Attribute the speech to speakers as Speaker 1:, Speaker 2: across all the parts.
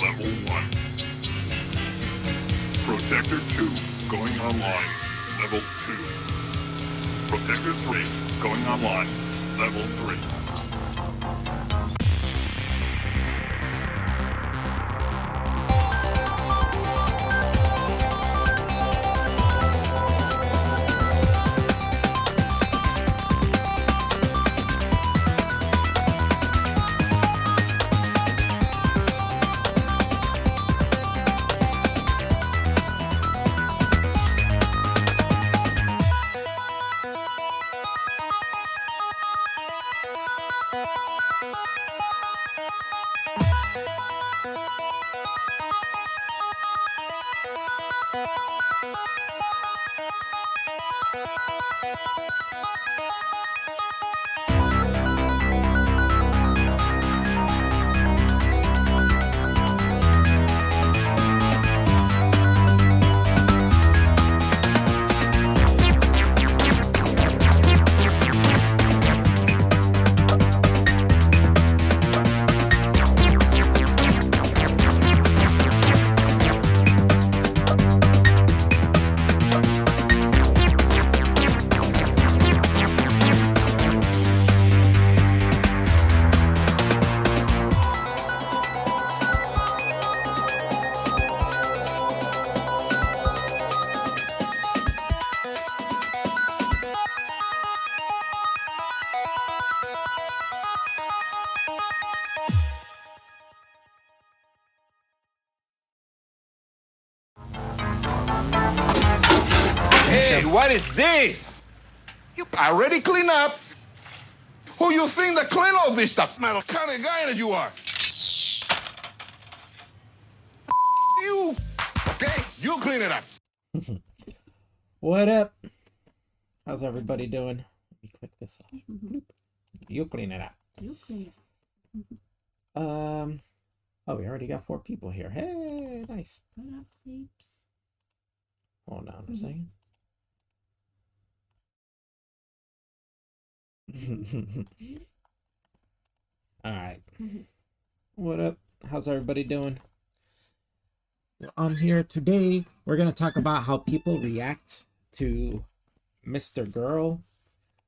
Speaker 1: Level 1. Protector 2, going online. Level 2. Protector 3, going online. Level 3.
Speaker 2: Hey, what is this? You already clean up? Who you think that clean all this stuff? What kind of guy that you are? You. Okay, you clean it up.
Speaker 3: What up? How's everybody doing? Let me click this off. Bloop. You clean it up.
Speaker 4: You clean it.
Speaker 3: Oh, we already got 4 people here. Hey, nice.
Speaker 4: What up, peeps?
Speaker 3: Hold on a second. All right. What up? How's everybody doing? On here today, we're going to talk about how people react to MrGirl,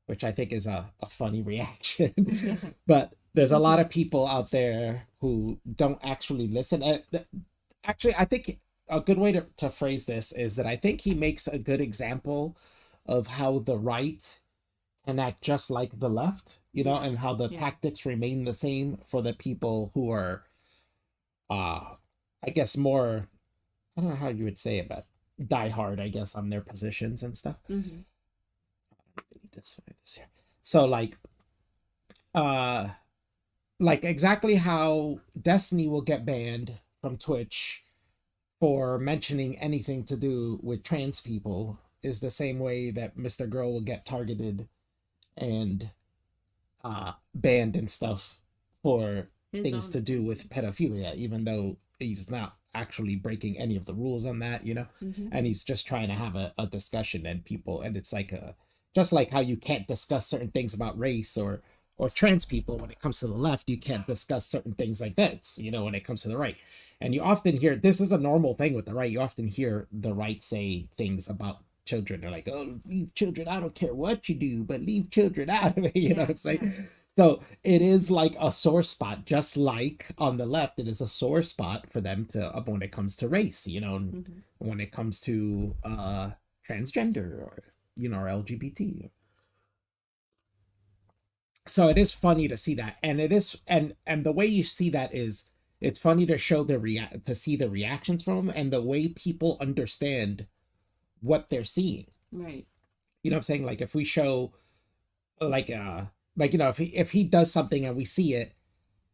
Speaker 3: which I think is a funny reaction. But there's a lot of people out there who don't actually listen. Actually, I think a good way to phrase this is that I think he makes a good example of how the right can act just like the left, you know, and how the tactics remain the same for the people who are, I guess, more, I don't know how you would say it, but die hard, I guess, on their positions and stuff. This here. So like exactly how Destiny will get banned from Twitch for mentioning anything to do with trans people is the same way that MrGirl will get targeted and banned and stuff for things to do with pedophilia, even though he's not actually breaking any of the rules on that, you know. And he's just trying to have a discussion, and it's like just like how you can't discuss certain things about race or trans people when it comes to the left, you can't discuss certain things like that, you know, when it comes to the right. And you often hear, this is a normal thing with the right, you often hear the right say things about children. They're like, oh, leave children, I don't care what you do, but leave children out of it, you know what I'm saying? So it is like a sore spot, just like on the left, it is a sore spot for them to, when it comes to race, you know, when it comes to transgender or, you know, or LGBT. So it is funny to see that. And it is, and the way you see that is, it's funny to show to see the reactions from them and the way people understand what they're seeing.
Speaker 4: Right.
Speaker 3: You know what I'm saying? Like if we show like you know, if he does something and we see it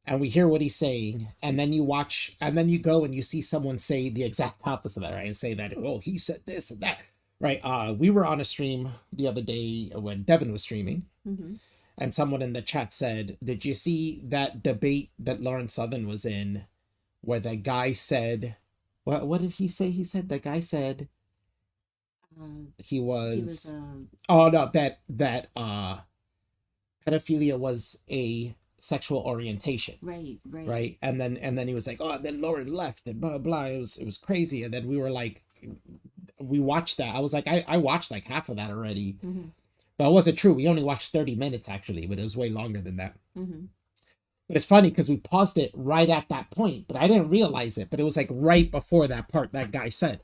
Speaker 3: and we hear what he's saying, and then you watch, and then you go and you see someone say the exact opposite of that, right? And say that, oh, he said this and that, right? We were on a stream the other day when Devin was streaming, and someone in the chat said, did you see that debate that Lawrence Southern was in where the guy said, what did he say? He said, the guy said, he was oh no, that pedophilia was a sexual orientation.
Speaker 4: Right.
Speaker 3: Right. And then he was like, oh, and then Lauren left and blah blah. It was crazy. And then we were like, we watched that. I was like, I watched like half of that already. But it wasn't true. We only watched 30 minutes actually, but it was way longer than that. But it's funny because we paused it right at that point, but I didn't realize it. But it was like right before that part that guy said.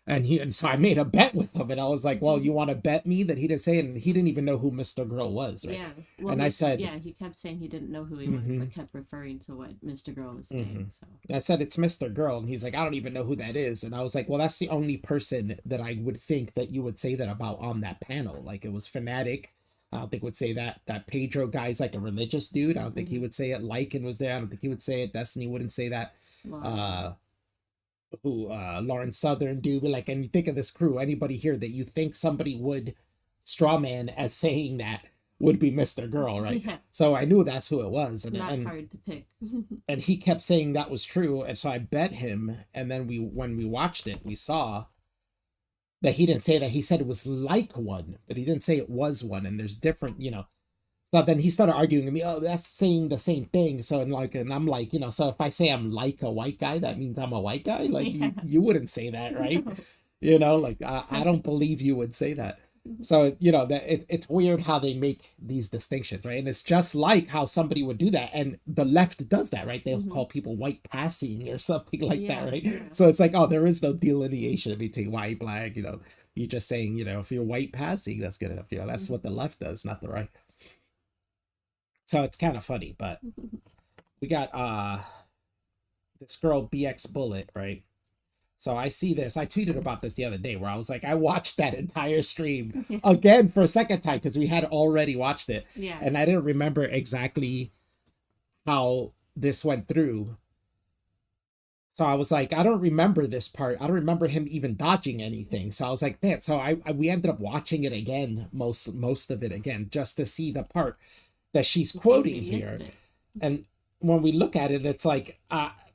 Speaker 3: And so I made a bet with him, and I was like, well, you want to bet me that he didn't say it? And he didn't even know who MrGirl was, right?
Speaker 4: Yeah. Well,
Speaker 3: and I said,
Speaker 4: yeah, he kept saying he didn't know who he was, but kept referring to what MrGirl was saying. So
Speaker 3: I said, it's MrGirl. And he's like, I don't even know who that is. And I was like, well, that's the only person that I would think that you would say that about on that panel. Like, it was Fanatic. I don't think would say that. That Pedro guy's like a religious dude. I don't think he would say it. Lycan was there. I don't think he would say it. Destiny wouldn't say that.
Speaker 4: wow.
Speaker 3: Lauren Southern dude, like, and you think of this crew, anybody here that you think somebody would strawman as saying that would be MrGirl, right?
Speaker 4: Yeah.
Speaker 3: So I knew that's who it was. And
Speaker 4: Not hard to pick.
Speaker 3: and he kept saying that was true, and so I bet him. And then when we watched it, we saw that he didn't say that. He said it was like one, but he didn't say it was one. And there's different, So then he started arguing with me, oh, that's saying the same thing. So, and I'm like, so if I say I'm like a white guy, that means I'm a white guy? Like, you wouldn't say that, right? No. Like, I don't believe you would say that. So, that it's weird how they make these distinctions, right? And it's just like how somebody would do that. And the left does that, right? They'll call people white passing or something like that, right?
Speaker 4: Yeah.
Speaker 3: So it's like, oh, there is no delineation between white, black, You're just saying, if you're white passing, that's good enough. That's what the left does, not the right. So it's kind of funny, but we got this girl BX Bullet, right? So I see this. I tweeted about this the other day where I was like, I watched that entire stream again for a second time because we had already watched it.
Speaker 4: Yeah.
Speaker 3: And I didn't remember exactly how this went through. So I was like, I don't remember this part. I don't remember him even dodging anything. So I was like, damn. So we ended up watching it again, most of it again, just to see the part that she's quoting here. And when we look at it, it's like,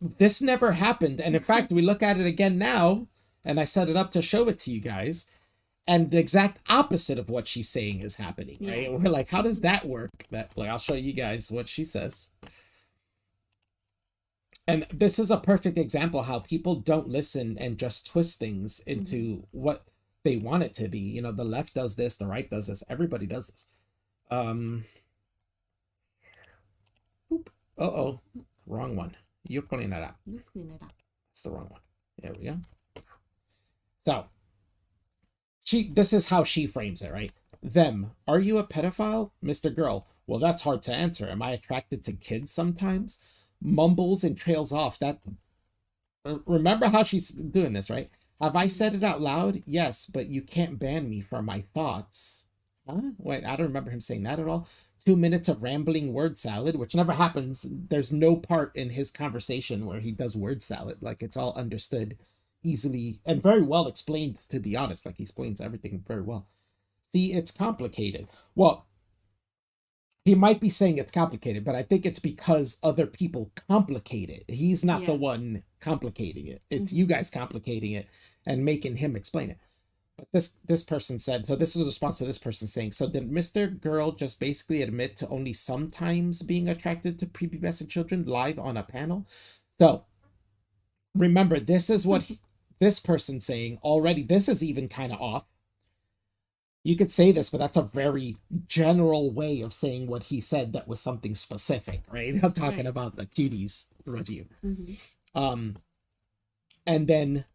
Speaker 3: this never happened. And in fact, we look at it again now, and I set it up to show it to you guys, and the exact opposite of what she's saying is happening, right? And we're like, how does that work? I'll show you guys what she says. And this is a perfect example how people don't listen and just twist things into what they want it to be. The left does this, the right does this, everybody does this. Wrong one. You're cleaning it up. It's the wrong one. There we go. So, this is how she frames it, right? Them. Are you a pedophile? MrGirl. Well, that's hard to answer. Am I attracted to kids sometimes? Mumbles and trails off. Remember how she's doing this, right? Have I said it out loud? Yes, but you can't ban me for my thoughts. Huh? Wait, I don't remember him saying that at all. 2 minutes of rambling word salad, which never happens. There's no part in his conversation where he does word salad. Like, it's all understood easily and very well explained, to be honest. Like, he explains everything very well. See, it's complicated. Well, he might be saying it's complicated, but I think it's because other people complicate it. He's not the one complicating it. It's you guys complicating it and making him explain it. This person said, so this is a response to this person saying, so did MrGirl just basically admit to only sometimes being attracted to prepubescent children live on a panel? So remember, this is what this person's saying already. This is even kind of off. You could say this, but that's a very general way of saying what he said that was something specific, right? I'm talking about the Cuties review. And then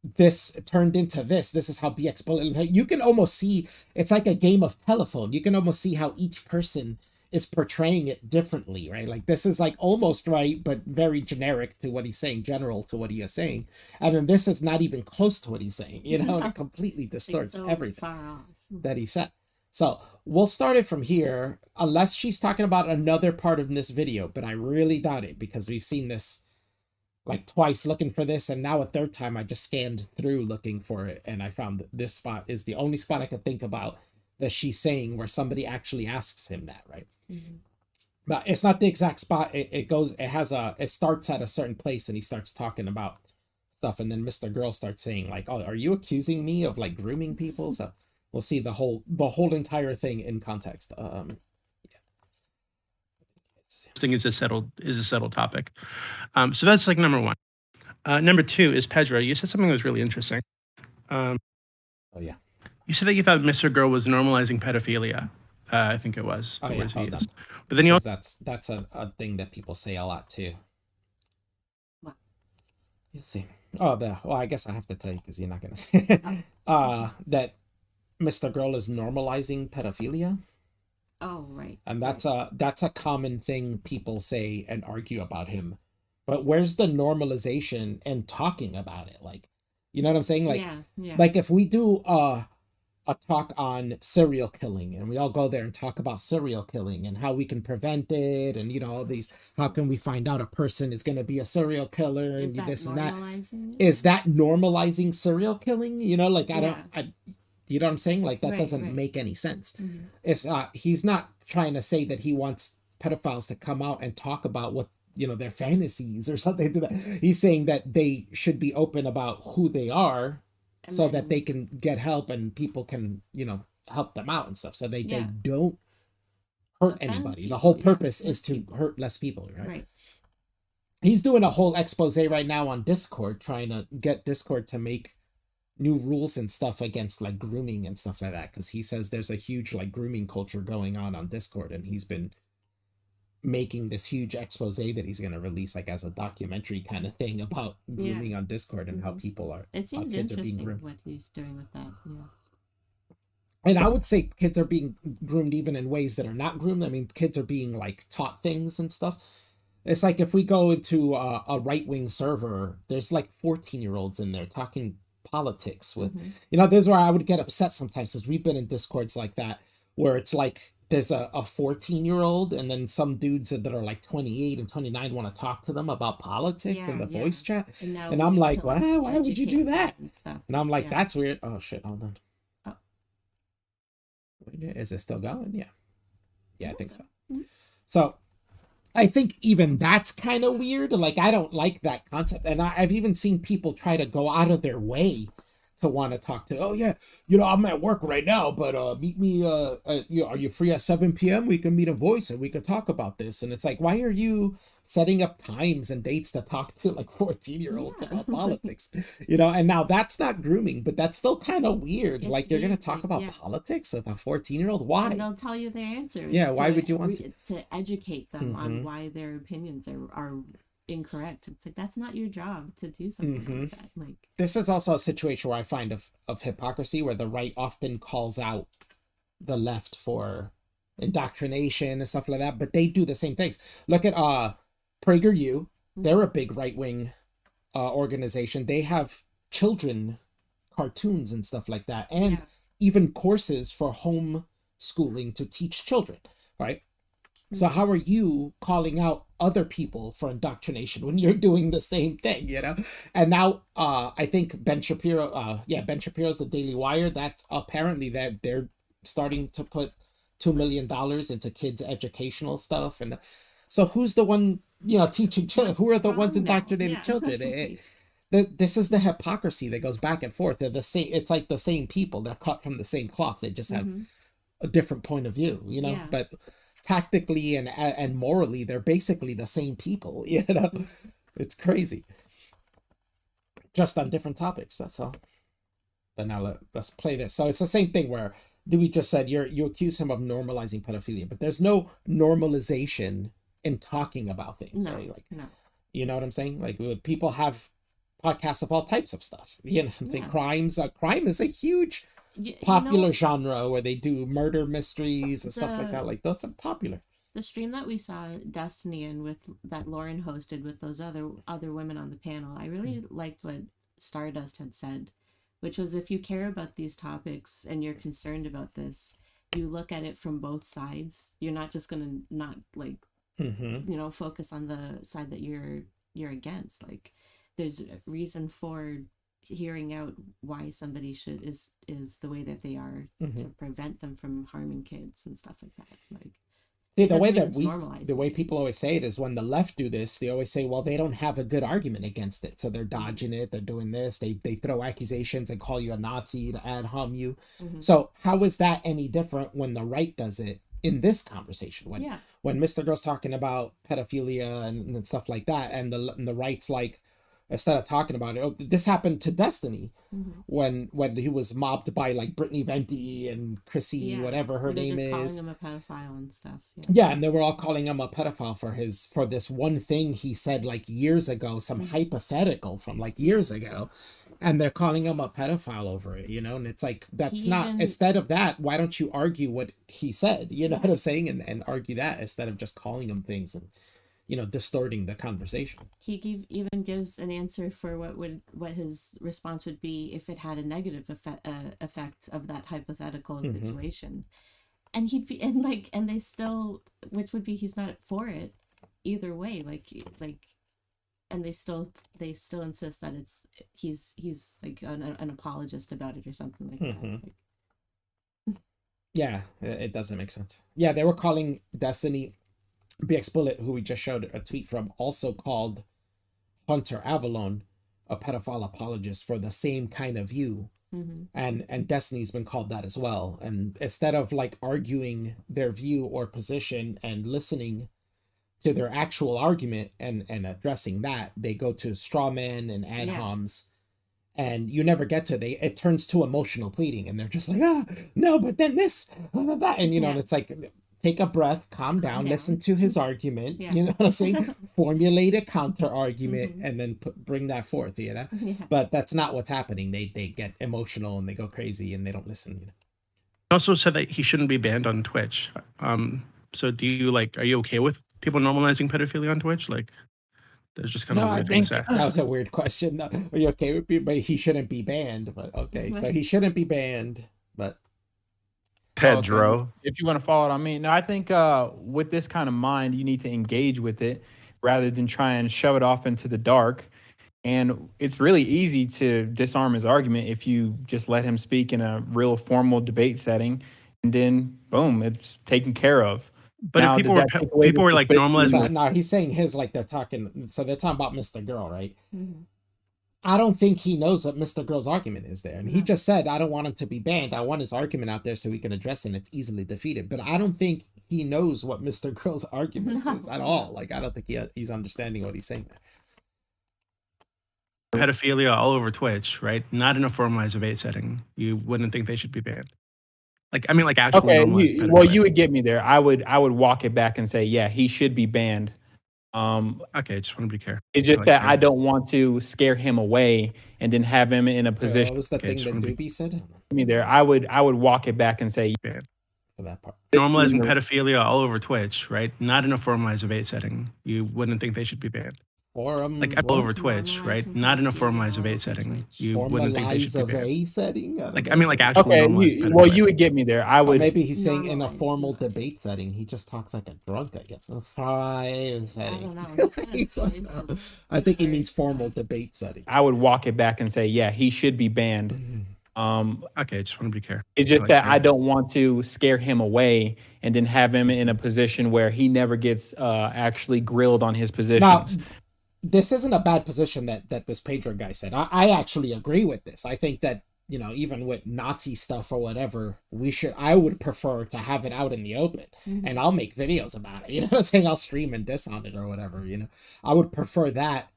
Speaker 3: this turned into this is how BX Bullet, you can almost see, it's like a game of telephone. You can almost see how each person is portraying it differently, right? Like, this is like almost right, but very generic to what he's saying, general to what he is saying. And then this is not even close to what he's saying, and it completely distorts everything that he said. So we'll start it from here, unless she's talking about another part of this video, but I really doubt it because we've seen this like twice looking for this, and now a third time I just scanned through looking for it, and I found that this spot is the only spot I could think about that she's saying where somebody actually asks him that, right? But it's not the exact spot. It starts at a certain place, and he starts talking about stuff, and then MrGirl starts saying like, oh, are you accusing me of like grooming people? So we'll see the whole entire thing in context.
Speaker 5: thing is a settled topic. So that's like number one. Number two is Pedro. You said something that was really interesting.
Speaker 3: Oh yeah.
Speaker 5: You said that you thought MrGirl was normalizing pedophilia. I think it was.
Speaker 3: Oh yeah. Hold on.
Speaker 5: But then you also,
Speaker 3: that's a thing that people say a lot too.
Speaker 4: What?
Speaker 3: You'll see. Oh, well, I guess I have to tell you because you're not gonna say that MrGirl is normalizing pedophilia.
Speaker 4: Oh, right.
Speaker 3: And that's a common thing people say and argue about him. But where's the normalization and talking about it? Like, you know what I'm saying? Like,
Speaker 4: yeah.
Speaker 3: like if we do a talk on serial killing and we all go there and talk about serial killing and how we can prevent it and, you know, all these, how can we find out a person is going to be a serial killer and this and that. Is that normalizing serial killing? You know, like, you know what I'm saying? Like, that doesn't make any sense.
Speaker 4: Mm-hmm.
Speaker 3: It's he's not trying to say that he wants pedophiles to come out and talk about what, you know, their fantasies or something to that. He's saying that they should be open about who they are so that they can get help and people can, you know, help them out and stuff. So they don't hurt anybody. The whole purpose is to hurt less people, right? He's doing a whole expose right now on Discord, trying to get Discord to make new rules and stuff against like grooming and stuff like that, because he says there's a huge like grooming culture going on Discord, and he's been making this huge expose that he's going to release like as a documentary kind of thing about grooming on Discord and how people are,
Speaker 4: it seems
Speaker 3: kids are being
Speaker 4: interesting
Speaker 3: groomed.
Speaker 4: what he's doing with that.
Speaker 3: And I would say kids are being groomed even in ways that are not groomed. I mean, kids are being like taught things and stuff. It's like if we go into a right-wing server, there's like 14-year-olds in there talking politics with, you know, this is where I would get upset sometimes, because we've been in Discords like that where it's like there's a 14-year-old and then some dudes that are like 28 and 29 want to talk to them about politics in the voice chat, and I'm like, why would you do that? And I'm like, that's weird. Oh shit, hold on. Is it still going? Yeah, I think so. So I think even that's kind of weird. Like, I don't like that concept. And I've even seen people try to go out of their way to want to talk to, oh yeah, you know, I'm at work right now, but meet me, you know, are you free at 7 p.m.? We can meet a voice and we can talk about this. And it's like, why are you setting up times and dates to talk to like 14-year-olds about politics? You know, and now that's not grooming, but that's still kind of weird. Like, you're going to talk about politics with a 14-year-old? Why?
Speaker 4: And they'll tell you their answers.
Speaker 3: Yeah, why would you want
Speaker 4: to educate them on why their opinions are incorrect? It's like, that's not your job to do something like that. Like, this
Speaker 3: is also a situation where I find of hypocrisy, where the right often calls out the left for indoctrination and stuff like that, but they do the same things. Look at PragerU. They're a big right-wing organization. They have children cartoons and stuff like that, and even courses for homeschooling to teach children, right? So how are you calling out other people for indoctrination when you're doing the same thing, you know? And now I think Ben Shapiro's The Daily Wire, that's apparently that they're starting to put $2 million into kids' educational stuff. And so who's the one, you know, teaching children? Who are the ones indoctrinating children? This is the hypocrisy that goes back and forth. They're the same. It's like the same people. They're cut from the same cloth. They just have a different point of view, you know? But tactically and morally, they're basically the same people, you know? It's crazy. Just on different topics, that's all. But now let's play this. So it's the same thing where Dewey just said you accuse him of normalizing pedophilia, but there's no normalization in talking about things, right? Like, you know what I'm saying? Like, people have podcasts of all types of stuff. You know what I'm saying? Crime is a huge popular genre where they do murder mysteries and stuff like that. Like, those are popular.
Speaker 4: The stream that we saw Destiny in with that Lauren hosted with those other women on the panel, I really liked what Stardust had said, which was, if you care about these topics and you're concerned about this, you look at it from both sides. You're not just gonna not like you know, focus on the side that you're against. Like, there's a reason for hearing out why somebody is the way that they are to prevent them from harming kids and stuff like that. Like,
Speaker 3: the way people always say it is, when the left do this, they always say, well, they don't have a good argument against it, so they're dodging it, they're doing this, they throw accusations and call you a Nazi to ad hom you. So how is that any different when the right does it in this conversation? when Mr. Girl's talking about pedophilia and stuff like that, and the rights, like, instead of talking about it, oh, this happened to Destiny when he was mobbed by like Brittany Venti and Chrissy, whatever her name is,
Speaker 4: calling him a pedophile and stuff.
Speaker 3: Yeah, and they were all calling him a pedophile for this one thing he said like years ago, some hypothetical from like years ago, and they're calling him a pedophile over it, and it's like, that's not, instead of that, why don't you argue what he said, you know what I'm saying, and argue that instead of just calling him things and distorting the conversation.
Speaker 4: He even gives an answer for what his response would be if it had a negative effect of that hypothetical situation, and he'd be and they still, which would be, he's not for it either way, and they still insist that he's like an apologist about it or something like that.
Speaker 3: Yeah, it doesn't make sense. Yeah, they were calling Destiny. BX Bullet, who we just showed a tweet from, also called Hunter Avalon a pedophile apologist for the same kind of view. And Destiny's been called that as well. And instead of like arguing their view or position and listening to their actual argument and addressing that, they go to straw men and ad homs, and you never get to it turns to emotional pleading, and they're just like, no, but then this, that, and and it's like, take a breath, calm down, listen to his argument, you know what I'm saying? Formulate a counter argument and then bring that forth, But that's not what's happening. They get emotional and they go crazy and they don't listen,
Speaker 5: He also said that he shouldn't be banned on Twitch. So are you okay with people normalizing pedophilia on Twitch? Like, there's just kind of weird things there.
Speaker 3: That was a weird question. Are you okay with it? But he shouldn't be banned. But okay, so he shouldn't be banned, but
Speaker 6: Pedro.
Speaker 7: Okay. If you want to follow it on me. No, I think with this kind of mind, you need to engage with it rather than try and shove it off into the dark. And it's really easy to disarm his argument if you just let him speak in a real formal debate setting, and then boom, it's taken care of.
Speaker 5: But now, if people were like normalizing.
Speaker 3: No, he's saying his, like, they're talking about Mr. Girl, right? I don't think he knows what Mr. Girl's argument is there. And he just said, I don't want him to be banned. I want his argument out there so we can address it and it's easily defeated. But I don't think he knows what Mr. Girl's argument is at all. Like, I don't think he's understanding what he's saying there.
Speaker 5: Pedophilia all over Twitch, right? Not in a formalized debate setting. You wouldn't think they should be banned. Actually.
Speaker 7: Okay, well, you would get me there. I would walk it back and say, yeah, he should be banned.
Speaker 5: Okay, just want to be careful.
Speaker 7: It's just that I don't want to scare him away and then have him in a position.
Speaker 3: What was the thing that Doobie said?
Speaker 7: Me there. I would walk it back and say,
Speaker 5: banned.
Speaker 3: For that part.
Speaker 5: Normalizing pedophilia all over Twitch, right? Not in a formalized debate setting. You wouldn't think they should be banned.
Speaker 3: Or
Speaker 5: all over Twitch, right? Not in a formalized debate setting. You wouldn't think they should be banned.
Speaker 3: Setting?
Speaker 5: Actually.
Speaker 7: Okay, well, you would get me there. I would.
Speaker 3: Maybe he's saying in a formal debate setting. He just talks like a drunk, I guess. Setting. I think he means formal debate setting.
Speaker 7: I would walk it back and say, yeah, he should be banned.
Speaker 5: Okay, just want to be careful.
Speaker 7: It's just that I don't want to scare him away and then have him in a position where he never gets actually grilled on his positions.
Speaker 3: Now, this isn't a bad position that this Pedro guy said. I actually agree with this. I think that, even with Nazi stuff or whatever, I would prefer to have it out in the open, and I'll make videos about it. You know what I'm saying? I'll stream and diss on it or whatever, I would prefer that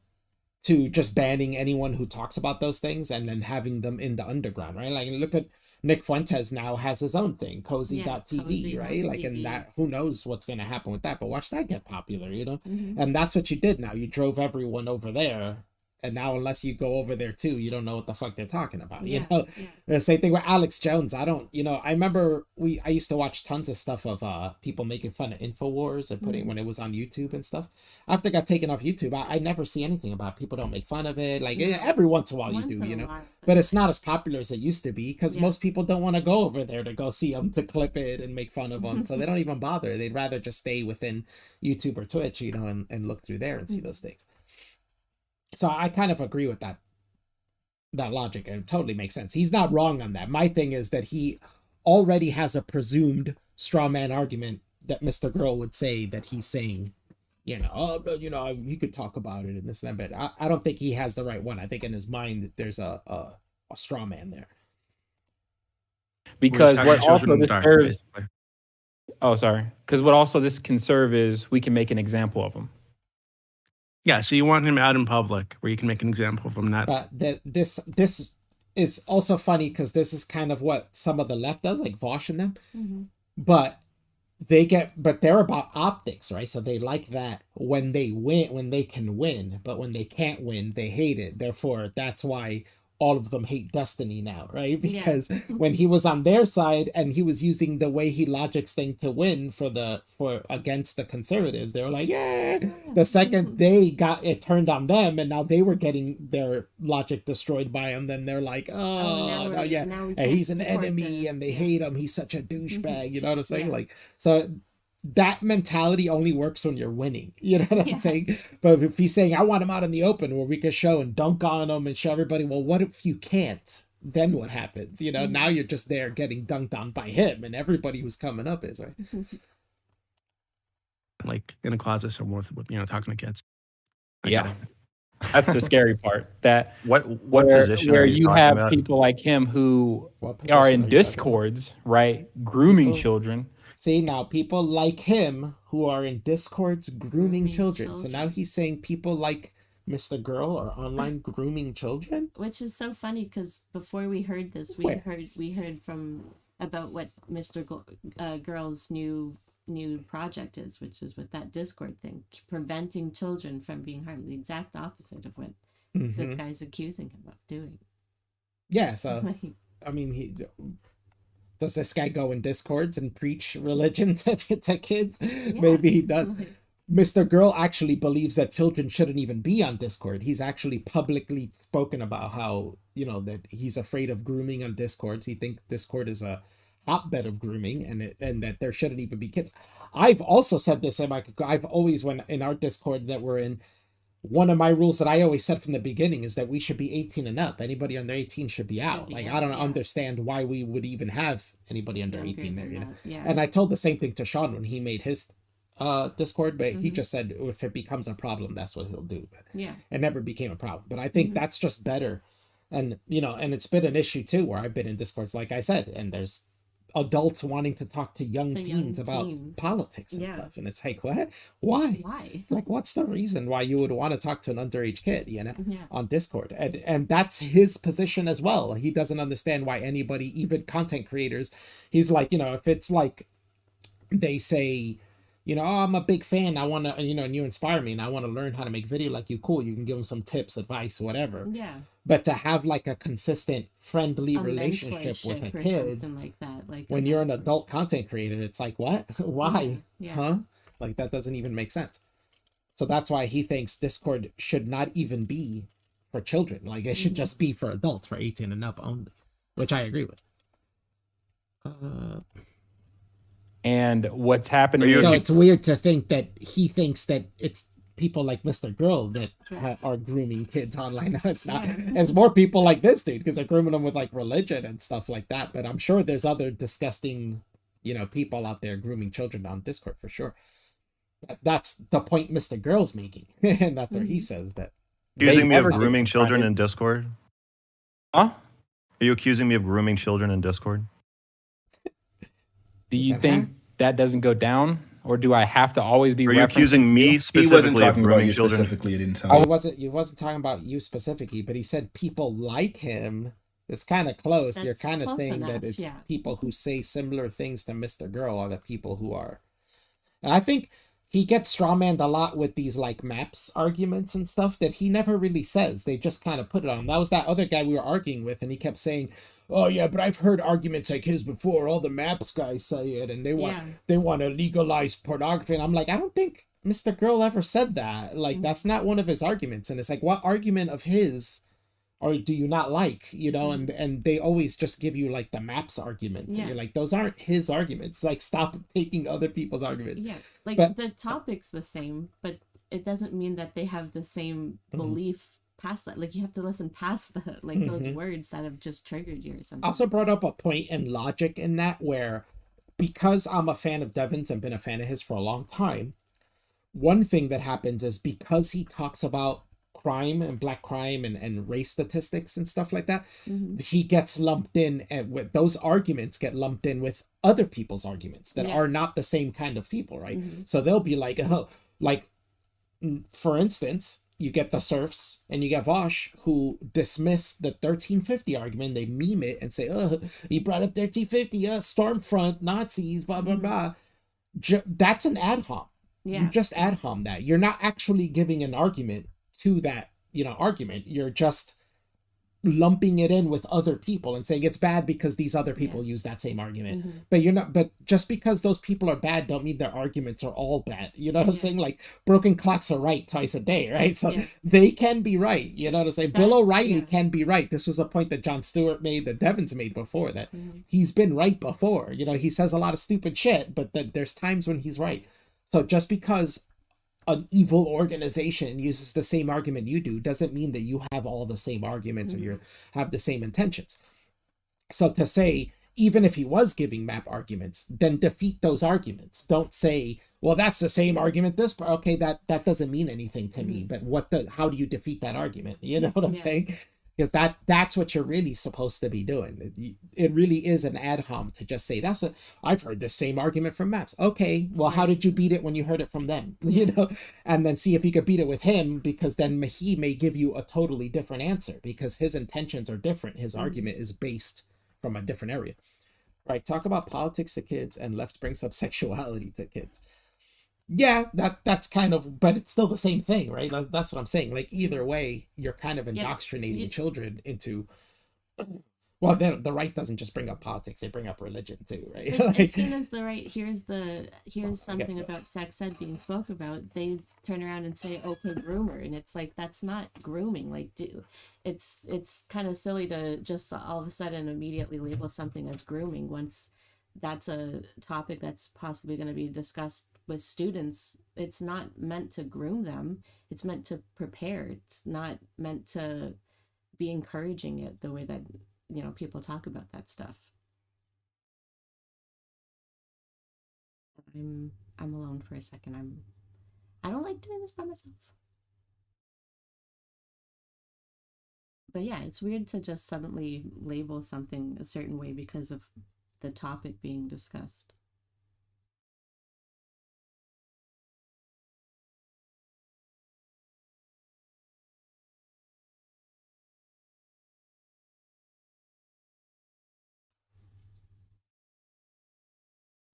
Speaker 3: to just banning anyone who talks about those things and then having them in the underground, right? Like, look at Nick Fuentes now has his own thing, cozy.tv, right? Like, and that, who knows what's going to happen with that, but watch that get popular, And that's what you did now. You drove everyone over there. And now, unless you go over there too, you don't know what the fuck they're talking about. The same thing with Alex Jones. I remember I used to watch tons of stuff of people making fun of InfoWars and putting when it was on YouTube and stuff. After it got taken off YouTube, I never see anything about it. People don't make fun of it. Like, every once in a while you do, but it's not as popular as it used to be because most people don't want to go over there to go see them, to clip it and make fun of them. So they don't even bother. They'd rather just stay within YouTube or Twitch, and look through there and see those things. So I kind of agree with that logic. It totally makes sense. He's not wrong on that. My thing is that he already has a presumed straw man argument that Mr. Girl would say that he's saying, he could talk about it and this and that, but I don't think he has the right one. I think in his mind there's a straw man there.
Speaker 7: Because what also disturbs Oh, sorry. Because what also this can serve is we can make an example of him.
Speaker 5: Yeah, so you want him out in public where you can make an example of him.
Speaker 3: But this is also funny because this is kind of what some of the left does, like Vosh and them.
Speaker 4: Mm-hmm.
Speaker 3: But they're about optics, right? So they like that when they win, when they can win, but when they can't win, they hate it. Therefore, that's why all of them hate Destiny now, right? Because when he was on their side and he was using the way he logics thing to win for against the conservatives, they were like, yeah. The second they got it turned on them and now they were getting their logic destroyed by him, then they're like, he's an enemy and they hate him. He's such a douchebag. You know what I'm saying? Like, so that mentality only works when you're winning. You know what I'm saying? But if he's saying, I want him out in the open where we can show and dunk on him and show everybody, well, what if you can't? Then what happens? You know, now you're just there getting dunked on by him and everybody who's coming up is, right?
Speaker 5: Like in a closet somewhere with talking to kids.
Speaker 7: That's the scary part. That
Speaker 6: what position
Speaker 7: where
Speaker 6: are
Speaker 7: you
Speaker 6: talking
Speaker 7: have
Speaker 6: about?
Speaker 7: people like him who are in discords, right? Grooming children.
Speaker 3: See, now people like him who are in discords grooming children. So now he's saying people like MrGirl are online grooming children,
Speaker 4: which is so funny because before we heard this, we heard about what Girl's new project is, which is with that Discord thing, preventing children from being harmed. The exact opposite of what this guy's accusing him of doing.
Speaker 3: Yeah, so I mean, does this guy go in discords and preach religion to kids? Yeah. Maybe he does. MrGirl actually believes that children shouldn't even be on Discord. He's actually publicly spoken about how, that he's afraid of grooming on Discords. He thinks Discord is a hotbed of grooming and that there shouldn't even be kids. I've also said this, I've always, when in our Discord that we're in, one of my rules that I always said from the beginning is that we should be 18 and up. Anybody under 18 should be out. I don't understand why we would even have anybody under 18 there, And I told the same thing to Sean when he made his Discord, but he just said if it becomes a problem, that's what he'll do. But it never became a problem. But I think that's just better. And, and it's been an issue too, where I've been in Discords, like I said, and there's adults wanting to talk to young teens about politics and stuff, and it's like, what? Why? Like, what's the reason why you would want to talk to an underage kid, on Discord? And that's his position as well. He doesn't understand why anybody, even content creators, he's like, if it's like they say, I'm a big fan, I want to, and you inspire me and I want to learn how to make video like you, cool, you can give them some tips, advice, whatever. But to have like a consistent friendly relationship with a kid
Speaker 4: like that, like
Speaker 3: when you're an adult content creator, it's like, what? Why? Huh? Like, that doesn't even make sense. So that's why he thinks Discord should not even be for children. Like, it should just be for adults, for 18 and up only, which I agree with.
Speaker 7: And what's happening
Speaker 3: so it's weird to think that he thinks that it's people like MrGirl that are grooming kids online. No, it's not. It's more people like this dude, because they're grooming them with like religion and stuff like that. But I'm sure there's other disgusting, people out there grooming children on Discord for sure. That's the point MrGirl's making, and that's where he says that.
Speaker 6: Accusing me of grooming children in Discord?
Speaker 7: Huh?
Speaker 6: Are you accusing me of grooming children in Discord?
Speaker 7: Do you think that doesn't go down? Or do I have to always be?
Speaker 6: Are you accusing me specifically of grooming children?
Speaker 8: Specifically, it didn't sound.
Speaker 3: He wasn't talking about you specifically, but he said people like him. It's kind of close. You're kind of saying that it's people who say similar things to MrGirl are the people who are. And I think he gets strawmanned a lot with these like maps arguments and stuff that he never really says. They just kind of put it on him. That was that other guy we were arguing with, and he kept saying, oh yeah, but I've heard arguments like his before. All the maps guys say it, and they want to legalize pornography. And I'm like, I don't think MrGirl ever said that. Like, that's not one of his arguments. And it's like, what argument of his or do you not like? And they always just give you like the maps arguments. And you're like, those aren't his arguments. Like, stop taking other people's arguments.
Speaker 4: Yeah, like the topic's the same, but it doesn't mean that they have the same belief. Past that, like, you have to listen past the those words that have just triggered you or something.
Speaker 3: I also brought up a point in logic in that, where because I'm a fan of Devin's and been a fan of his for a long time, one thing that happens is because he talks about crime and black crime and race statistics and stuff like that, he gets lumped in, and with those arguments get lumped in with other people's arguments that are not the same kind of people, right? So they'll be like, oh, like, for instance, you get the serfs and you get Vosh who dismiss the 1350 argument. They meme it and say, oh, he brought up 1350, Stormfront, Nazis, blah, blah, blah. That's an ad hom. You just ad hom that. You're not actually giving an argument to that, argument. You're just lumping it in with other people and saying it's bad because these other people use that same argument. But just because those people are bad don't mean their arguments are all bad. You know what I'm saying? Like, broken clocks are right twice a day, right? So they can be right. You know what I'm saying? Bill O'Reilly can be right. This was a point that Jon Stewart made, that Devon's made before, that he's been right before. He says a lot of stupid shit, but there's times when he's right. So just because an evil organization uses the same argument you do doesn't mean that you have all the same arguments or you have the same intentions. So to say, even if he was giving map arguments, then defeat those arguments. Don't say, well, that's the same argument this part. Okay, that doesn't mean anything to me, but how do you defeat that argument? You know what I'm saying? Because that's what you're really supposed to be doing. It really is an ad hom to just say, I've heard the same argument from Maps. Okay, well, how did you beat it when you heard it from them? And then see if you could beat it with him, because then he may give you a totally different answer because his intentions are different. His argument is based from a different area. Right, talk about politics to kids and left brings up sexuality to kids. Yeah, that's kind of, but it's still the same thing, right? That's what I'm saying. Like, either way, you're kind of indoctrinating children into, well, the right doesn't just bring up politics, they bring up religion too, right?
Speaker 4: As soon as the right here's something about sex ed being spoke about, they turn around and say, okay, groomer, and it's like, that's not grooming. Like, it's kind of silly to just all of a sudden immediately label something as grooming once that's a topic that's possibly going to be discussed with students. It's not meant to groom them. It's meant to prepare. It's not meant to be encouraging it the way that, people talk about that stuff. I'm alone for a second. I don't like doing this by myself. But yeah, it's weird to just suddenly label something a certain way because of the topic being discussed.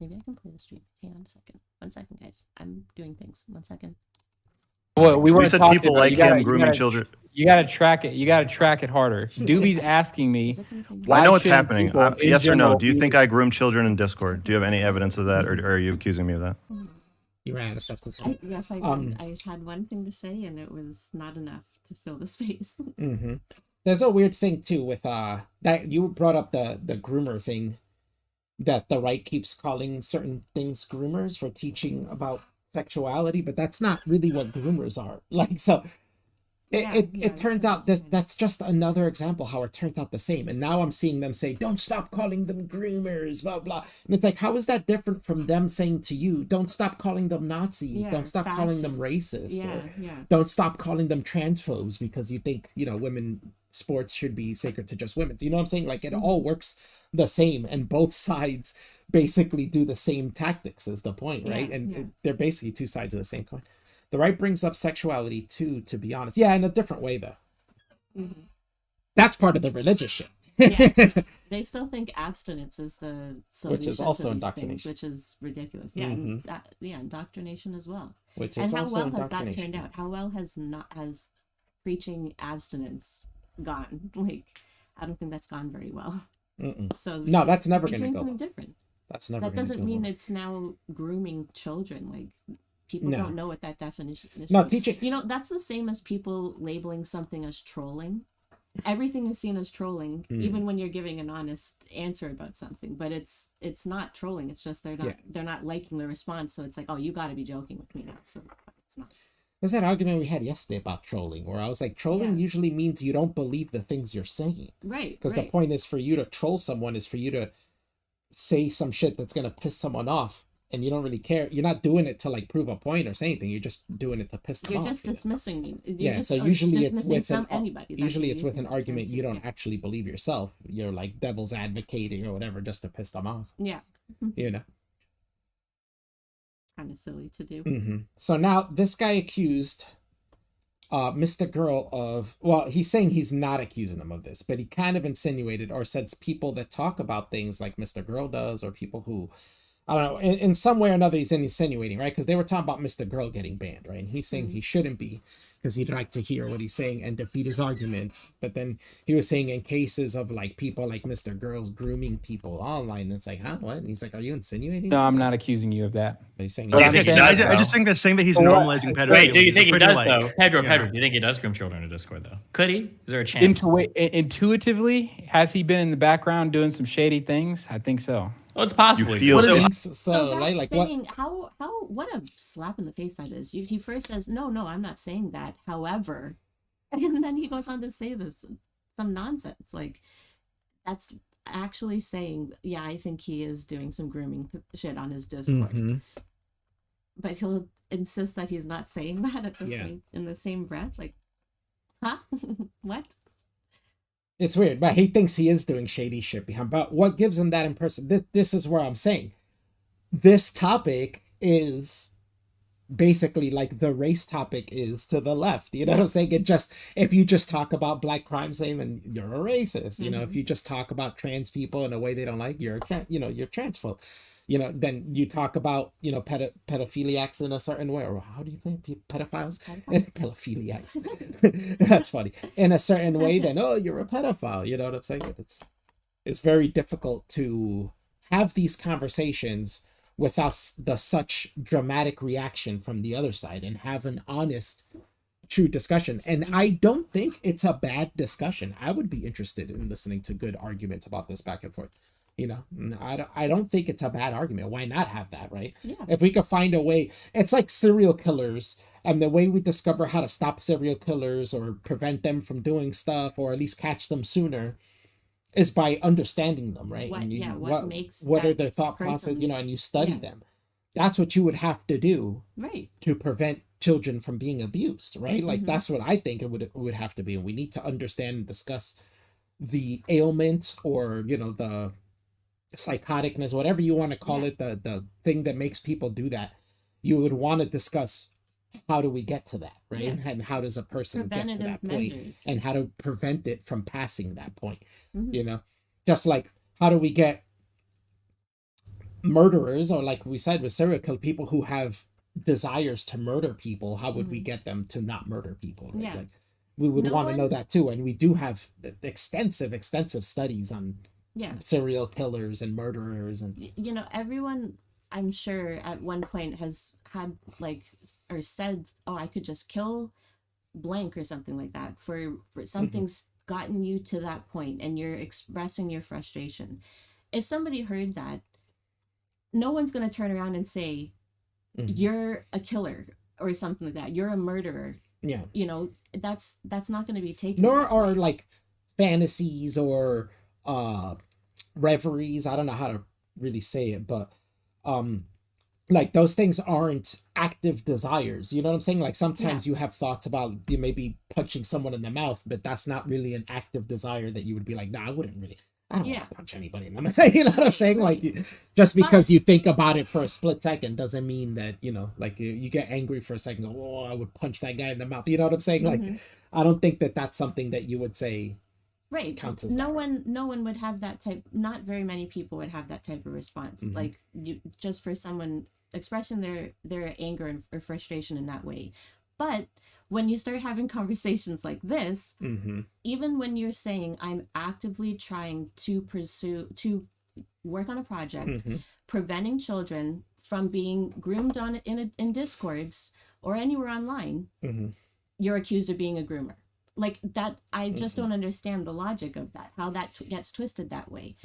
Speaker 4: Maybe I can play the stream. Hang on a second. 1 second, guys. I'm doing things. 1 second.
Speaker 7: Well, we
Speaker 6: said people like him grooming children.
Speaker 7: You gotta track it. You gotta track it harder. Doobie's asking me.
Speaker 6: I know what's happening. Yes or no? Do you think I groom children in Discord? Do you have any evidence of that, or are you accusing me of that?
Speaker 3: You ran out of stuff to say.
Speaker 4: Yes, I did. I had one thing to say, and it was not enough to fill the space.
Speaker 3: There's a weird thing too with that you brought up the groomer thing, that the right keeps calling certain things groomers for teaching about sexuality, but that's not really what groomers are. Like, so it turns out that's just another example how it turns out the same. And now I'm seeing them say, don't stop calling them groomers, blah blah. And it's like, how is that different from them saying to you, don't stop calling them Nazis, don't stop calling them racist, don't stop calling them transphobes because you think women sports should be sacred to just women. You know what I'm saying? Like, it all works the same, and both sides basically do the same tactics is the point, right? They're basically two sides of the same coin. The right brings up sexuality too, to be honest. Yeah, in a different way though. That's part of the religious shit.
Speaker 4: They still think abstinence is the solution,
Speaker 3: which is also indoctrination,
Speaker 4: which is ridiculous. And indoctrination as well.
Speaker 3: Which is
Speaker 4: how
Speaker 3: also
Speaker 4: well has that turned out? How well has preaching abstinence gone? Like, I don't think that's gone very well. So
Speaker 3: no, that's never going to go
Speaker 4: something different.
Speaker 3: That's never.
Speaker 4: That doesn't mean it's now grooming children. Like, people don't know what that definition is.
Speaker 3: No, teaching.
Speaker 4: That's the same as people labeling something as trolling. Everything is seen as trolling, even when you're giving an honest answer about something. But it's not trolling. It's just they're not liking the response. So it's like, oh, you got to be joking with me now. So it's not.
Speaker 3: There's that argument we had yesterday about trolling, where I was like, trolling usually means you don't believe the things you're saying.
Speaker 4: Right.
Speaker 3: Because the point is, for you to troll someone is for you to say some shit that's going to piss someone off. and you don't really care. You're not doing it to like prove a point or say anything. You're just doing it to piss them off.
Speaker 4: You're just dismissing me.
Speaker 3: So usually it's with
Speaker 4: anybody.
Speaker 3: Usually it's with an argument you don't actually believe yourself. You're like devil's advocating or whatever just to piss them off.
Speaker 4: Yeah.
Speaker 3: You know.
Speaker 4: Kind of silly to do.
Speaker 3: So now this guy accused MrGirl of, well, he's saying he's not accusing him of this, but he kind of insinuated or said people that talk about things like MrGirl does, or people who, I don't know, in some way or another he's insinuating, right? Because they were talking about MrGirl getting banned, right? And he's saying he shouldn't be, because he'd like to hear what he's saying and defeat his arguments. But then he was saying in cases of like people like MrGirl's grooming people online, and it's like, huh, what? And he's like, are you insinuating?
Speaker 7: No, I'm not accusing you of that.
Speaker 3: He's saying,
Speaker 5: I just think that saying that he's normalizing pedophilia.
Speaker 8: Wait, do you think he does
Speaker 5: like,
Speaker 8: though? Pedro, do you think he does groom children in Discord though? Could he? Is there a chance?
Speaker 7: Intuitively, has he been in the background doing some shady things? I think so.
Speaker 8: Oh, it's possible.
Speaker 3: So right? Like
Speaker 4: what? How? What a slap in the face that is. He first says, no, I'm not saying that. However, and then he goes on to say some nonsense. Like, that's actually saying, yeah, I think he is doing some grooming shit on his Discord. But he'll insist that he's not saying that at in the same breath. Like, huh? What?
Speaker 3: It's weird, but he thinks he is doing shady shit behind. But what gives him that impression? This is where I'm saying this topic is basically like the race topic is to the left. You know what I'm saying? If you just talk about black crime, then you're a racist. You know, if you just talk about trans people in a way they don't like, you're transphobe. You know, then you talk about, pedophiliacs in a certain way, or how do you think pedophiles? Pedophiliacs. That's funny. In a certain way, then, oh, you're a pedophile. You know what I'm saying? It's very difficult to have these conversations without such dramatic reaction from the other side and have an honest, true discussion. And I don't think it's a bad discussion. I would be interested in listening to good arguments about this back and forth. I don't think it's a bad argument. Why not have that, right?
Speaker 4: Yeah.
Speaker 3: If we could find a way, it's like serial killers, and the way we discover how to stop serial killers or prevent them from doing stuff, or at least catch them sooner, is by understanding them, right? What are their thought process, and you study them. That's what you would have to do,
Speaker 4: right,
Speaker 3: to prevent children from being abused, right? Like that's what I think it would have to be. And we need to understand and discuss the ailment, or the psychoticness, whatever you want to call it, the thing that makes people do that. You would want to discuss, how do we get to that, right? And how does a person get to that point, and how to prevent it from passing that point. Just like, how do we get murderers, or like we said with serial killer, people who have desires to murder people, how would we get them to not murder people, right? Like, we would want to know that too. And we do have extensive studies on serial killers and murderers, and
Speaker 4: everyone, I'm sure, at one point has had or said, oh, I could just kill blank or something like that for something's gotten you to that point and you're expressing your frustration. If somebody heard that, no one's going to turn around and say you're a killer or something like that, you're a murderer. That's not going to be taken.
Speaker 3: Nor are like fantasies or reveries, I don't know how to really say it, but like those things aren't active desires, you know what I'm saying? Like sometimes you have thoughts about you maybe punching someone in the mouth, but that's not really an active desire that you would be like, no, I don't want to punch anybody in the mouth. You know what I'm saying? Like, just because you think about it for a split second doesn't mean that, like you get angry for a second, go, oh, I would punch that guy in the mouth. You know what I'm saying? Like, I don't think that that's something that you would say.
Speaker 4: Right. No one would have that type. Not very many people would have that type of response. Like, just for someone expressing their anger or frustration in that way. But when you start having conversations like this, even when you're saying, I'm actively trying to work on a project, preventing children from being groomed in Discords or anywhere online, you're accused of being a groomer. Like that, I just don't understand the logic of that, how that gets twisted that way.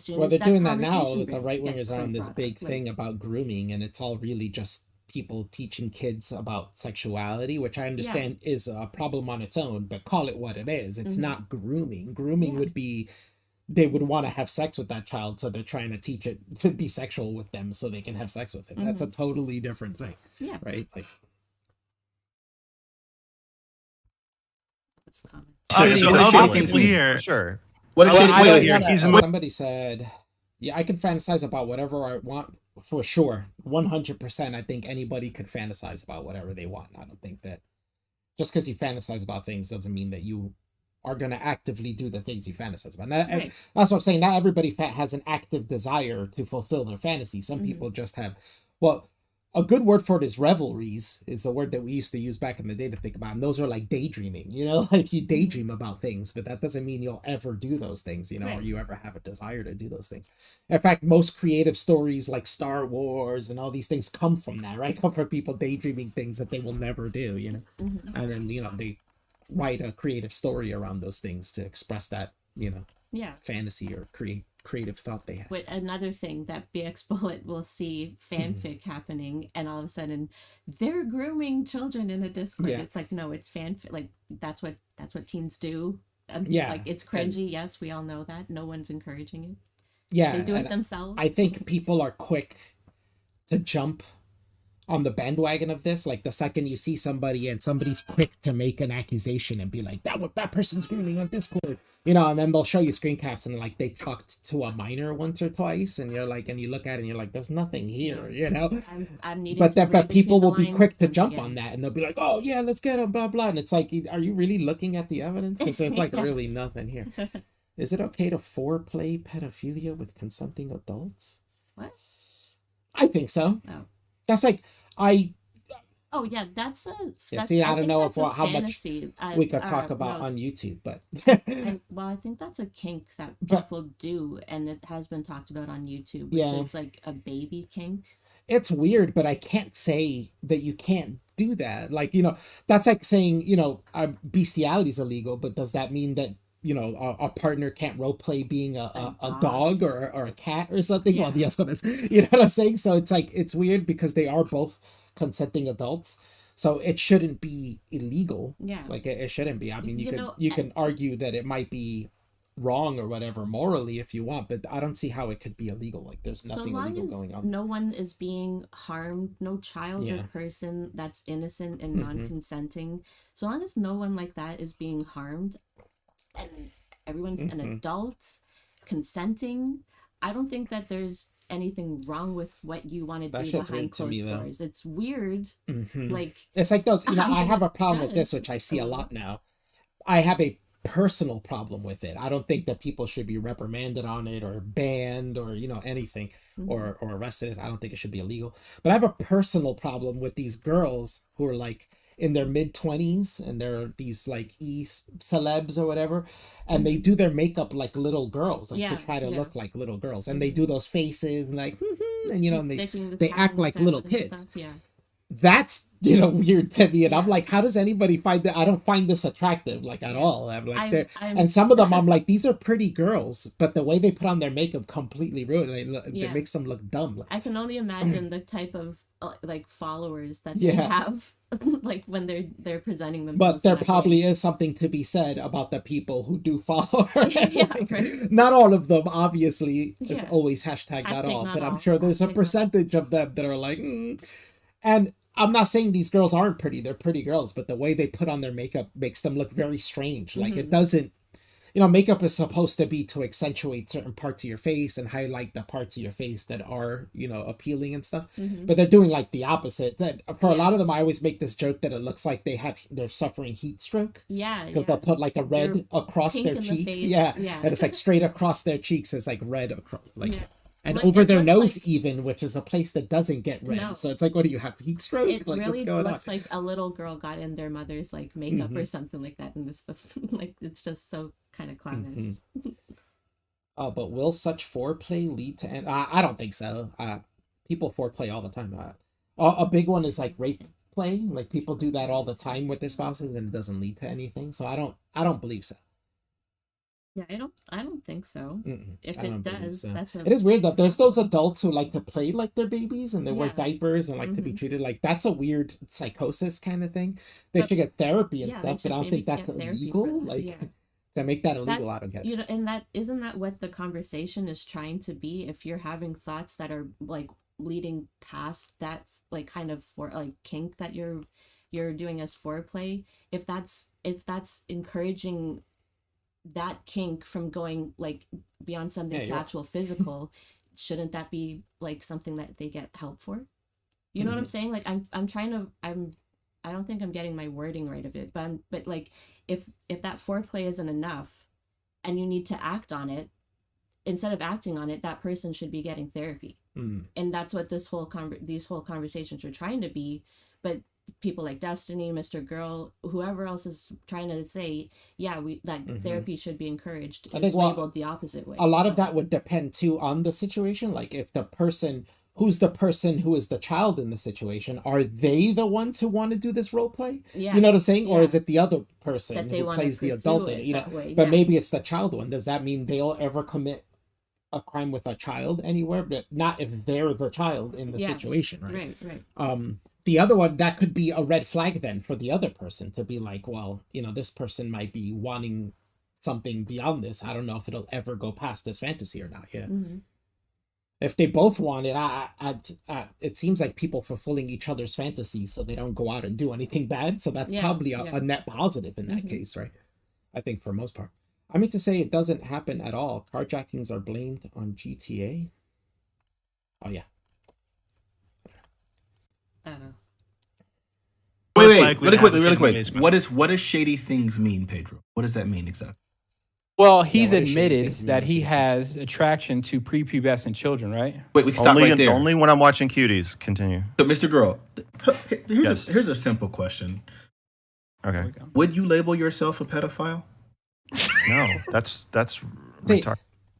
Speaker 3: Well, they're doing that now. The right wingers are on this big thing about grooming, and it's all really just people teaching kids about sexuality, which I understand is a problem on its own, but call it what it is. It's not grooming. Grooming would be they would want to have sex with that child, so they're trying to teach it to be sexual with them so they can have sex with it. That's a totally different thing.
Speaker 4: Yeah.
Speaker 3: Right? Like,
Speaker 5: so I'll be clear.
Speaker 6: Sure.
Speaker 5: What is
Speaker 3: wait, somebody said, yeah, I can fantasize about whatever I want for sure. 100%. I think anybody could fantasize about whatever they want. I don't think that just because you fantasize about things doesn't mean that you are going to actively do the things you fantasize about. Right. That's what I'm saying. Not everybody has an active desire to fulfill their fantasy. Some people just have, well, a good word for it is revelries, is a word that we used to use back in the day to think about. And those are like daydreaming, you know, like you daydream about things, but that doesn't mean you'll ever do those things, you know, or you ever have a desire to do those things. In fact, most creative stories like Star Wars and all these things come from that, right? Come from people daydreaming things that they will never do, you know, and then, you know, they write a creative story around those things to express that, you know, fantasy or creative thought they have.
Speaker 4: With another thing that BX Bullet will see fanfic happening, and all of a sudden they're grooming children in a Discord. It's like, no, it's fanfic. Like that's what teens do. And like it's cringy. Yes, we all know that. No one's encouraging it. They do it themselves.
Speaker 3: I think people are quick to jump on the bandwagon of this. Like the second you see somebody and somebody's quick to make an accusation and be like, that person's grooming on Discord, you know, and then they'll show you screen caps and like they talked to a minor once or twice, and you're like, and you look at it and you're like, there's nothing here, you know.
Speaker 4: I'm needing
Speaker 3: but people will be quick to jump on that, and they'll be like, oh yeah, let's get him, blah blah, and it's like, are you really looking at the evidence? Because there's like really nothing here. Is it okay to foreplay pedophilia with consenting adults?
Speaker 4: What?
Speaker 3: I think so.
Speaker 4: Oh.
Speaker 3: That's like,
Speaker 4: oh yeah, that's a.
Speaker 3: See, I don't know how
Speaker 4: fantasy.
Speaker 3: much we could talk about on YouTube, but
Speaker 4: well, I think that's a kink that people do, and it has been talked about on YouTube. It's like a baby kink.
Speaker 3: It's weird, but I can't say that you can't do that. Like, you know, that's like saying, you know, bestiality is illegal, but does that mean that, you know, a partner can't role play being a dog or a cat or something? Well, the other one is, you know what I'm saying? So it's like, it's weird because they are both consenting adults, so it shouldn't be illegal. Like it shouldn't be. I mean, you can argue that it might be wrong or whatever morally if you want, but I don't see how it could be illegal. Like there's nothing illegal going on.
Speaker 4: No one is being harmed, no child or person that's innocent and non-consenting, so long as no one like that is being harmed and everyone's an adult consenting, I don't think that there's anything wrong with what you want to do behind closed doors. It's weird. Like
Speaker 3: it's like those, you know, I have a problem with this, which I see a lot now. I have a personal problem with it. I don't think that people should be reprimanded on it or banned or, you know, anything or arrested. I don't think it should be illegal. But I have a personal problem with these girls who are like in their mid-20s and they're these like celebs or whatever, and they do their makeup like little girls, like to try to look like little girls, and they do those faces and like and you know, and they act like little kids. That's, you know, weird to me, and I'm like, how does anybody find that? I don't find this attractive like at all. I'm like, and some of them I'm like, these are pretty girls, but the way they put on their makeup completely ruined it makes them look dumb.
Speaker 4: I can only imagine the type of like followers that they have like when they're presenting themselves.
Speaker 3: But there probably is something to be said about the people who do follow her. Not all of them, obviously. It's always hashtag not all, but I'm sure there's a percentage of them that are like and I'm not saying these girls aren't pretty, they're pretty girls, but the way they put on their makeup makes them look very strange. Like it doesn't, you know, makeup is supposed to be to accentuate certain parts of your face and highlight the parts of your face that are, you know, appealing and stuff. But they're doing like the opposite. That for a lot of them, I always make this joke that it looks like they're suffering heat stroke. Because they'll put like a red across their cheeks. And it's like straight across their cheeks is like red across, like. And over their nose like, even, which is a place that doesn't get red. No. So it's like, what do you have, heat stroke?
Speaker 4: It
Speaker 3: like,
Speaker 4: really looks like a little girl got in their mother's like makeup or something like that. And this stuff, like, it's just so kind of clownish.
Speaker 3: But will such foreplay lead to... I don't think so. People foreplay all the time. A big one is like rape play. Like people do that all the time with their spouses and it doesn't lead to anything. So I don't believe so.
Speaker 4: Yeah, I don't think so. If it does, so.
Speaker 3: It is weird that there's those adults who like to play like they're babies and they wear diapers and like to be treated like that's a weird psychosis kind of thing. They should get therapy and stuff, but I don't think that's illegal. Like To make that illegal, I don't get it.
Speaker 4: You know, and that isn't that what the conversation is trying to be? If you're having thoughts that are like leading past that like kind of for like kink that you're doing as foreplay, if that's encouraging that kink from going like beyond something to actual physical, shouldn't that be like something that they get help for? You know what I'm saying? Like I'm trying to I don't think I'm getting my wording right of it, but like if that foreplay isn't enough and you need to act on it, instead of acting on it, that person should be getting therapy. And that's what these whole conversations are trying to be. But people like Destiny, MrGirl, whoever else is trying to say, yeah, therapy should be encouraged. I think labeled the opposite way.
Speaker 3: A lot of that would depend too on the situation. Like if the person who's the person who is the child in the situation, are they the ones who want to do this role play? Yeah. You know what I'm saying? Yeah. Or is it the other person who plays the adult in it? You know, but maybe it's the child one. Does that mean they'll ever commit a crime with a child anywhere? But not if they're the child in the situation, right? Right. The other one, that could be a red flag then for the other person to be like, well, you know, this person might be wanting something beyond this. I don't know if it'll ever go past this fantasy or not. Yeah. If they both want it, it seems like people fulfilling each other's fantasies so they don't go out and do anything bad. So that's probably a net positive in that case, right? I think for most part. I mean to say it doesn't happen at all. Carjackings are blamed on GTA. Oh, yeah.
Speaker 9: I don't know. Wait, really quick. What does shady things mean, Pedro? What does that mean exactly?
Speaker 7: Well, he's admitted that he has attraction to prepubescent children, right?
Speaker 9: Wait, we can stop right there.
Speaker 6: Only when I'm watching cuties. Continue.
Speaker 9: So, MrGirl, here's a simple question.
Speaker 6: Okay.
Speaker 9: Would you label yourself a pedophile?
Speaker 6: No, that's retarded.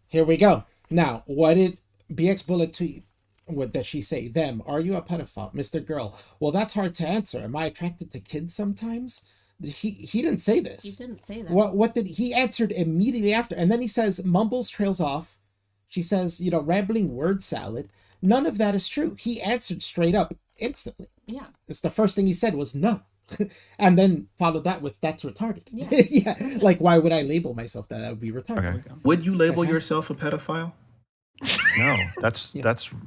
Speaker 3: Here we go. Now, what did BX Bullet tweet? What does she say? Them, are you a pedophile, MrGirl? Well, that's hard to answer. Am I attracted to kids sometimes? He didn't say this.
Speaker 4: He didn't say that.
Speaker 3: What did he answered immediately after? And then he says, mumbles, trails off. She says, you know, rambling word salad. None of that is true. He answered straight up instantly.
Speaker 4: Yeah.
Speaker 3: It's the first thing he said was no. And then followed that with that's retarded.
Speaker 4: Yeah.
Speaker 3: Yeah. Like, why would I label myself that? That would be retarded.
Speaker 9: Okay. Would you label yourself a pedophile?
Speaker 6: No, that's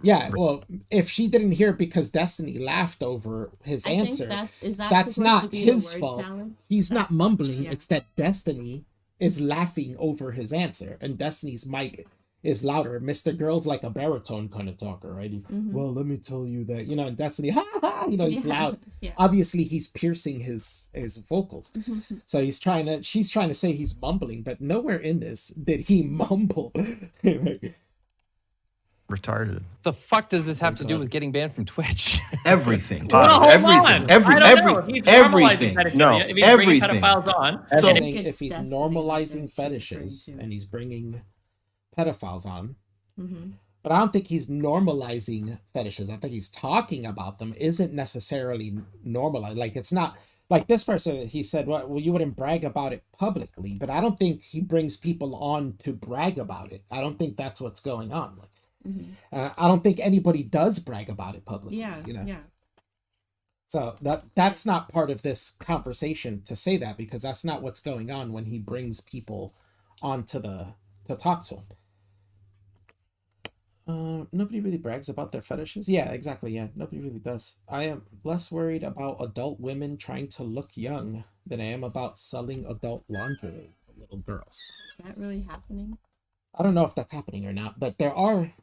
Speaker 3: yeah. Well, if she didn't hear it because Destiny laughed over his answer, that's not his fault. He's not mumbling. Yeah. It's that Destiny is laughing over his answer, and Destiny's mic is louder. MrGirl's like a baritone kind of talker, right? Well, let me tell you that, you know, and Destiny, you know, he's loud. Yeah. Obviously, he's piercing his vocals. So she's trying to say he's mumbling, but nowhere in this did he mumble.
Speaker 6: Retarded.
Speaker 10: The fuck does this have to do with getting banned from Twitch?
Speaker 9: Everything.
Speaker 8: Everything.
Speaker 6: No,
Speaker 8: if he's bringing pedophiles on.
Speaker 3: So if he's normalizing fetishes and he's bringing pedophiles on, but I don't think he's normalizing fetishes. I think he's talking about them. Isn't necessarily normalized. Like, it's not like this person. He said, "Well, you wouldn't brag about it publicly," but I don't think he brings people on to brag about it. I don't think that's what's going on. Like, I don't think anybody does brag about it publicly.
Speaker 4: Yeah,
Speaker 3: you know.
Speaker 4: Yeah.
Speaker 3: So that's not part of this conversation to say that, because that's not what's going on when he brings people on to talk to him. Nobody really brags about their fetishes. Yeah, exactly. Yeah, nobody really does. I am less worried about adult women trying to look young than I am about selling adult lingerie to little girls.
Speaker 4: Is that really happening?
Speaker 3: I don't know if that's happening or not, but there are.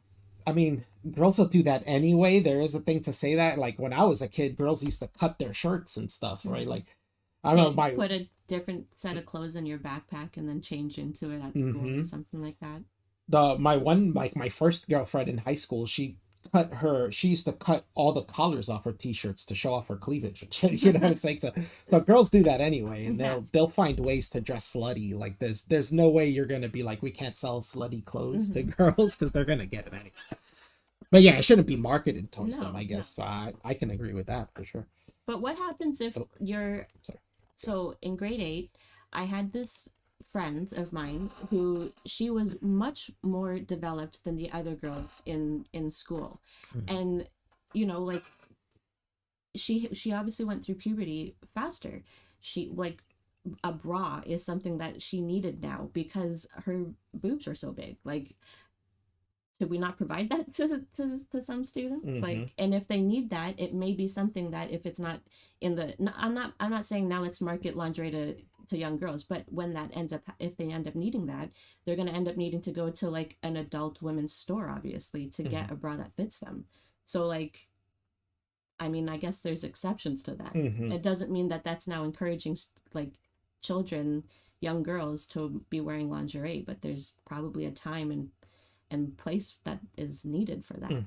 Speaker 3: I mean, girls will do that anyway. There is a thing to say that. Like, when I was a kid, girls used to cut their shirts and stuff, right? Like, I don't know.
Speaker 4: Put a different set of clothes in your backpack and then change into it at school or something like that.
Speaker 3: My first girlfriend in high school, she used to cut all the collars off her t-shirts to show off her cleavage. You know what I'm saying? So girls do that anyway, and they'll find ways to dress slutty. Like, there's no way you're gonna be like, we can't sell slutty clothes to girls, because they're gonna get it anyway. But yeah, it shouldn't be marketed towards them, I guess. No. I can agree with that for sure.
Speaker 4: But what happens if you're... So in grade 8, I had this friend of mine who, she was much more developed than the other girls in school. And, you know, like, she obviously went through puberty faster. She, like, a bra is something that she needed now because her boobs are so big. Like, should we not provide that to some students? Like, and if they need that, it may be something that if it's not in the, I'm not saying now let's market lingerie to young girls, but when that ends up, if they end up needing that, they're going to end up needing to go to like an adult women's store, obviously, to get a bra that fits them. So like, I mean, I guess there's exceptions to that. It doesn't mean that that's now encouraging like children, young girls to be wearing lingerie, but there's probably a time and place that is needed for that.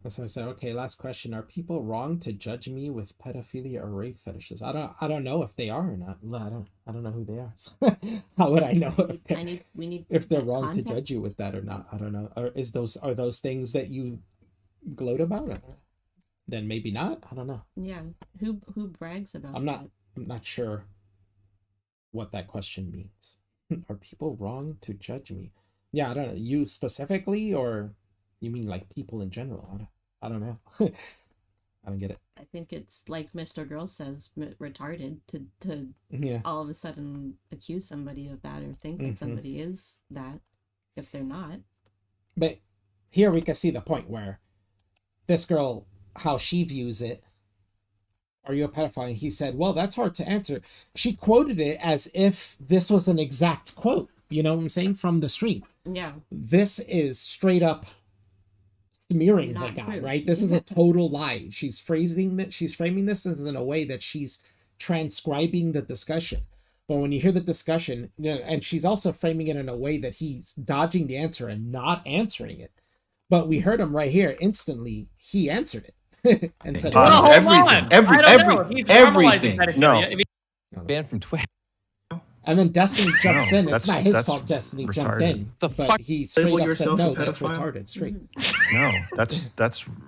Speaker 3: So I said, okay, last question. Are people wrong to judge me with pedophilia or rape fetishes? I don't know if they are or not. I don't know who they are. So how would I know if they're wrong to judge you with that or not? I don't know. Or are those things that you gloat about? Then maybe not. I don't know.
Speaker 4: Yeah. Who brags about
Speaker 3: I'm not sure what that question means. Are people wrong to judge me? Yeah, I don't know. You specifically, or you mean like people in general? I don't know. I don't get it.
Speaker 4: I think it's like MrGirl says, retarded to all of a sudden accuse somebody of that or think that somebody is that if they're not.
Speaker 3: But here we can see the point where this girl, how she views it. Are you a pedophile? And he said, well, that's hard to answer. She quoted it as if this was an exact quote. You know what I'm saying? From the stream.
Speaker 4: Yeah.
Speaker 3: This is straight up smearing the guy, right? This is a total lie. She's framing this in a way that she's transcribing the discussion. But when you hear the discussion, and she's also framing it in a way that he's dodging the answer and not answering it. But we heard him right here instantly. He answered it and said,
Speaker 9: everything.
Speaker 6: No.
Speaker 10: Banned from Twitch.
Speaker 3: And then Destiny jumps in. It's not his fault Destiny jumped in. But he straight up said, no, that's retarded. Straight.
Speaker 6: No, that's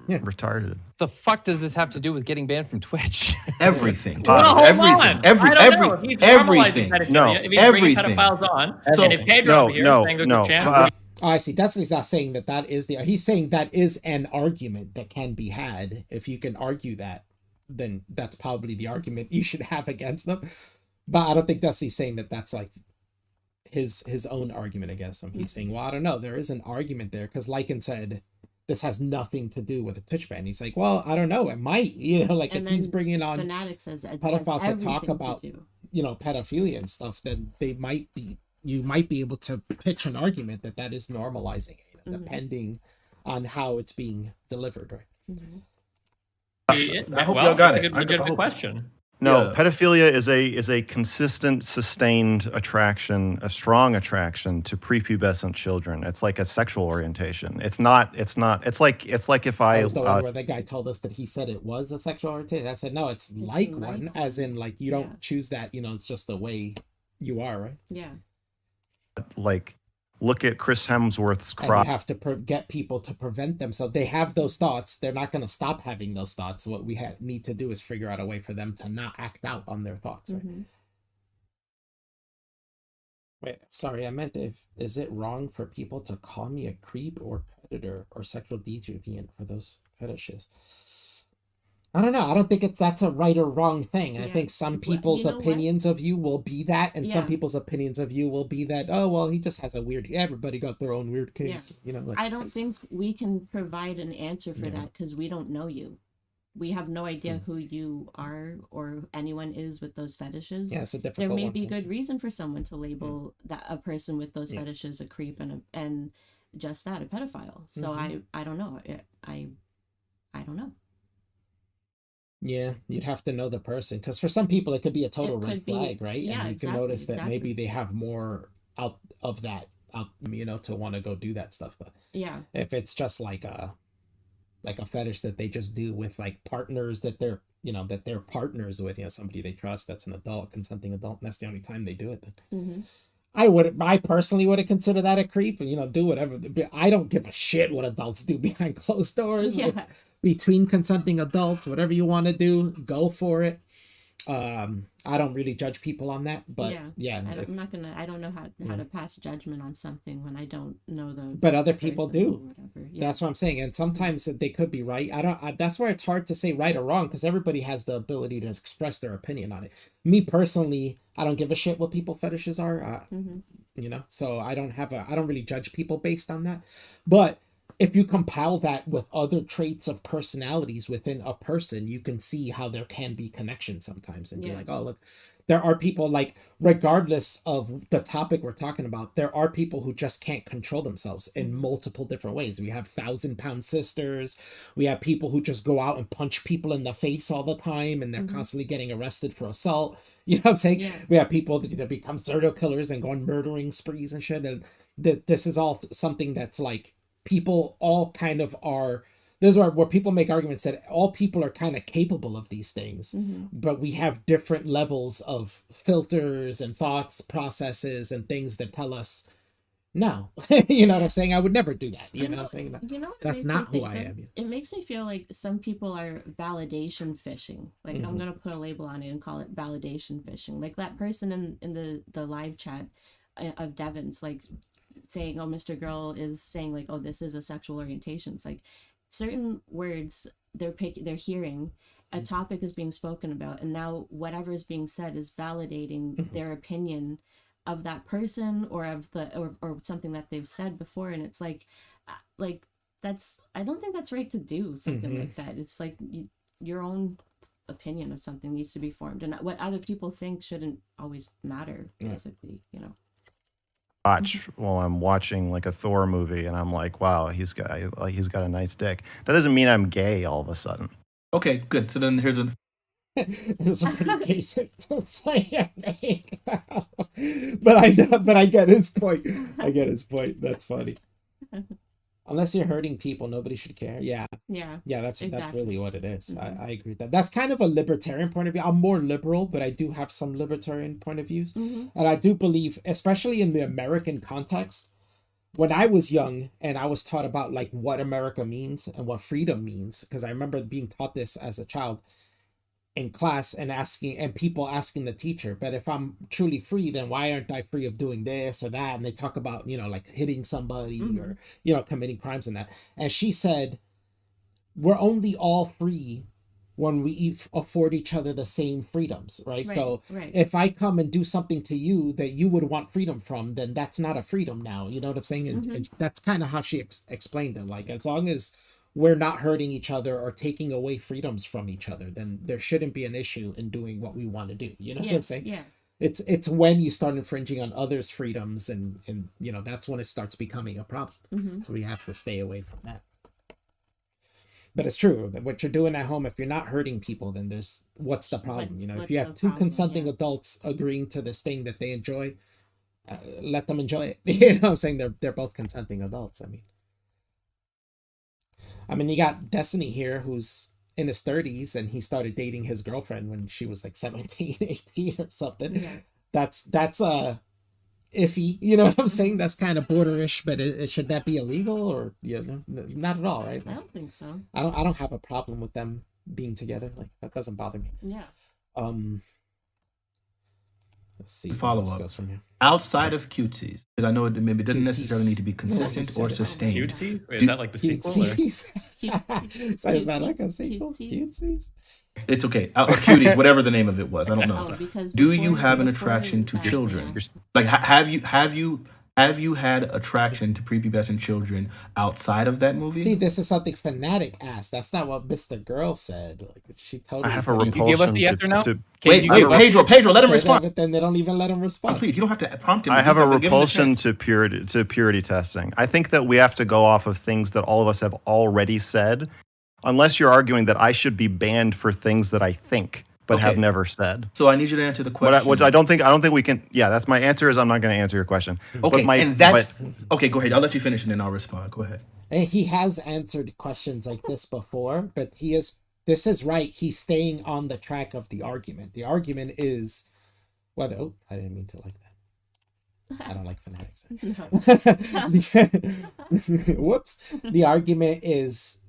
Speaker 6: retarded.
Speaker 10: The fuck does this have to do with getting banned from Twitch?
Speaker 9: Everything.
Speaker 8: Everything.
Speaker 9: Everything.
Speaker 6: No,
Speaker 8: if he's bringing pedophiles on, and if Pedro over here is saying there's a chance.
Speaker 3: I see. Destiny's not saying that is he's saying that is an argument that can be had. If you can argue that, then that's probably the argument you should have against them. But I don't think Destiny's saying that that's like his own argument against him. He's saying, well, I don't know. There is an argument there because Lycan said this has nothing to do with a Twitch ban. He's like, well, I don't know. It might, like if he's bringing on pedophiles to talk about, pedophilia and stuff, then you might be able to pitch an argument that is normalizing it, depending on how it's being delivered, right?
Speaker 9: I hope y'all got it.
Speaker 8: It's a legitimate question.
Speaker 6: No, pedophilia is a consistent, sustained attraction, a strong attraction to prepubescent children. It's like a sexual orientation. It's like if I
Speaker 3: that was the one where the guy told us that he said it was a sexual orientation. I said no, it's like one, as in like you don't choose that. It's just the way you are, right?
Speaker 4: Yeah.
Speaker 6: Like, look at Chris Hemsworth's crop.
Speaker 3: You have to get people to prevent themselves. They have those thoughts. They're not going to stop having those thoughts. What we need to do is figure out a way for them to not act out on their thoughts. Right? Wait, sorry, I meant is it wrong for people to call me a creep or predator or sexual deviant for those fetishes? I don't know. I don't think that's a right or wrong thing. I think some people's opinions of you will be that, and some people's opinions of you will be that, oh, well, he just has a weird, everybody got their own weird kinks.
Speaker 4: I don't think we can provide an answer for that because we don't know you. We have no idea who you are or anyone is with those fetishes.
Speaker 3: Yeah, it's a difficult
Speaker 4: There may
Speaker 3: one
Speaker 4: be good reason for someone to label that a person with those fetishes a creep and just that, a pedophile. So I don't know. I don't know.
Speaker 3: Yeah, you'd have to know the person because for some people it could be a total red flag, right?
Speaker 4: Yeah,
Speaker 3: and you can notice that maybe they have more out of that, to want to go do that stuff. But if it's just like a fetish that they just do with like partners that they're partners with, somebody they trust that's an adult, consenting adult, and that's the only time they do it. Then I personally would consider that a creep, and do whatever. I don't give a shit what adults do behind closed doors. Between consenting adults, whatever you want to do, go for it. I don't really judge people on that, but yeah,
Speaker 4: I'm not gonna. I don't know how to pass judgment on something when I don't know the.
Speaker 3: But other people do.
Speaker 4: Yeah.
Speaker 3: That's what I'm saying, and sometimes they could be right. That's why it's hard to say right or wrong, because everybody has the ability to express their opinion on it. Me personally, I don't give a shit what people fetishes are. You know, so I don't really judge people based on that. But if you compile that with other traits of personalities within a person, you can see how there can be connection sometimes and be like, oh, look, there are people, like, regardless of the topic we're talking about, there are people who just can't control themselves in multiple different ways. We have 1,000-pound sisters. We have people who just go out and punch people in the face all the time, and they're constantly getting arrested for assault. You know what I'm saying? Yeah. We have people that become serial killers and go on murdering sprees and shit. And this is all something that's like, people all kind of are, this is where people make arguments that all people are kind of capable of these things, but we have different levels of filters and thoughts, processes, and things that tell us, no. You know what I'm saying? I would never do that. You know what I'm saying? That's not who I am.
Speaker 4: It makes me feel like some people are validation fishing. Like, I'm going to put a label on it and call it validation fishing. Like that person in the live chat of Devin's, like, saying, oh, MrGirl is saying, like, oh, this is a sexual orientation. It's like certain words they're hearing, a topic is being spoken about, and now whatever is being said is validating their opinion of that person or of or something that they've said before. And it's like that's, I don't think that's right to do something like that. It's like your own opinion of something needs to be formed, and what other people think shouldn't always matter, basically, you know.
Speaker 6: Watch while I'm watching like a Thor movie, and I'm like, wow, he's got a nice dick. That doesn't mean I'm gay all of a sudden.
Speaker 9: Okay, good. So then here's a
Speaker 3: it's pretty basic to say anything. But I get his point. That's funny. Unless you're hurting people, nobody should care. Yeah, that's really what it is. I agree with that. That's kind of a libertarian point of view. I'm more liberal, but I do have some libertarian point of views. And I do believe, especially in the American context, when I was young and I was taught about like what America means and what freedom means, because I remember being taught this as a child in class and people asking the teacher, but if I'm truly free, then why aren't I free of doing this or that? And they talk about, you know, like hitting somebody or, you know, committing crimes and that. And she said, we're only all free when we afford each other the same freedoms, right? So if I come and do something to you that you would want freedom from, then that's not a freedom now. You know what I'm saying? And that's kind of how she explained it. Like, as long as we're not hurting each other or taking away freedoms from each other, then there shouldn't be an issue in doing what we want to do. You know what I'm saying? Yeah. It's when you start infringing on others' freedoms and you know, that's when it starts becoming a problem. So we have to stay away from that. But it's true that what you're doing at home, if you're not hurting people, then what's the problem? You know, if you have two consenting adults agreeing to this thing that they enjoy, let them enjoy it. You know what I'm saying? They're both consenting adults. I mean, you got Destiny here, who's in his 30s, and he started dating his girlfriend when she was like 17, 18 or something. Yeah. That's iffy, you know what I'm saying? That's kind of borderish, but should that be illegal, or, you know, not at all, right?
Speaker 4: I don't think so.
Speaker 3: I don't have a problem with them being together. Like, that doesn't bother me.
Speaker 4: Yeah.
Speaker 3: Let's see.
Speaker 9: Follow up. Goes from here. Outside of cutesies, because I know it maybe doesn't necessarily need to be consistent or sustained.
Speaker 8: Cutesies? Wait, is that like the sequel?
Speaker 3: So is that like a sequel? Cutesies?
Speaker 9: It's okay. Cuties, whatever the name of it was. I don't know. Do you have an attraction to children? Like, have you had attraction to prepubescent children outside of that movie?
Speaker 3: See, this is something Fanatic asked. That's not what MrGirl said. Like, she totally.
Speaker 6: I have a repulsion.
Speaker 10: You give us the yes or no?
Speaker 9: Wait, Pedro, let him respond.
Speaker 3: But then they don't even let him respond.
Speaker 9: Please, you don't have to prompt him.
Speaker 6: I have a repulsion to purity testing. I think that we have to go off of things that all of us have already said, unless you're arguing that I should be banned for things that I think but have never said.
Speaker 9: So I need you to answer the question.
Speaker 6: Which I don't think we can. Yeah, that's my answer. Is I'm not going to answer your question.
Speaker 9: Okay, okay. Go ahead. I'll let you finish and then I'll respond. Go ahead.
Speaker 3: And he has answered questions like this before, but this is right. He's staying on the track of the argument. The argument is whether. Oh, I didn't mean to like that. I don't like fanatics. Whoops. The argument is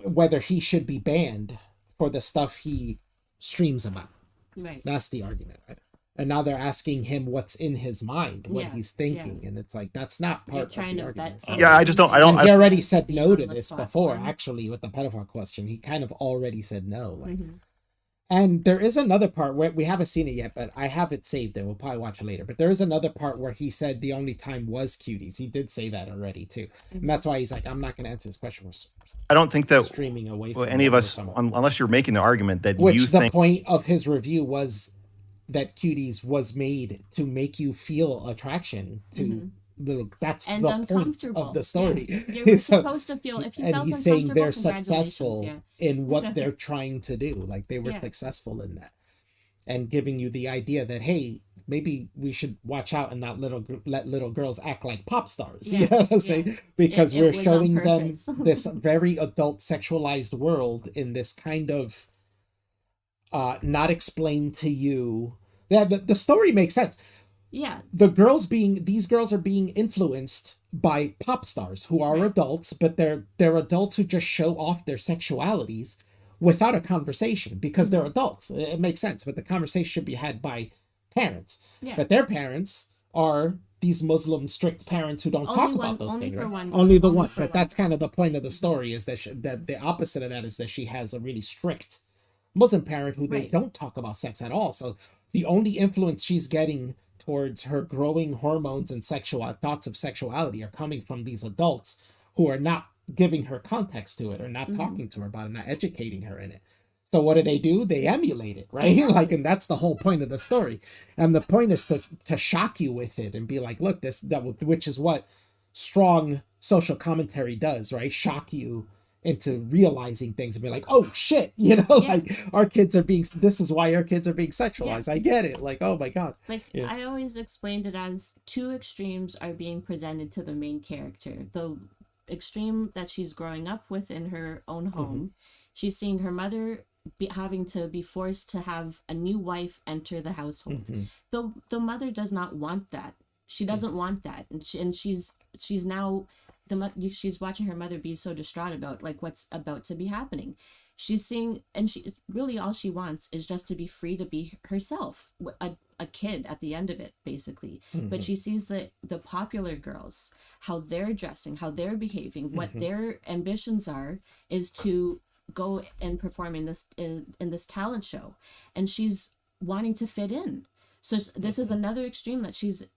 Speaker 3: whether he should be banned for the stuff he streams about.
Speaker 4: Right.
Speaker 3: That's the argument, right? And now they're asking him what's in his mind, what he's thinking, and it's like that's not part of the argument.
Speaker 6: Yeah, I don't.
Speaker 3: He already said no to this before, actually, with the pedophile question. He kind of already said no. Like, and there is another part where we haven't seen it yet, but I have it saved and we'll probably watch it later. But there is another part where he said the only time was cuties. He did say that already too. And that's why he's like, I'm not going to answer this question.
Speaker 6: I don't think that
Speaker 3: streaming away from
Speaker 6: any of us, unless you're making the argument that you think...
Speaker 3: point of his review was that cuties was made to make you feel attraction to little. That's and the point of the story.
Speaker 4: Yeah. You're supposed to feel, if you felt
Speaker 3: and he's saying they're successful in what they're trying to do. Like they were successful in that, and giving you the idea that, hey, maybe we should watch out and not let little girls act like pop stars. You know what I'm saying? Because we're showing them this very adult sexualized world in this kind of not explained to you. The story makes sense.
Speaker 4: Yeah.
Speaker 3: These girls are being influenced by pop stars who are adults, but they're adults who just show off their sexualities without a conversation because they're adults. It makes sense, but the conversation should be had by parents. Yeah. But their parents are these Muslim strict parents who don't talk about those things. Right? Only the one. But that's kind of the point of the story, is that the opposite of that is that she has a really strict Muslim parent who they don't talk about sex at all. So the only influence she's getting towards her growing hormones and sexual thoughts of sexuality are coming from these adults who are not giving her context to it, or not talking to her about it, not educating her in it. So what do? They emulate it, right? Like, and that's the whole point of the story. And the point is to shock you with it and be like, look, which is what strong social commentary does, right? Shock you into realizing things and be like, oh shit, like our kids are this is why our kids are being sexualized. I get it. Like, oh my God.
Speaker 4: Like, I always explained it as two extremes are being presented to the main character. The extreme that she's growing up with in her own home, she's seeing her mother having to be forced to have a new wife enter the household. The mother does not want that. She doesn't want that, and she's now she's watching her mother be so distraught about like what's about to be happening. She's seeing, and she really all she wants is just to be free to be herself, a kid at the end of it, basically. But she sees the popular girls, how they're dressing, how they're behaving, what their ambitions are, is to go and perform in this talent show, and she's wanting to fit in. So this is another extreme that she's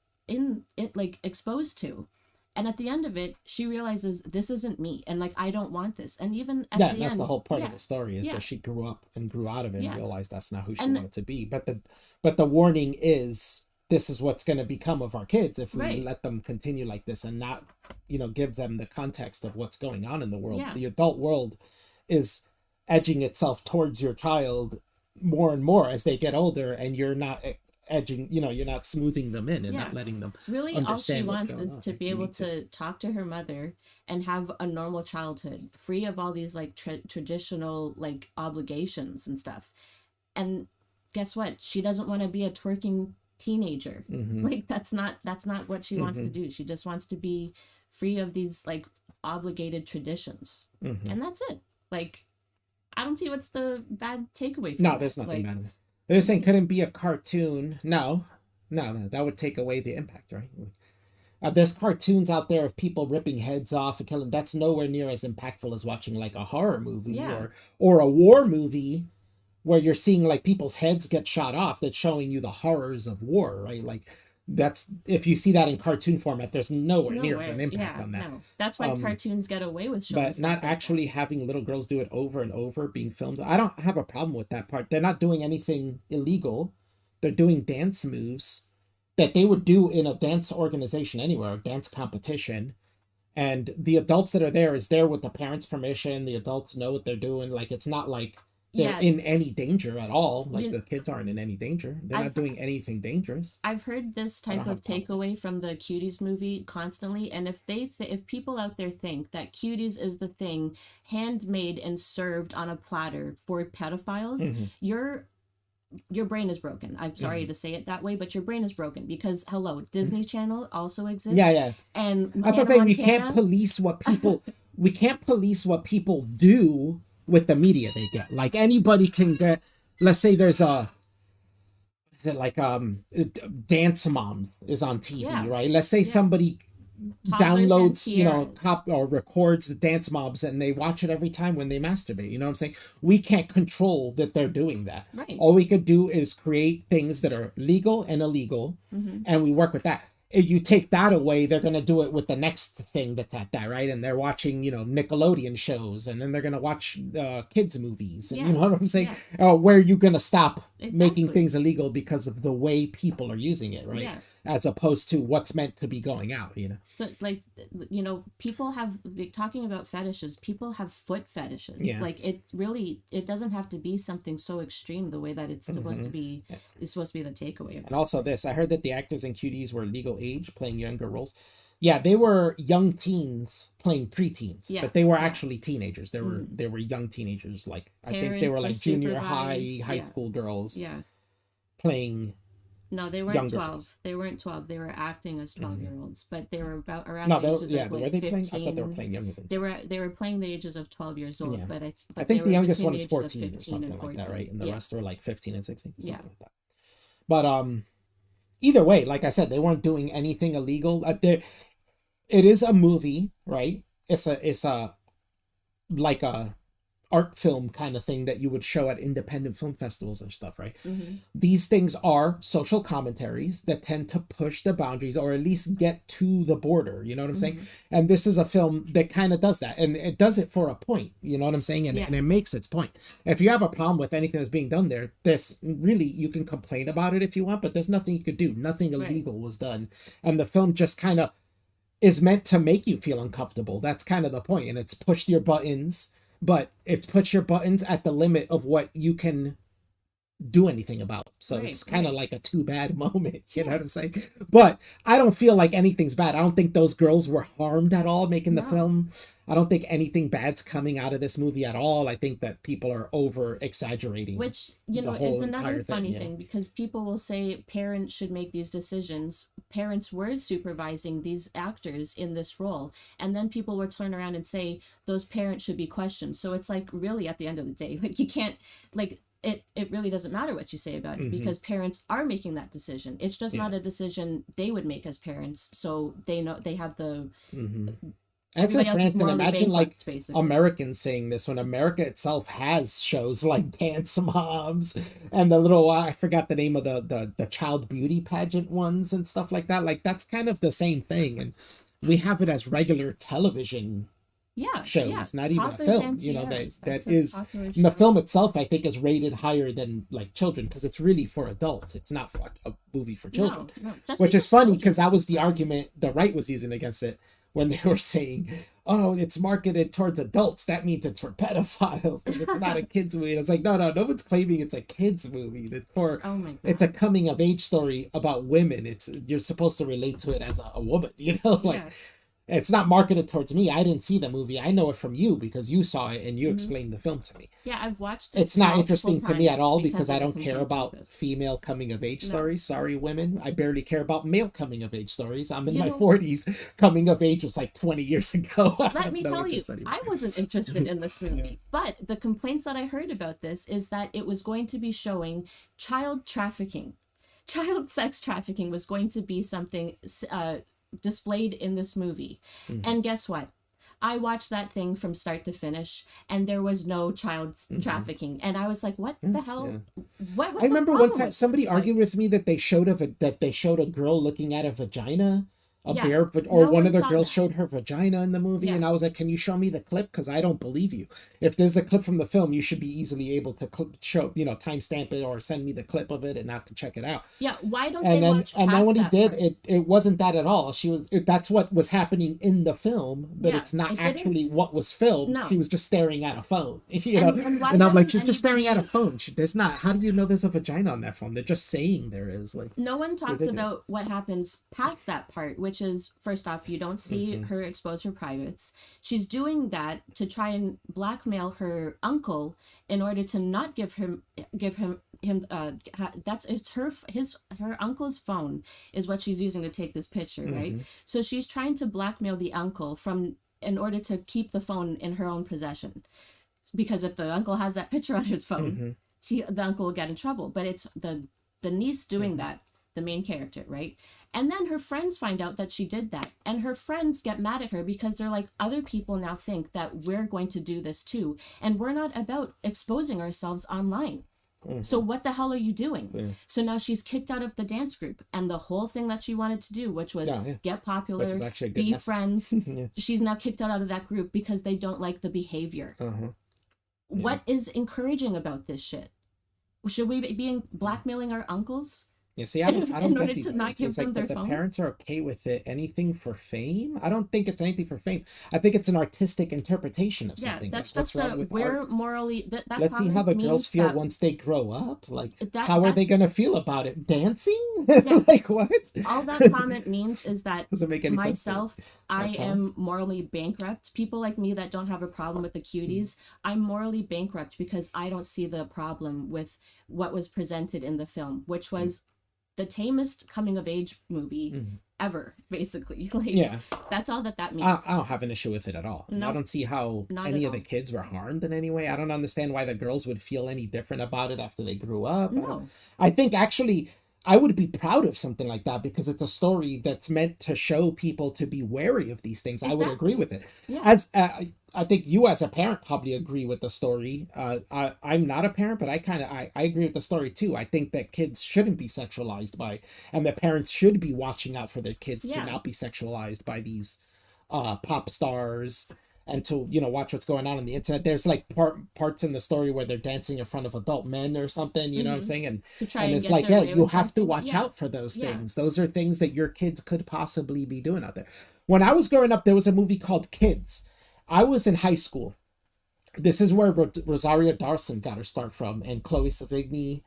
Speaker 4: exposed to. And at the end of it, she realizes this isn't me, and like I don't want this. And even at the end,
Speaker 3: that's the whole point of the story, is that she grew up and grew out of it and realized that's not who she wanted to be. But the warning is, this is what's going to become of our kids if we let them continue like this and not, give them the context of what's going on in the world. The adult world is edging itself towards your child more and more as they get older, and you're not edging, you're not smoothing them in and not letting them
Speaker 4: really
Speaker 3: understand
Speaker 4: all she wants
Speaker 3: is
Speaker 4: to be able to talk to her mother and have a normal childhood, free of all these like traditional like obligations and stuff. And guess what, she doesn't want to be a twerking teenager. Like that's not what she wants to do. She just wants to be free of these like obligated traditions, and that's it. Like, I don't see what's the bad takeaway from
Speaker 3: there's nothing bad. They're saying couldn't be a cartoon. No, that would take away the impact, right? There's cartoons out there of people ripping heads off and killing. That's nowhere near as impactful as watching like a horror movie or a war movie where you're seeing like people's heads get shot off. That's showing you the horrors of war, right? Like, that's, if you see that in cartoon format, there's nowhere near an impact on that.
Speaker 4: No. That's why cartoons get away with showing
Speaker 3: but not actually having little girls do it over and over, being filmed. I don't have a problem with that part. They're not doing anything illegal. They're doing dance moves that they would do in a dance organization anywhere, a dance competition. And the adults that are there is there with the parents' permission. The adults know what they're doing. Like, it's not like they're in any danger at all. Like, the kids aren't in any danger. They're not doing anything dangerous.
Speaker 4: I've heard this type of takeaway from the Cuties movie constantly, and if if people out there think that Cuties is the thing handmade and served on a platter for pedophiles, your brain is broken. I'm sorry to say it that way, but your brain is broken, because hello, Disney Channel also exists. And
Speaker 3: I was saying we can't police what people do with the media they get. Like, anybody can get, let's say there's a is it like Dance Moms is on TV,
Speaker 4: Yeah.
Speaker 3: right? Let's say
Speaker 4: Yeah.
Speaker 3: somebody
Speaker 4: Toddlers
Speaker 3: downloads,
Speaker 4: and
Speaker 3: cop or records the Dance Mobs and they watch it every time when they masturbate. You know what I'm saying? We can't control that they're doing that.
Speaker 4: Right.
Speaker 3: All we could do is create things that are legal and illegal, and we work with that. If you take that away, they're going to do it with the next thing that's at that, right? And they're watching, Nickelodeon shows, and then they're going to watch kids movies. And you know what I'm saying? Yeah. Where are you going to stop making things illegal because of the way people are using it, right? Yeah. As opposed to what's meant to be going out,
Speaker 4: So, like, people have, talking about fetishes, people have foot fetishes.
Speaker 3: Yeah.
Speaker 4: Like, it doesn't have to be something so extreme the way that it's supposed to be. It's supposed to be the takeaway.
Speaker 3: And also this, I heard that the actors and cuties were legal age playing younger roles. Yeah, they were young teens playing preteens, but they were actually teenagers. They were young teenagers. Like, I think they were like junior high school girls.
Speaker 4: Yeah.
Speaker 3: Playing.
Speaker 4: No, they weren't 12.
Speaker 3: Girls.
Speaker 4: They weren't 12. They were acting as 12-year-olds, but they were about around
Speaker 3: no,
Speaker 4: the ages of
Speaker 3: were
Speaker 4: like
Speaker 3: they
Speaker 4: 15.
Speaker 3: playing? I thought they were playing younger than
Speaker 4: They were playing the ages of 12 years old, but
Speaker 3: I think the youngest one is 14 or something like that, right? And the rest were like 15 and 16, something like that. But either way, like I said, they weren't doing anything illegal. It is a movie, right? It's a like a art film kind of thing that you would show at independent film festivals and stuff, right? These things are social commentaries that tend to push the boundaries or at least get to the border, you know what I'm saying? And this is a film that kind of does that, and it does it for a point, you know what I'm saying? And it makes its point. If you have a problem with anything that's being done there, there's really, you can complain about it if you want, but there's nothing you could do. Nothing illegal was done, and the film just kind of is meant to make you feel uncomfortable. That's kind of the point, and it's pushed your buttons, but it puts your buttons at the limit of what you can do anything about. So it's kind of like a too bad moment, you know what I'm saying? But I don't feel like anything's bad. I don't think those girls were harmed at all making the film. I don't think anything bad's coming out of this movie at all. I think that people are over exaggerating.
Speaker 4: Which, is another funny thing, because people will say parents should make these decisions. Parents were supervising these actors in this role. And then people will turn around and say those parents should be questioned. So it's like, really, at the end of the day, like, you can't, like, it really doesn't matter what you say about it, because parents are making that decision. It's just not a decision they would make as parents. So they know they have the...
Speaker 3: That's a Brandon, imagine like basically. Americans saying this when America itself has shows like Dance Moms and the little, I forgot the name of the child beauty pageant ones and stuff like that. Like, that's kind of the same thing. And we have it as regular television shows, not even a film, that is, and the film itself, I think, is rated higher than like children, because it's really for adults. It's not for a movie for children, which is funny, because that was the argument the right was using against it when they were saying, oh, it's marketed towards adults, that means it's for pedophiles, and it's not a kid's movie. And it's like, no one's claiming it's a kid's movie. It's for, it's a coming of age story about women. You're supposed to relate to it as a woman, It's not marketed towards me. I didn't see the movie. I know it from you because you saw it and you explained the film to me.
Speaker 4: Yeah, I've watched it.
Speaker 3: It's not interesting to me at all because I don't care about female coming of age stories. Sorry, women. I barely care about male coming of age stories. I'm in my 40s. Coming of age was like 20 years ago.
Speaker 4: Let me tell you, I wasn't interested in this movie. But the complaints that I heard about this is that it was going to be showing child trafficking. Child sex trafficking was going to be something displayed in this movie. And guess what? I watched that thing from start to finish, and there was no child trafficking. And I was like, what the hell? What
Speaker 3: I remember one time somebody argued with me that they showed a girl looking at a vagina. One of the girls showed her vagina in the movie, and I was like, can you show me the clip? Because I don't believe you. If there's a clip from the film, you should be easily able to show, timestamp it or send me the clip of it, and I can check it out.
Speaker 4: Yeah, why don't they watch
Speaker 3: And then when he did,
Speaker 4: part?
Speaker 3: it wasn't that at all. That's what was happening in the film, but it's not actually what was filmed.
Speaker 4: No.
Speaker 3: She was just staring at a phone, And I'm like, she's just staring at a phone. There's not. How do you know there's a vagina on that phone? They're just saying there is. Like,
Speaker 4: no one talks about what happens past that part, which is, first off, you don't see her expose her privates. She's doing that to try and blackmail her uncle in order to not give him her uncle's phone is what she's using to take this picture, right? So she's trying to blackmail the uncle in order to keep the phone in her own possession, because if the uncle has that picture on his phone, the uncle will get in trouble. But it's the niece doing that, the main character, right? And then her friends find out that she did that. And her friends get mad at her because they're like, other people now think that we're going to do this too. And we're not about exposing ourselves online. So what the hell are you doing? So now she's kicked out of the dance group. And the whole thing that she wanted to do, which was get popular, be friends, she's now kicked out of that group because they don't like the behavior. What is encouraging about this shit? Should we be blackmailing our uncles?
Speaker 3: Yeah, see, I don't get these. It's like that the parents are okay with it. Anything for fame? I don't think it's anything for fame. I think it's an artistic interpretation of something.
Speaker 4: Yeah, that's just we're morally. That
Speaker 3: Let's see how the girls feel once they grow up. Like, how are they going to feel about it? Dancing? Like, what?
Speaker 4: All that comment means is that
Speaker 3: doesn't make any
Speaker 4: myself,
Speaker 3: sense.
Speaker 4: I am morally bankrupt. People like me that don't have a problem with the cuties, I'm morally bankrupt because I don't see the problem with what was presented in the film, which was the tamest coming of age movie ever, basically. Like, that's all that means.
Speaker 3: I don't have an issue with it at all. I don't see how any of the kids were harmed in any way. I don't understand why the girls would feel any different about it after they grew up. I think actually I would be proud of something like that because it's a story that's meant to show people to be wary of these things. Exactly. I would agree with it. As I think you as a parent probably agree with the story. I'm not a parent, but I agree with the story too. I think that kids shouldn't be sexualized and the parents should be watching out for their kids to not be sexualized by these pop stars, and to, watch what's going on the internet. There's like parts in the story where they're dancing in front of adult men or something, you know what I'm saying? And it's like, you have to watch out for those things. Those are things that your kids could possibly be doing out there. When I was growing up, there was a movie called Kids. I was in high school. This is where Rosario Dawson got her start from, and Chloe Sevigny.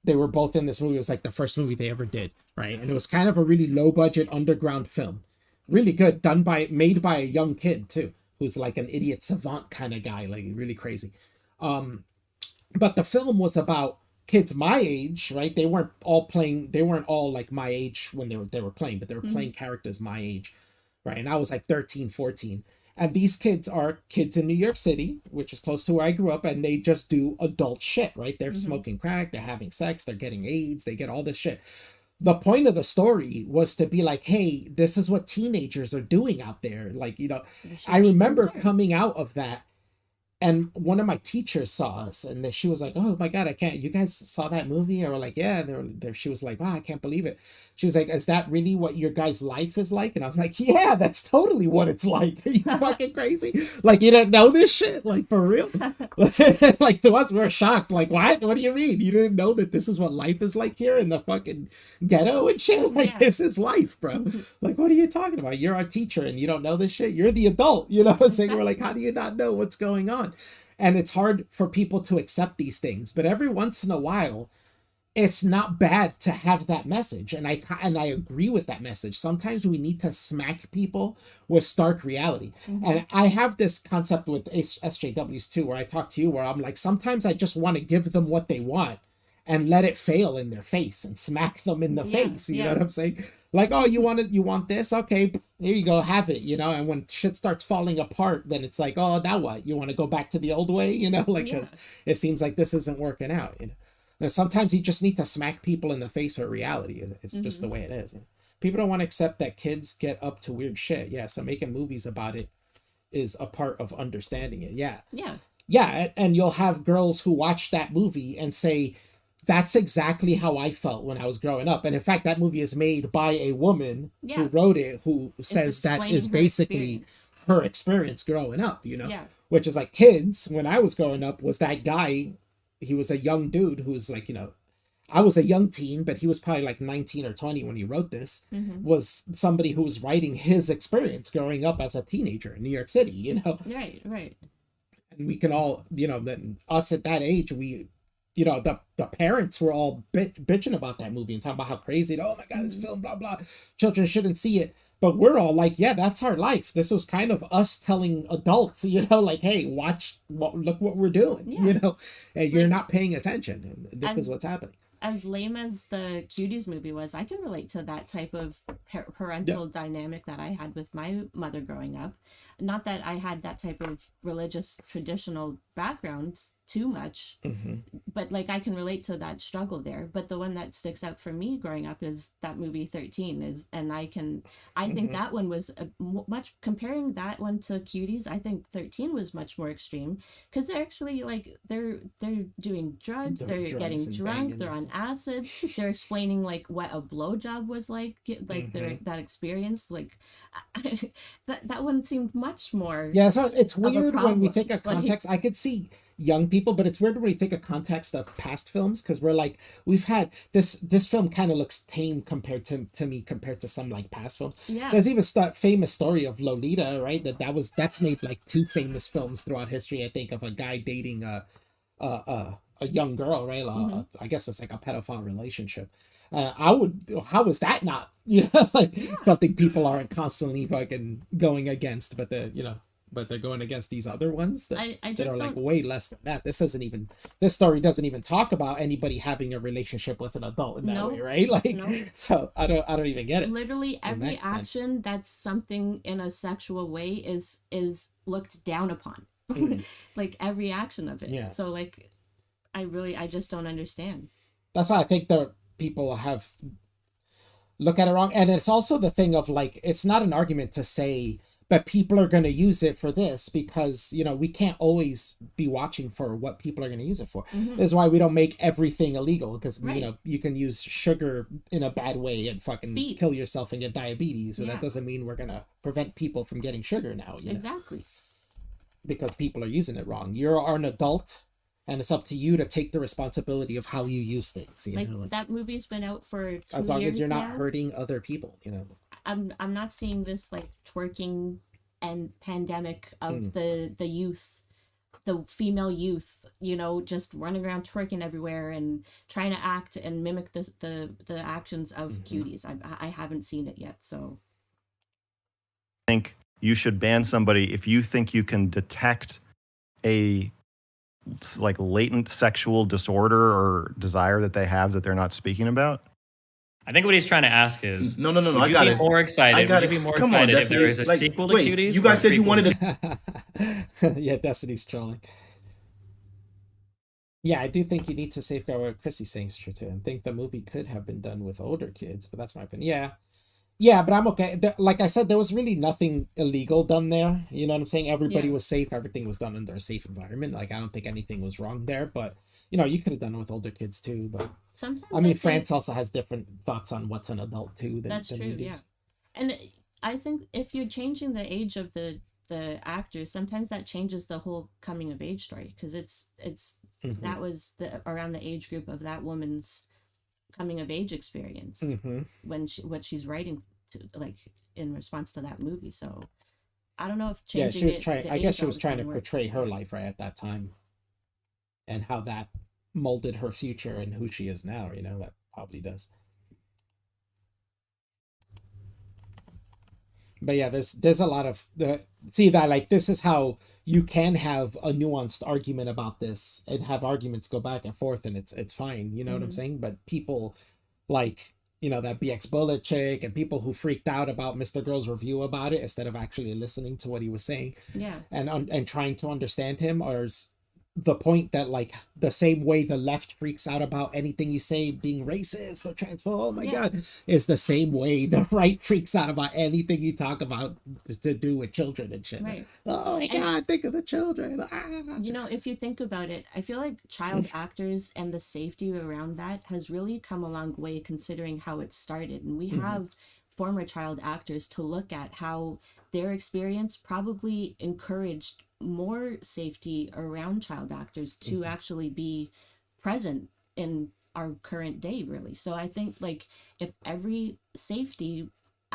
Speaker 3: They were both in this movie. It was like the first movie they ever did, right? And it was kind of a really low budget underground film. Really good, made by a young kid too, who's like an idiot savant kind of guy, like really crazy. But the film was about kids my age, right? They weren't all like my age when they were playing, but they were playing characters my age, right? And I was like 13, 14. And these kids are kids in New York City, which is close to where I grew up, and they just do adult shit, right? They're smoking crack, they're having sex, they're getting AIDS, they get all this shit. The point of the story was to be like, hey, this is what teenagers are doing out there. Like, I remember coming out of that, and one of my teachers saw us, and she was like, oh my God, you guys saw that movie? Or like, yeah, she was like, wow, I can't believe it. She was like, is that really what your guys' life is like? And I was like, yeah, that's totally what it's like. Are you fucking crazy? Like, you didn't know this shit? Like, for real? Like, to us, we're shocked. Like, what? What do you mean? You didn't know that this is what life is like here in the fucking ghetto and shit? Like, this is life, bro. Like, what are you talking about? You're a teacher and you don't know this shit? You're the adult, you know what I'm saying? We're like, how do you not know what's going on? And it's hard for people to accept these things, but every once in a while, it's not bad to have that message. And I agree with that message. Sometimes we need to smack people with stark reality. And I have this concept with SJWs too, where I talk to you, where I'm like, sometimes I just want to give them what they want and let it fail in their face and smack them in the face. You know what I'm saying? Like, oh, you want this? Okay, here you go, have it, And when shit starts falling apart, then it's like, oh, now what? You want to go back to the old way, Like, 'cause it seems like this isn't working out, And sometimes you just need to smack people in the face with reality. It's just the way it is. People don't want to accept that kids get up to weird shit. Yeah, so making movies about it is a part of understanding it. Yeah, and you'll have girls who watch that movie and say, that's exactly how I felt when I was growing up. And in fact, that movie is made by a woman who wrote it, who says that is basically her experience growing up, Which is like, Kids, when I was growing up, was that guy. He was a young dude who was like, I was a young teen, but he was probably like 19 or 20 when he wrote this, was somebody who was writing his experience growing up as a teenager in New York City,
Speaker 4: Right.
Speaker 3: And we can all, us at that age, we, the parents were all bitching about that movie and talking about how crazy, oh my God, this film, blah, blah, children shouldn't see it. But we're all like, yeah, that's our life. This was kind of us telling adults, like, hey, look what we're doing, and you're not paying attention. And this is what's happening.
Speaker 4: As lame as the Cuties movie was, I can relate to that type of parental dynamic that I had with my mother growing up. Not that I had that type of religious traditional background too much. But like I can relate to that struggle there. But the one that sticks out for me growing up is that movie 13 and I think that one was much, comparing that one to Cuties, I think 13 was much more extreme, because they're actually like they're doing drugs, they're getting drunk, they're on acid, they're explaining like what a blowjob was like that experience, like that one seemed much more.
Speaker 3: Yeah, so it's weird when we think of context. I could see young people, but it's weird when we think of context of past films, because we're like, we've had this film kind of looks tame compared to some like past films.
Speaker 4: Yeah,
Speaker 3: there's even famous story of Lolita, right? That's made like 2 famous films throughout history, I think, of a guy dating a young girl, right? I guess it's like a pedophile relationship. How is that not something people aren't constantly fucking going against, but they're going against these other ones that are like way less than that. This story doesn't even talk about anybody having a relationship with an adult in that way, right? Like, so I don't even get it.
Speaker 4: Literally every action that's something in a sexual way is looked down upon. Like every action of it. Yeah. So like, I just don't understand.
Speaker 3: That's why I think that people look at it wrong. And it's also the thing of like, it's not an argument to say, but people are going to use it for this, because, we can't always be watching for what people are going to use it for. This is why we don't make everything illegal, because, you can use sugar in a bad way and fucking kill yourself and get diabetes. So that doesn't mean we're going to prevent people from getting sugar now.
Speaker 4: Exactly.
Speaker 3: Because people are using it wrong. You are an adult, and it's up to you to take the responsibility of how you use things.
Speaker 4: Like that movie's been out for 2 years
Speaker 3: as long as you're not
Speaker 4: now.
Speaker 3: Hurting other people,
Speaker 4: I'm not seeing this like twerking and pandemic of the youth, the female youth, just running around twerking everywhere and trying to act and mimic the actions of Cuties. I haven't seen it yet, so
Speaker 6: I think you should ban somebody if you think you can detect a like latent sexual disorder or desire that they have that they're not speaking about.
Speaker 8: I think what he's trying to ask is,
Speaker 9: no.
Speaker 8: Would you be more excited if there was a sequel to Cuties?
Speaker 9: You guys said you wanted to.
Speaker 3: Yeah, Destiny's trolling. Yeah, I do think you need to safeguard what Chrissy's saying is true too. I think the movie could have been done with older kids, but that's my opinion. Yeah, but I'm okay. Like I said, there was really nothing illegal done there. You know what I'm saying? Everybody was safe. Everything was done under a safe environment. Like, I don't think anything was wrong there. But, you could have done it with older kids too. But
Speaker 4: sometimes
Speaker 3: I mean, France also has different thoughts on what's an adult too.
Speaker 4: That's true, yeah. And I think if you're changing the age of the actors, sometimes that changes the whole coming of age story, because it's that was around the age group of that woman's coming of age experience when what she's writing to, like, in response to that movie. So I don't know if changing
Speaker 3: I guess she was trying to portray her life right at that time and how that molded her future and who she is now. That probably does. But yeah, there's a lot of this is how you can have a nuanced argument about this and have arguments go back and forth, and it's fine. You know what I'm saying? But people like, that BX Bullet chick and people who freaked out about MrGirl's review about it instead of actually listening to what he was saying, and trying to understand him, or the point that, like, the same way the left freaks out about anything you say being racist or transphobic, oh my god, is the same way the right freaks out about anything you talk about to do with children and shit.
Speaker 4: Right.
Speaker 3: Oh my god, think of the children.
Speaker 4: If you think about it, I feel like child actors and the safety around that has really come a long way, considering how it started. And we have former child actors to look at how their experience probably encouraged more safety around child actors to actually be present in our current day, really. So I think, like, if every safety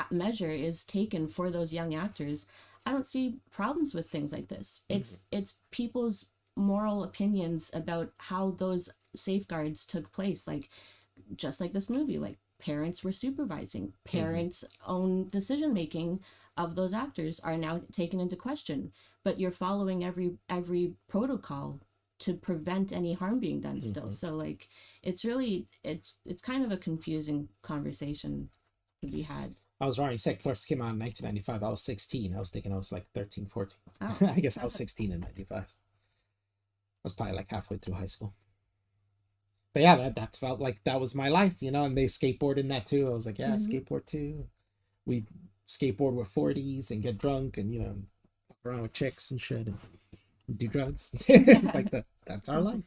Speaker 4: measure is taken for those young actors, I don't see problems with things like this. It's people's moral opinions about how those safeguards took place, like, just like this movie, like, parents were supervising, parents' own decision making of those actors are now taken into question, but you're following every protocol to prevent any harm being done still. So, like, it's really it's kind of a confusing conversation to be had.
Speaker 3: I was wrong. You said Clerks came out in 1995. I was 16. I was thinking I was like 13, 14.
Speaker 4: Oh.
Speaker 3: I guess I was 16 in 95. was probably like halfway through high school. But yeah, that felt like that was my life, you know, and they skateboard in that too. I was like, yeah, skateboard too. We skateboard with 40s and get drunk and, you know, fuck around with chicks and shit and do drugs. It's like that's our life.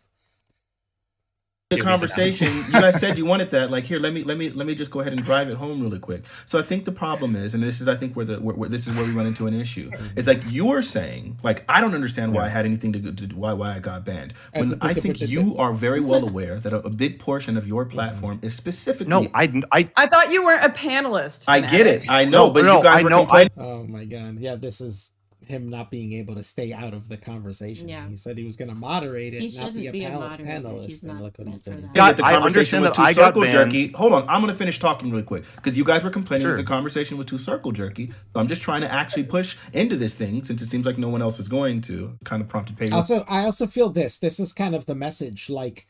Speaker 9: The conversation, you guys said you wanted that. Like, here, let me just go ahead and drive it home really quick. So I think the problem is, and this is I think where this is where we run into an issue. Is like you're saying, like, I don't understand why I had anything to do why I got banned. When I think you are very well aware that a big portion of your platform is specifically.
Speaker 6: No,
Speaker 11: I thought you weren't a panelist.
Speaker 9: I get it. I know, but you guys were complaining.
Speaker 3: Oh my god. Yeah, this is him not being able to stay out of the conversation. Yeah. He said he was going to moderate it, not be a panelist. And look what he's doing.
Speaker 9: Yeah, the conversation was too circle jerky. Hold on, I'm going to finish talking really quick because you guys were complaining that the conversation was too circle jerky. So I'm just trying to actually push into this thing since it seems like no one else is going to. Kind of prompted Pedro.
Speaker 3: I also feel this is kind of the message. Like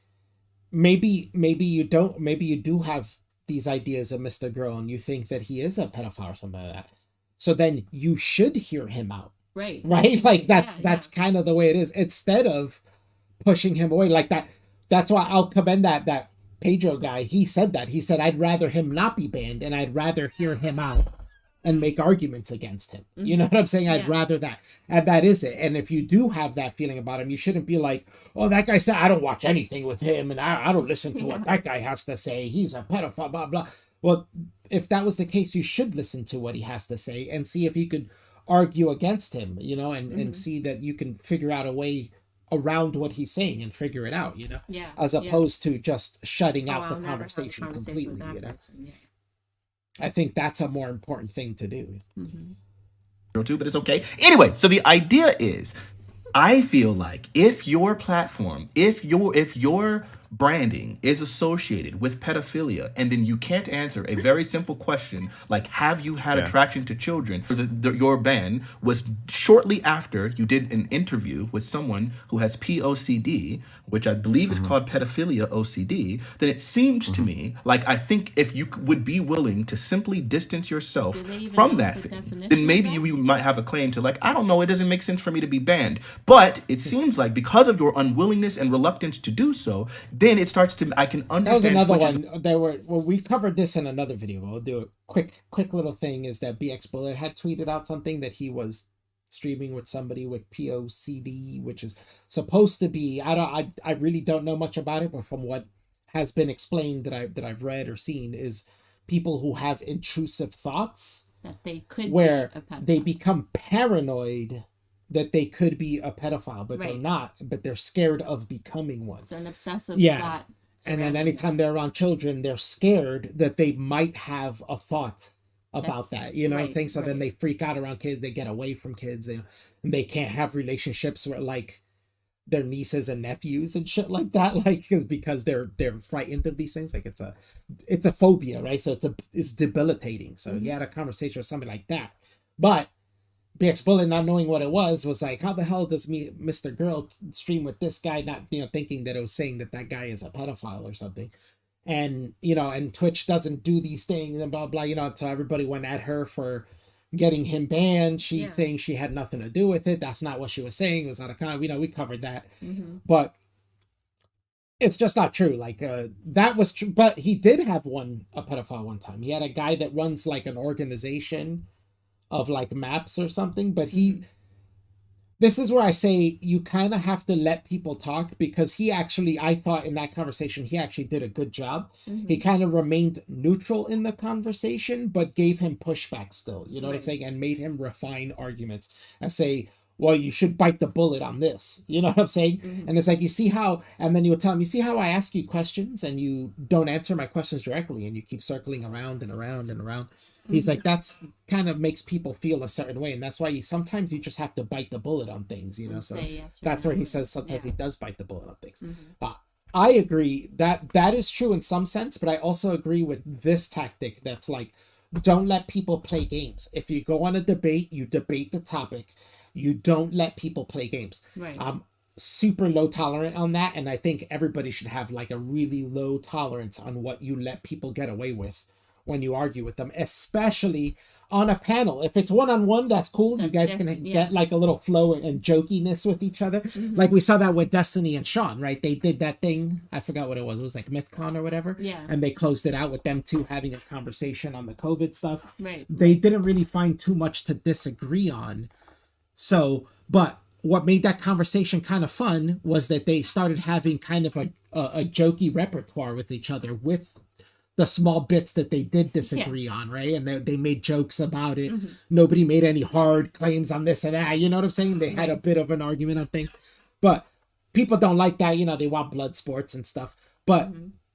Speaker 3: maybe you do have these ideas of MrGirl and you think that he is a pedophile or something like that. So then you should hear him out.
Speaker 4: Right.
Speaker 3: Like that's kind of the way it is. Instead of pushing him away like that. That's why I'll commend that Pedro guy. He said that. He said, I'd rather him not be banned and I'd rather hear him out and make arguments against him. You know what I'm saying? I'd rather that. And that is it. And if you do have that feeling about him, you shouldn't be like, oh, that guy said, I don't watch anything with him and I don't listen to what that guy has to say. He's a pedophile, blah, blah. Well, if that was the case, you should listen to what he has to say and see if you could argue against him, you know, and see that you can figure out a way around what he's saying and figure it out, you know, as opposed to just shutting out the conversation completely, you know. I think that's a more important thing to do.
Speaker 9: Too, but it's okay. Anyway, so the idea is, I feel like if your platform, if your branding is associated with pedophilia, and then you can't answer a very simple question like, have you had attraction to children? Your ban was shortly after you did an interview with someone who has POCD, which I believe is called pedophilia OCD, then it seems to me like I think if you would be willing to simply distance yourself from that thing, then maybe you might have a claim to like, I don't know, it doesn't make sense for me to be banned. But it seems like because of your unwillingness and reluctance to do so, then it starts to, I can understand.
Speaker 3: That was another one. We covered this in another video. We'll do a quick little thing is that BX Bullet had tweeted out something that he was streaming with somebody with POCD, which is supposed to be, I really don't know much about it, but from what has been explained that I've read or seen is people who have intrusive thoughts
Speaker 4: that they could
Speaker 3: where they become paranoid that they could be a pedophile, but they're not, but they're scared of becoming one.
Speaker 4: It's an obsessive thought.
Speaker 3: And then anytime they're around children, they're scared that they might have a thought about that, you know what I'm saying? So then they freak out around kids, they get away from kids, and they can't have relationships where like their nieces and nephews and shit like that, like because they're frightened of these things. Like it's a phobia, right? So it's debilitating. So you had a conversation with somebody like that, but BX Bullet, not knowing what it was like, how the hell does MrGirl stream with this guy, not, you know, thinking that it was saying that guy is a pedophile or something. And, you know, and Twitch doesn't do these things and blah, blah, you know, so everybody went at her for getting him banned. She's saying she had nothing to do with it. That's not what she was saying. It was not a you know, we covered that. But it's just not true. Like, that was true. But he did have a pedophile one time. He had a guy that runs like an organization of like maps or something, but this is where I say you kind of have to let people talk, because I thought in that conversation he actually did a good job. He kind of remained neutral in the conversation but gave him pushback still, you know what I'm saying, and made him refine arguments and say, well, you should bite the bullet on this, you know what I'm saying? And it's like, you see how, and then you'll tell him, you see how I ask you questions and you don't answer my questions directly and you keep circling around and around and around. He's like, that's kind of makes people feel a certain way. And that's why sometimes you just have to bite the bullet on things, you know? So that's where he says sometimes he does bite the bullet on things. I agree that is true in some sense, but I also agree with this tactic that's like, don't let people play games. If you go on a debate, you debate the topic. You don't let people play games. I'm super low tolerant on that. And I think everybody should have like a really low tolerance on what you let people get away with when you argue with them, especially on a panel. If it's one-on-one, that's cool. You guys can get like a little flow and jokiness with each other. Like we saw that with Destiny and Sean, right? They did that thing. I forgot what it was. It was like MythCon or whatever.
Speaker 4: Yeah.
Speaker 3: And they closed it out with them two having a conversation on the COVID stuff.
Speaker 4: Right.
Speaker 3: They didn't really find too much to disagree on. So, but what made that conversation kind of fun was that they started having kind of a jokey repertoire with each other with the small bits that they did disagree on, right? And they made jokes about it. Nobody made any hard claims on this and that. You know what I'm saying? They had a bit of an argument on things. But people don't like that. You know, they want blood sports and stuff. But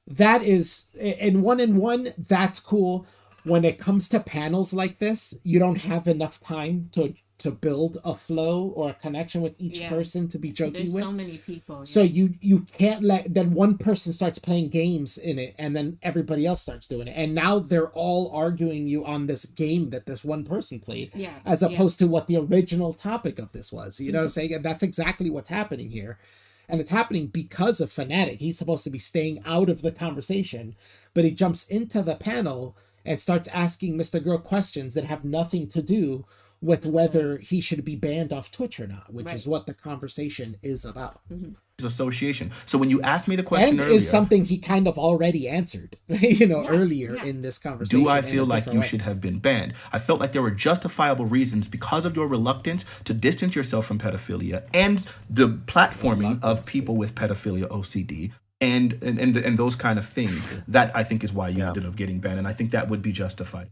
Speaker 3: that is, in one, that's cool. When it comes to panels like this, you don't have enough time to build a flow or a connection with each person to be jokey
Speaker 4: There's
Speaker 3: with.
Speaker 4: so many people.
Speaker 3: So you can't let, then one person starts playing games in it and then everybody else starts doing it. And now they're all arguing you on this game that this one person played as opposed to what the original topic of this was. You know what I'm saying? And that's exactly what's happening here. And it's happening because of Fanatic. He's supposed to be staying out of the conversation, but he jumps into the panel and starts asking MrGirl questions that have nothing to do with whether he should be banned off Twitch or not, which is what the conversation is about.
Speaker 9: Association. So when you asked me the question earlier,
Speaker 3: is something he kind of already answered, earlier in this conversation.
Speaker 9: Do I feel like you should have been banned? I felt like there were justifiable reasons because of your reluctance to distance yourself from pedophilia and the platforming of people with pedophilia OCD. And those kind of things. That I think is why you ended up getting banned, and I think that would be justified.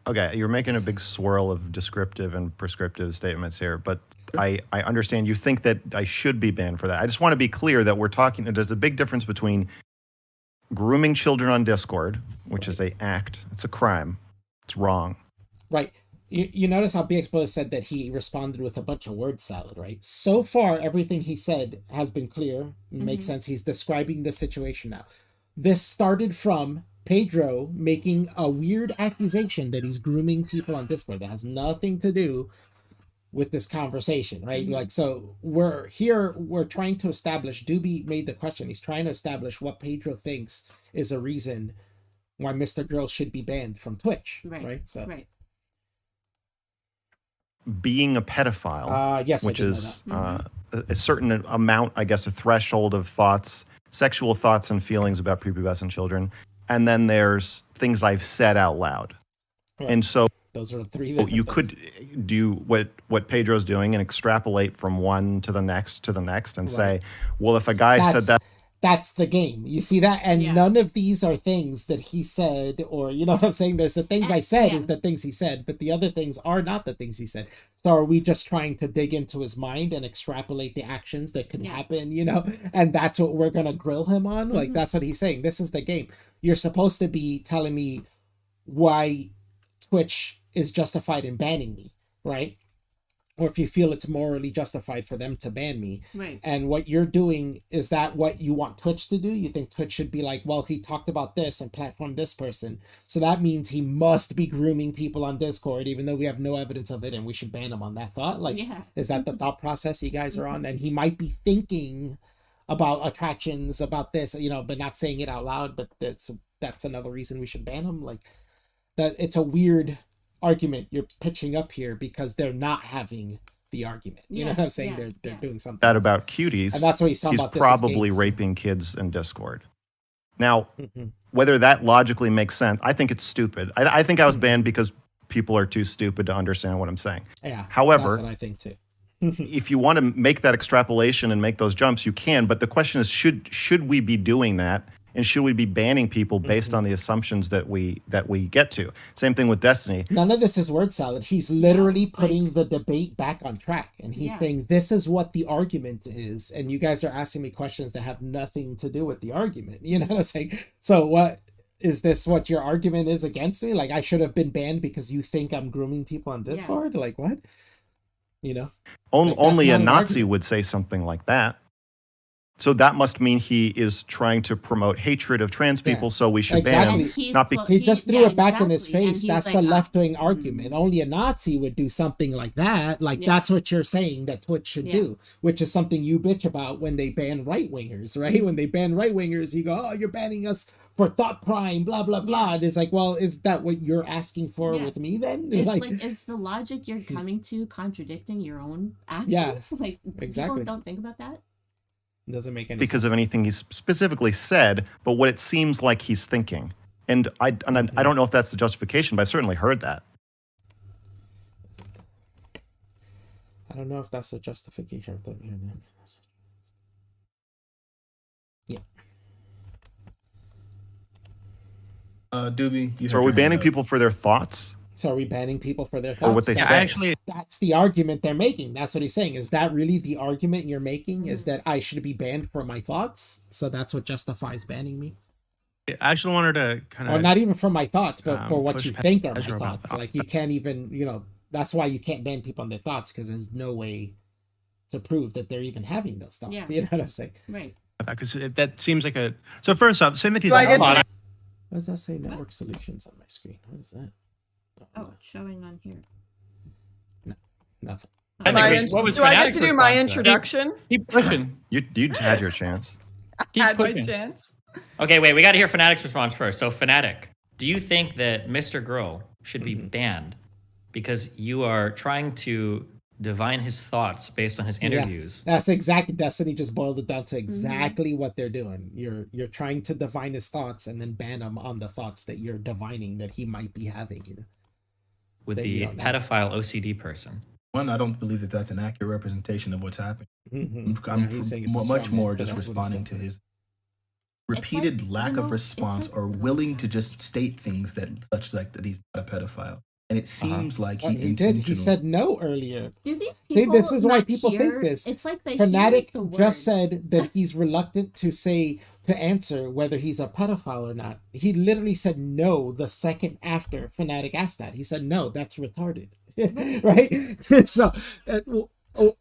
Speaker 6: Okay, you're making a big swirl of descriptive and prescriptive statements here, but I understand you think that I should be banned for that. I just want to be clear that we're talking, there's a big difference between grooming children on Discord, which is an act, it's a crime, it's wrong.
Speaker 3: Right. You notice how BX said that he responded with a bunch of word salad, right? So far, everything he said has been clear, makes sense. He's describing the situation now. This started from Pedro making a weird accusation that he's grooming people on Discord that has nothing to do with this conversation, right? Like, so we're trying to establish, Doobie made the question, he's trying to establish what Pedro thinks is a reason why MrGirl should be banned from Twitch, right? So,
Speaker 6: being a pedophile,
Speaker 3: yes,
Speaker 6: which is a certain amount, I guess, a threshold of thoughts, sexual thoughts and feelings about prepubescent children. And then there's things I've said out loud. Right. And so
Speaker 3: those are three
Speaker 6: you could do what Pedro's doing and extrapolate from one to the next and say, well, if a guy said that.
Speaker 3: That's the game. You see that? And none of these are things that he said, or, you know what I'm saying? There's the things I've said is the things he said, but the other things are not the things he said. So are we just trying to dig into his mind and extrapolate the actions that could happen, and that's what we're going to grill him on? Like, that's what he's saying. This is the game. You're supposed to be telling me why Twitch is justified in banning me, right? Or if you feel it's morally justified for them to ban me.
Speaker 4: Right.
Speaker 3: And what you're doing, is that what you want Twitch to do? You think Twitch should be like, well, he talked about this and platformed this person, so that means he must be grooming people on Discord, even though we have no evidence of it, and we should ban him on that thought? Like, is that the thought process you guys are on? And he might be thinking about attractions, about this, but not saying it out loud, but that's another reason we should ban him? Like, that it's a weird argument you're pitching up here because they're not having the argument. You know what I'm saying? They're doing something
Speaker 6: that about cuties,
Speaker 3: and that's what he's talking about.
Speaker 6: He's probably raping kids in Discord. Now, whether that logically makes sense, I think it's stupid. I think I was banned because people are too stupid to understand what I'm saying.
Speaker 3: Yeah.
Speaker 6: However,
Speaker 3: that's what I think too.
Speaker 6: If you want to make that extrapolation and make those jumps, you can. But the question is, should we be doing that? And should we be banning people based on the assumptions that we get to? Same thing with Destiny.
Speaker 3: None of this is word salad. He's literally putting the debate back on track. And he's saying, this is what the argument is. And you guys are asking me questions that have nothing to do with the argument. You know what I'm saying? So what is this, what your argument is against me? Like, I should have been banned because you think I'm grooming people on Discord? Like, what?
Speaker 6: Only a Nazi would say something like that. So that must mean he is trying to promote hatred of trans people, so we should ban him.
Speaker 3: He just threw it back in his face. That's like, the left-wing argument. Only a Nazi would do something like that. Like, that's what you're saying that Twitch should do, which is something you bitch about when they ban right-wingers, right? When they ban right-wingers, you go, oh, you're banning us for thought crime, blah blah blah. And it's like, well, is that what you're asking for with me then?
Speaker 4: Like, is the logic you're coming to contradicting your own actions? Like,
Speaker 3: exactly.
Speaker 4: People don't think about that.
Speaker 3: It doesn't make any
Speaker 6: because
Speaker 3: sense.
Speaker 6: of anything he's specifically said, but what it seems like he's thinking. And I don't know if that's the justification, but I've certainly heard that.
Speaker 3: I don't know if that's a justification. Yeah.
Speaker 9: Doobie,
Speaker 6: so are we banning people for their thoughts?
Speaker 3: So are we banning people for their thoughts?
Speaker 6: Or what they say?
Speaker 3: That's the argument they're making. That's what he's saying. Is that really the argument you're making? Is that I should be banned for my thoughts? So that's what justifies banning me?
Speaker 5: I actually wanted to kind of...
Speaker 3: Or not even for my thoughts, but for what you think are my thoughts. Like, you can't even, that's why you can't ban people on their thoughts, because there's no way to prove that they're even having those thoughts. You know what I'm saying?
Speaker 4: Right.
Speaker 5: Because that seems like a... So first off, saying that he's...
Speaker 3: What does that say? Network solutions on my screen. What is that?
Speaker 4: Oh, it's showing on here.
Speaker 3: No, nothing.
Speaker 11: Do I get to do my introduction?
Speaker 7: Keep pushing.
Speaker 6: You had your chance.
Speaker 11: Had my chance.
Speaker 8: Okay, wait, we got to hear Fanatic's response first. So, Fanatic, do you think that MrGirl should be banned because you are trying to divine his thoughts based on his interviews?
Speaker 3: Yeah, that's exactly. Destiny just boiled it down to exactly what they're doing. You're trying to divine his thoughts and then ban him on the thoughts that you're divining that he might be having.
Speaker 8: With the pedophile OCD person.
Speaker 9: One, I don't believe that that's an accurate representation of what's happening.
Speaker 3: I'm
Speaker 9: much more just responding to his repeated lack of response or willing to just state things that he's not a pedophile. And it seems like
Speaker 3: he did. He said no earlier.
Speaker 4: Do these people
Speaker 3: this is why people
Speaker 4: hear?
Speaker 3: think this.
Speaker 4: It's like they
Speaker 3: Fanatic
Speaker 4: hear the
Speaker 3: just said that he's reluctant to answer whether he's a pedophile or not. He literally said no the second after Fanatic asked that. He said no, that's retarded. Right? So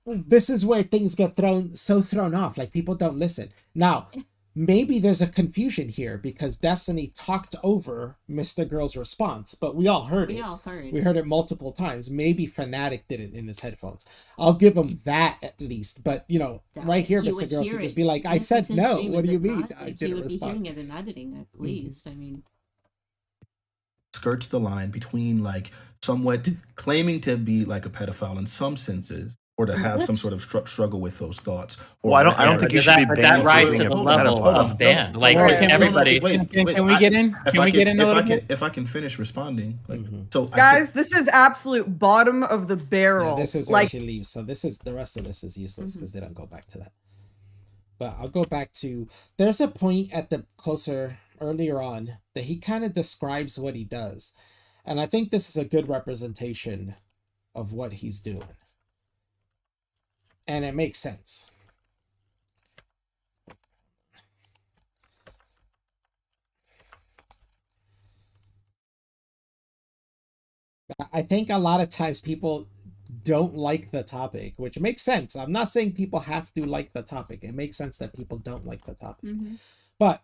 Speaker 3: this is where things get thrown off. Like, people don't listen. Now, maybe there's a confusion here because Destiny talked over MrGirl's response, but we all heard it. We heard it multiple times. Maybe Fanatic did it in his headphones. I'll give him that at least. But, right here, MrGirl should just be like, I said no. What do you mean? I didn't respond.
Speaker 4: He would be hearing it in editing, at least. I mean...
Speaker 9: skirts the line between, like, somewhat claiming to be like a pedophile in some senses, or to have some sort of struggle with those thoughts.
Speaker 6: Well, I don't think you should be banned.
Speaker 8: That rise to the level of ban. Like, everybody.
Speaker 7: Can we get in? Can we get in a little bit?
Speaker 9: If I can finish responding,
Speaker 11: Guys, this is absolute bottom of the barrel.
Speaker 3: Yeah, this is where she leaves. So the rest of this is useless because they don't go back to that. But I'll go back to. There's a point at the earlier on that he kind of describes what he does, and I think this is a good representation of what he's doing. And it makes sense. I think a lot of times people don't like the topic, which makes sense. I'm not saying people have to like the topic. It makes sense that people don't like the topic. But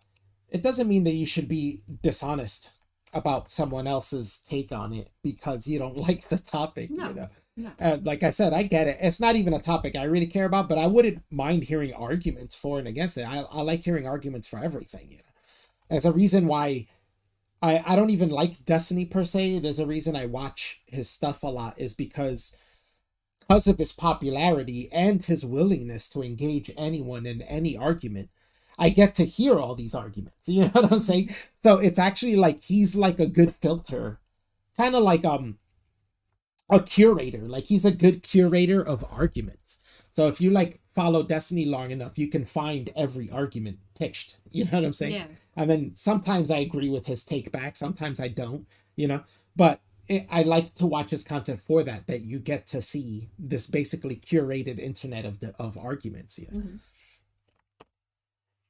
Speaker 3: it doesn't mean that you should be dishonest about someone else's take on it because you don't like the topic.
Speaker 4: No.
Speaker 3: Like I said, I get it. It's not even a topic I really care about, but I wouldn't mind hearing arguments for and against it. I like hearing arguments for everything. There's a reason why I don't even like Destiny per se. There's a reason I watch his stuff a lot is because of his popularity and his willingness to engage anyone in any argument. I get to hear all these arguments. You know what I'm saying? So it's actually like he's like a good filter, kind of like a curator. Like, he's a good curator of arguments. So if you like follow Destiny long enough, you can find every argument pitched. You know what I'm saying?
Speaker 4: Yeah.
Speaker 3: And then sometimes I agree with his take back. Sometimes I don't, but I like to watch his content for that you get to see this basically curated internet of arguments.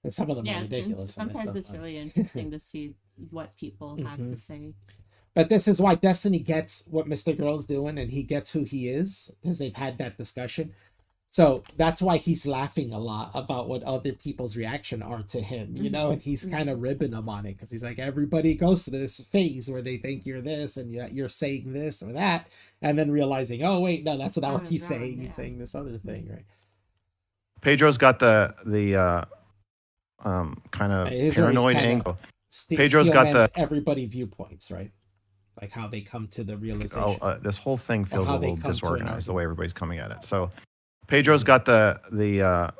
Speaker 3: And some of them are ridiculous.
Speaker 4: Sometimes it's really interesting to see what people have to say.
Speaker 3: But this is why Destiny gets what MrGirl's doing, and he gets who he is, because they've had that discussion. So that's why he's laughing a lot about what other people's reaction are to him, and he's kind of ribbing them on it, because he's like, everybody goes to this phase where they think you're this, and you're saying this or that, and then realizing, oh, wait, no, that's not what he's saying. He's saying this other thing, right?
Speaker 6: Pedro's got the kind of paranoid angle. Pedro's got the
Speaker 3: everybody viewpoints, right? Like how they come to the realization.
Speaker 6: This whole thing feels a little disorganized the way everybody's coming at it. So Pedro's got the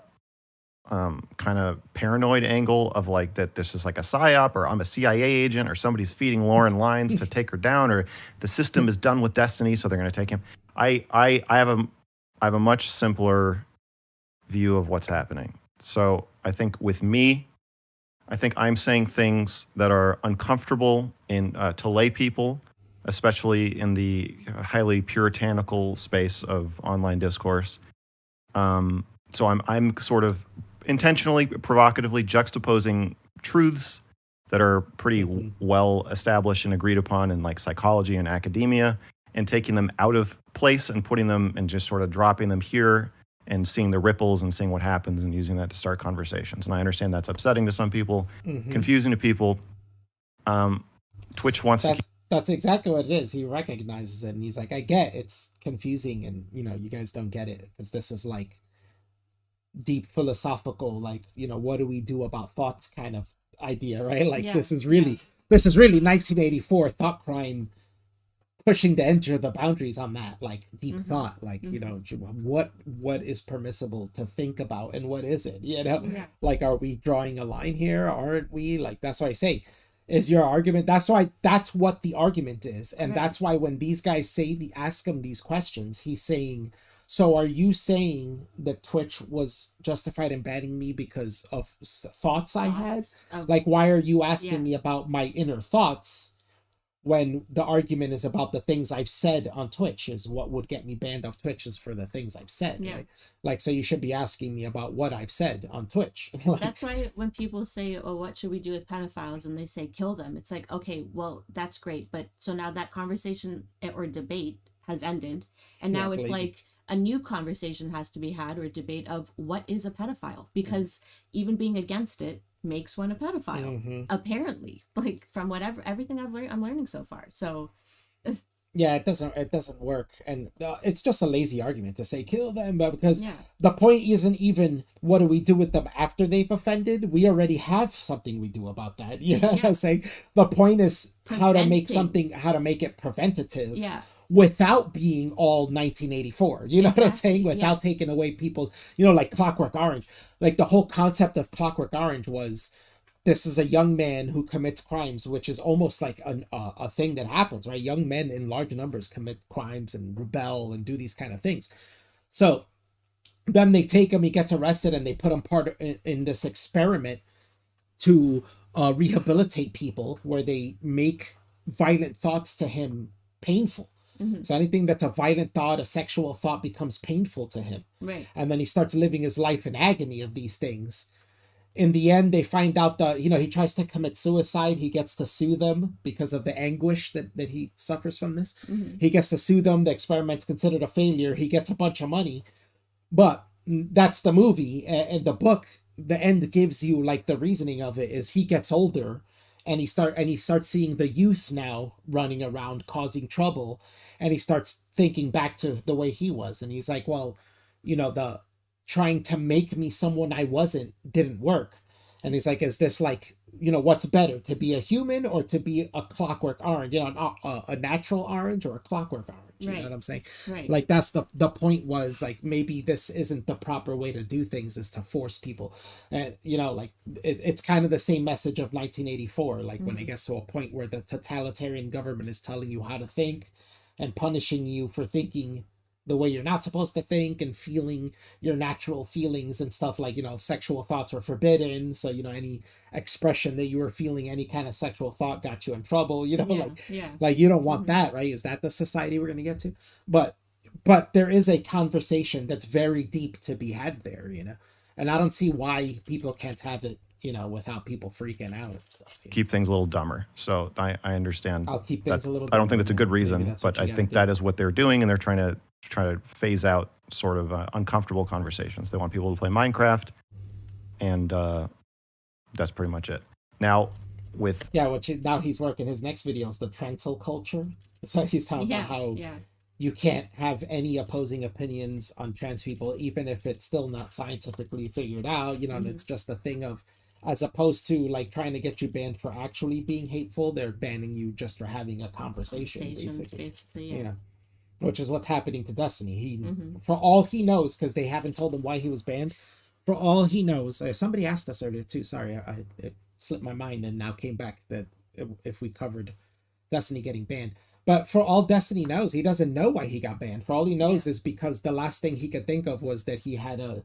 Speaker 6: kind of paranoid angle of like that this is like a psyop, or I'm a CIA agent, or somebody's feeding Lauren lines to take her down, or the system is done with Destiny, so they're going to take him. I have a much simpler view of what's happening. So I think with me, I think I'm saying things that are uncomfortable to lay people, especially in the highly puritanical space of online discourse. So I'm sort of intentionally, provocatively juxtaposing truths that are pretty well established and agreed upon in like psychology and academia, and taking them out of place and putting them and just sort of dropping them here and seeing the ripples and seeing what happens and using that to start conversations. And I understand that's upsetting to some people, confusing to people. Twitch wants to...
Speaker 3: That's exactly what it is. He recognizes it and he's like, I get it's confusing and, you guys don't get it because this is like deep philosophical, like, what do we do about thoughts kind of idea, right? Like this is really 1984 thought crime pushing to enter the boundaries on that, like deep thought, like what is permissible to think about and what isn't, like, are we drawing a line here, aren't we? Like, that's why I say, is your argument, that's what the argument is, and that's why when these guys ask him these questions, he's saying, so are you saying that Twitch was justified in banning me because of thoughts I had? Like, why are you asking me about my inner thoughts when the argument is about the things I've said on Twitch? Is what would get me banned off Twitch is for the things I've said. Right? Like, so you should be asking me about what I've said on Twitch.
Speaker 4: That's why when people say, oh, what should we do with pedophiles? And they say, kill them. It's like, okay, well, that's great. But so now that conversation or debate has ended. And now it's like a new conversation has to be had, or a debate of what is a pedophile? Because even being against it makes one a pedophile, apparently, like from everything I'm learning so far. So
Speaker 3: it doesn't work, and it's just a lazy argument to say kill them, but because the point isn't even what do we do with them after they've offended. We already have something we do about that. What I'm saying? The point is how to make it preventative, without being all 1984, what I'm saying, without taking away people's, like Clockwork Orange. Like the whole concept of Clockwork Orange was, this is a young man who commits crimes, which is almost like a thing that happens, right? Young men in large numbers commit crimes and rebel and do these kind of things. So then they take him, he gets arrested, and they put him in this experiment to rehabilitate people, where they make violent thoughts to him painful. So anything that's a violent thought, a sexual thought, becomes painful to him.
Speaker 4: Right.
Speaker 3: And then he starts living his life in agony of these things. In the end, they find out that, he tries to commit suicide. He gets to sue them because of the anguish that he suffers from this. He gets to sue them. The experiment's considered a failure. He gets a bunch of money. But that's the movie. And the book, the end gives you like the reasoning of it is he gets older. And he starts seeing the youth now running around causing trouble, and he starts thinking back to the way he was, and he's like, well, the trying to make me someone I wasn't didn't work, and he's like, is this like, what's better, to be a human or to be a Clockwork Orange, a natural orange or a Clockwork Orange? You know what I'm saying?
Speaker 4: Right.
Speaker 3: Like that's the point, was like, maybe this isn't the proper way to do things, is to force people. And like it's kind of the same message of 1984, like when it gets to a point where the totalitarian government is telling you how to think and punishing you for thinking the way you're not supposed to think and feeling your natural feelings and stuff, like, sexual thoughts were forbidden. So, any expression that you were feeling, any kind of sexual thought, got you in trouble, like you don't want that, right? Is that the society we're going to get to? But there is a conversation that's very deep to be had there, and I don't see why people can't have it, without people freaking out and stuff.
Speaker 6: Keep things a little dumber. So I understand.
Speaker 3: I'll keep things a little dumber.
Speaker 6: I don't think that's a good reason, but I think that is what they're doing, and they're trying to phase out sort of uncomfortable conversations. They want people to play Minecraft, and that's pretty much it. Now, now he's working his next video is the cancel culture. So he's talking about how you can't have any opposing opinions on trans people, even if it's still not scientifically figured out, and it's just a thing of
Speaker 3: as opposed to like trying to get you banned for actually being hateful. They're banning you just for having a conversation basically. Yeah. Which is what's happening to Destiny. He, for all he knows, because they haven't told him why he was banned, for all he knows, somebody asked us earlier too, sorry, it slipped my mind and now came back that if we covered Destiny getting banned. But for all Destiny knows, he doesn't know why he got banned. For all he knows is because the last thing he could think of was that he had a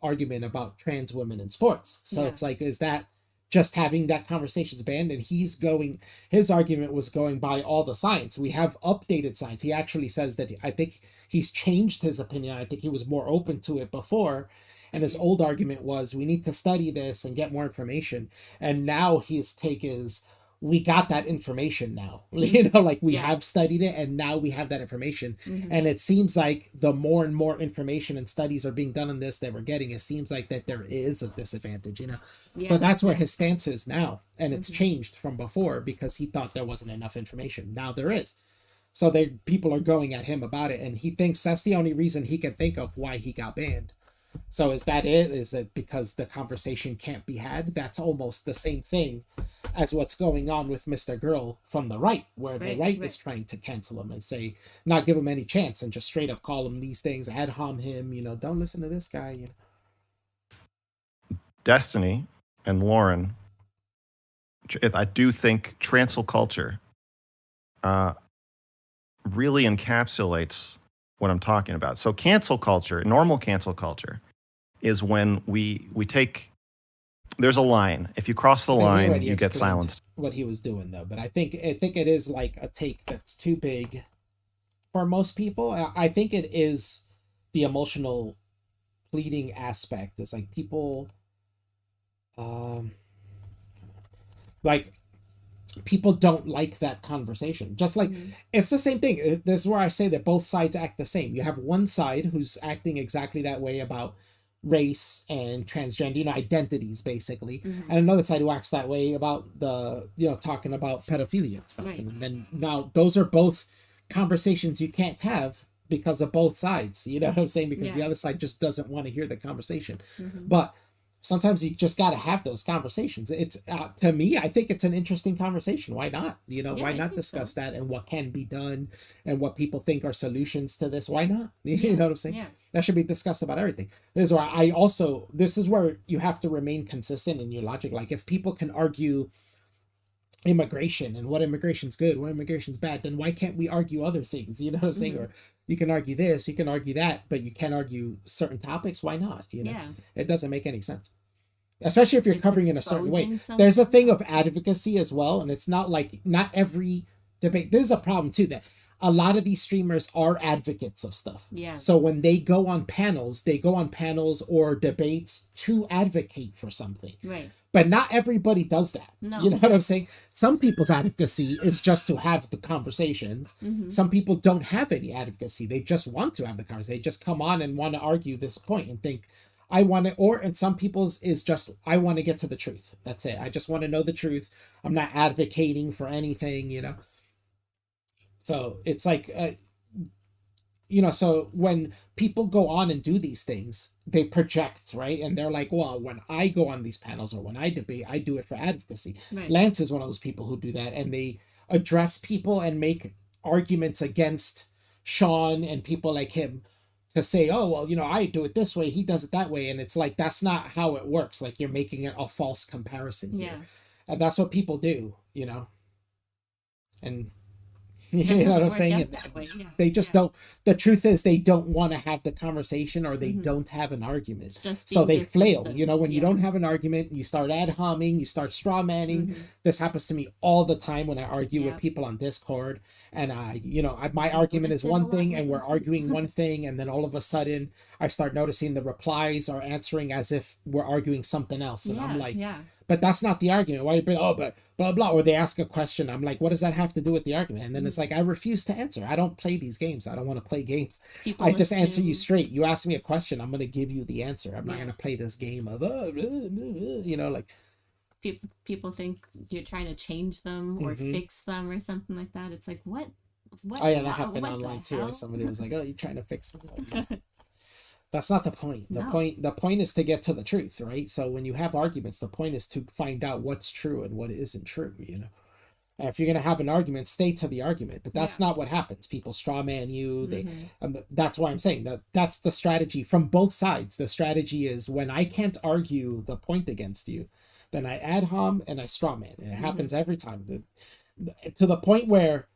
Speaker 3: argument about trans women in sports. So it's like, is that just having that conversation is banned? And his argument was going by all the science. We have updated science. He actually says that I think he's changed his opinion. I think he was more open to it before. And his old argument was, we need to study this and get more information. And now his take is, we got that information now. You know, like we have studied it and now we have that information. And it seems like the more and more information and studies are being done on this that we're getting, it seems like that there is a disadvantage, you know? So that's where his stance is now. And it's changed from before because he thought there wasn't enough information. Now there is. So people are going at him about it. And he thinks that's the only reason he can think of why he got banned. So is that it? Is it because the conversation can't be had? That's almost the same thing as what's going on with MrGirl from the right, where the right is trying to cancel him and say, not give him any chance and just straight up call him these things, ad hom him, you know, don't listen to this guy. You know.
Speaker 6: Destiny and Lauren, I do think cancel culture really encapsulates what I'm talking about. So cancel culture, normal cancel culture, is when we take, there's a line. If you cross the line, you get silenced.
Speaker 3: What he was doing though, but I think it is like a take that's too big for most people. I think it is the emotional pleading aspect. It's like people, people don't like that conversation. Just like it's the same thing. This is where I say that both sides act the same. You have one side who's acting exactly that way about race and transgender, you know, identities basically, and another side who acts that way about the, you know, talking about pedophilia and stuff. And then now those are both conversations you can't have because of both sides. You know what I'm saying? Because the other side just doesn't want to hear the conversation. But sometimes you just got to have those conversations. It's to me, I think it's an interesting conversation. Why not? You know, why not discuss that and what can be done and what people think are solutions to this? Why not? You know what I'm saying? That should be discussed about everything. This is where you have to remain consistent in your logic. Like if people can argue immigration and what immigration's good, what immigration's bad, then why can't we argue other things? You know what I'm saying? Or you can argue this, you can argue that, but you can't argue certain topics. Why not? You know, it doesn't make any sense. Especially if you're covering in a certain way. There's a thing of advocacy as well. And it's not like, not every debate. This is a problem too, that a lot of these streamers are advocates of stuff. So when they go on panels or debates to advocate for something. But not everybody does that. You know what I'm saying? Some people's advocacy is just to have the conversations. Some people don't have any advocacy. They just want to have the conversation. They just come on and want to argue this point and think, I want to, and some people's is just, I want to get to the truth. That's it. I just want to know the truth. I'm not advocating for anything, you know? So it's like, you know, so when people go on and do these things, they project, right? And they're like, well, when I go on these panels or when I debate, I do it for advocacy. Lance is one of those people who do that, and they address people and make arguments against Sean and people like him to say, oh, well, you know, I do it this way, he does it that way. And it's like, that's not how it works. Like you're making it a false comparison here. And that's what people do, you know? And you know what I'm saying? They just don't, the truth is they don't want to have the conversation or they don't have an argument. So they flail, you know, when you don't have an argument, you start ad homing, you start straw manning. This happens to me all the time when I argue with people on Discord. And my argument is one thing and we're arguing one thing. And then all of a sudden I start noticing the replies are answering as if we're arguing something else. And I'm like, but that's not the argument. Why you bring, but blah, blah. Or they ask a question. I'm like, what does that have to do with the argument? And then it's like, I refuse to answer. I don't play these games. I don't want to play games. I just answer you straight. You ask me a question, I'm going to give you the answer. I'm not going to play this game of, you know, like.
Speaker 4: People think you're trying to change them or fix them or something like that. It's like, what?
Speaker 3: Oh yeah, that happened online too. Somebody was like, oh, you're trying to fix them. That's not the point. The point is to get to the truth, right? So when you have arguments, the point is to find out what's true and what isn't true, you know. And if you're going to have an argument, stay to the argument. But that's not what happens. People straw man you. That's why I'm saying that's the strategy from both sides. The strategy is when I can't argue the point against you, then I ad hom and I straw man. And it happens every time. To the point where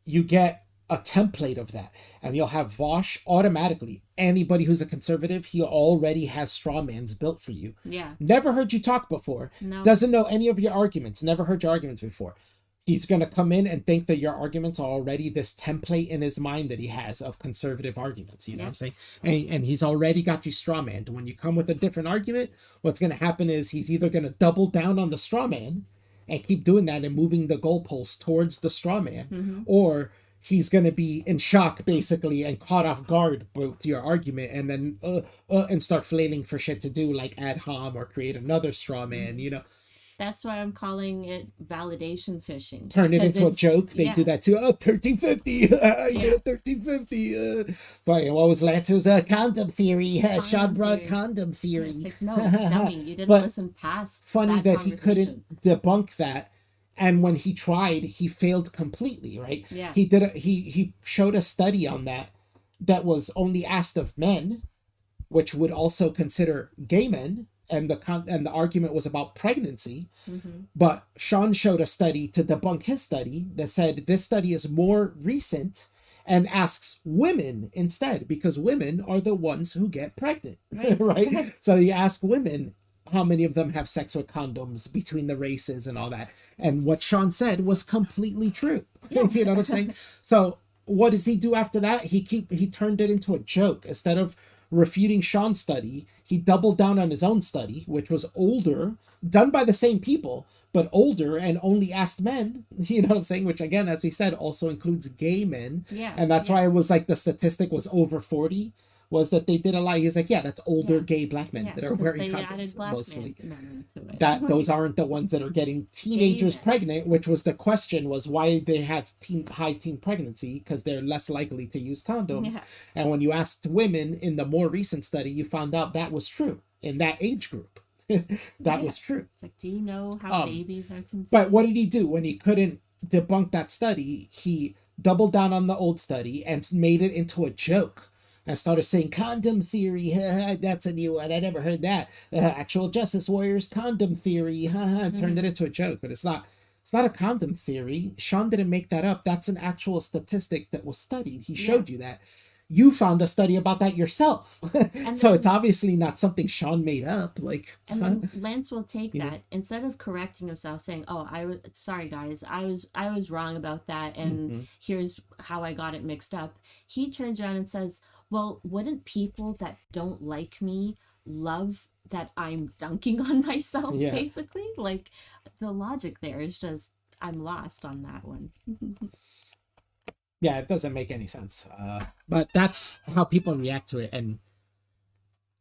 Speaker 3: you get a template of that, and you'll have Vosh automatically. Anybody who's a conservative, he already has straw mans built for you.
Speaker 4: Yeah.
Speaker 3: Never heard you talk before.
Speaker 4: No.
Speaker 3: Doesn't know any of your arguments. Never heard your arguments before. He's going to come in and think that your arguments are already this template in his mind that he has of conservative arguments. You know what I'm saying? And he's already got you straw manned. When you come with a different argument, what's going to happen is he's either going to double down on the straw man and keep doing that and moving the goalpost towards the straw man, or he's going to be in shock, basically, and caught off guard with your argument, and then and start flailing for shit to do, like ad hom or create another straw man, you know.
Speaker 4: That's why I'm calling it validation fishing.
Speaker 3: Turn it into a joke. They do that too. Oh, 1350. You get a 1350. What was Lance's condom theory? Sean brought condom theory.
Speaker 4: Like, no, dummy, you didn't listen past.
Speaker 3: Funny that he couldn't debunk that. And when he tried, he failed completely, right?
Speaker 4: Yeah.
Speaker 3: He showed a study on that was only asked of men, which would also consider gay men. And the argument was about pregnancy, but Sean showed a study to debunk his study that said this study is more recent and asks women instead, because women are the ones who get pregnant, right? So you ask women how many of them have sex with condoms between the races and all that, and what Sean said was completely true. You know what I'm saying? So what does he do after that? He turned it into a joke. Instead of refuting Sean's study, he doubled down on his own study, which was older, done by the same people, but older and only asked men. You know what I'm saying? Which, again, as we said, also includes gay men.
Speaker 4: Yeah.
Speaker 3: And that's why it was like the statistic was over 40, was that they did a lot. He was like, yeah, that's older gay black men that are wearing condoms mostly. Those aren't the ones that are getting teenagers pregnant, which was the question, was why they have high teen pregnancy, because they're less likely to use condoms. Yeah. And when you asked women in the more recent study, you found out that was true in that age group. That was true.
Speaker 4: It's like, do you know how babies are conceived?
Speaker 3: But what did he do when he couldn't debunk that study? He doubled down on the old study and made it into a joke. And started saying condom theory, that's a new one, I never heard that. Actual justice warriors condom theory, turned it into a joke. But it's not a condom theory. Sean didn't make that up. That's an actual statistic that was studied. He showed you that. You found a study about that yourself. So it's obviously not something Sean made up. And
Speaker 4: then Lance will take that, instead of correcting himself, saying, "Oh, sorry guys, I was wrong about that, and here's how I got it mixed up." He turns around and says, well, wouldn't people that don't like me love that I'm dunking on myself, basically? Like, the logic there is just, I'm lost on that one.
Speaker 3: Yeah, it doesn't make any sense. But that's how people react to it. And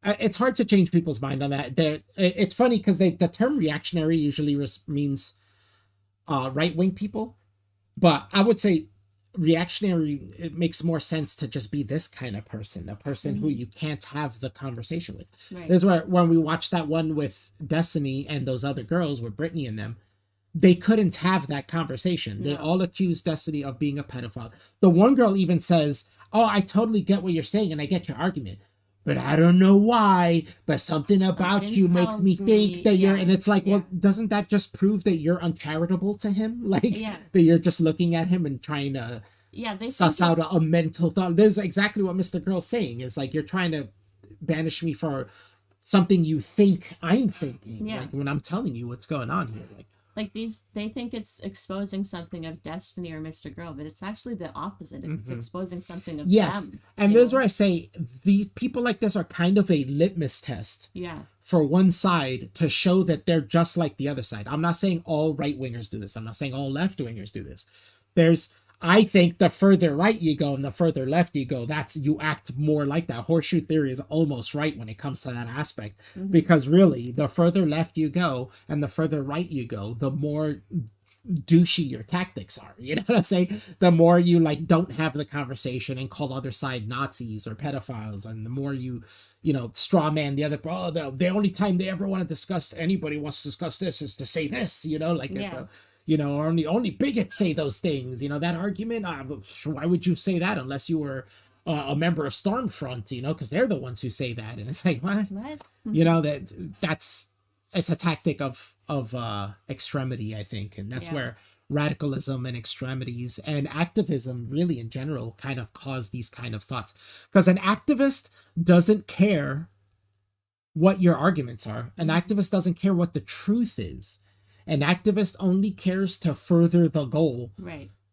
Speaker 3: it's hard to change people's mind on that. It's funny because the term reactionary usually means right-wing people. But I would say reactionary, it makes more sense to just be this kind of person, a person who you can't have the conversation with. Right. This is where, when we watched that one with Destiny and those other girls with Brittany and them, they couldn't have that conversation. They all accused Destiny of being a pedophile. The one girl even says, oh, I totally get what you're saying and I get your argument, but I don't know why, but something about you makes me think that you're, and it's like, well, doesn't that just prove that you're uncharitable to him? Like, that you're just looking at him and trying to suss out a mental thought. This is exactly what MrGirl's saying. It's like, you're trying to banish me for something you think I'm thinking. Like, when I'm telling you what's going on here.
Speaker 4: Like they think it's exposing something of Destiny or MrGirl, but it's actually the opposite. It's exposing something of them.
Speaker 3: And this is where I say the people like this are kind of a litmus test for one side to show that they're just like the other side. I'm not saying all right-wingers do this. I'm not saying all left-wingers do this. I think the further right you go and the further left you go, you act more like that. Horseshoe theory is almost right when it comes to that aspect, because really the further left you go and the further right you go, the more douchey your tactics are. You know what I'm saying? The more you like don't have the conversation and call other side Nazis or pedophiles, and the more you straw man the other. Oh, the only time they ever want to discuss, anybody wants to discuss this is to say this. Like it's a, or only bigots say those things. That argument. Why would you say that unless you were a member of Stormfront? Because they're the ones who say that, and it's like what? That's. It's a tactic of extremity, I think, and that's where radicalism and extremities and activism really in general kind of cause these kind of thoughts. Because an activist doesn't care what your arguments are. An activist doesn't care what the truth is. An activist only cares to further the goal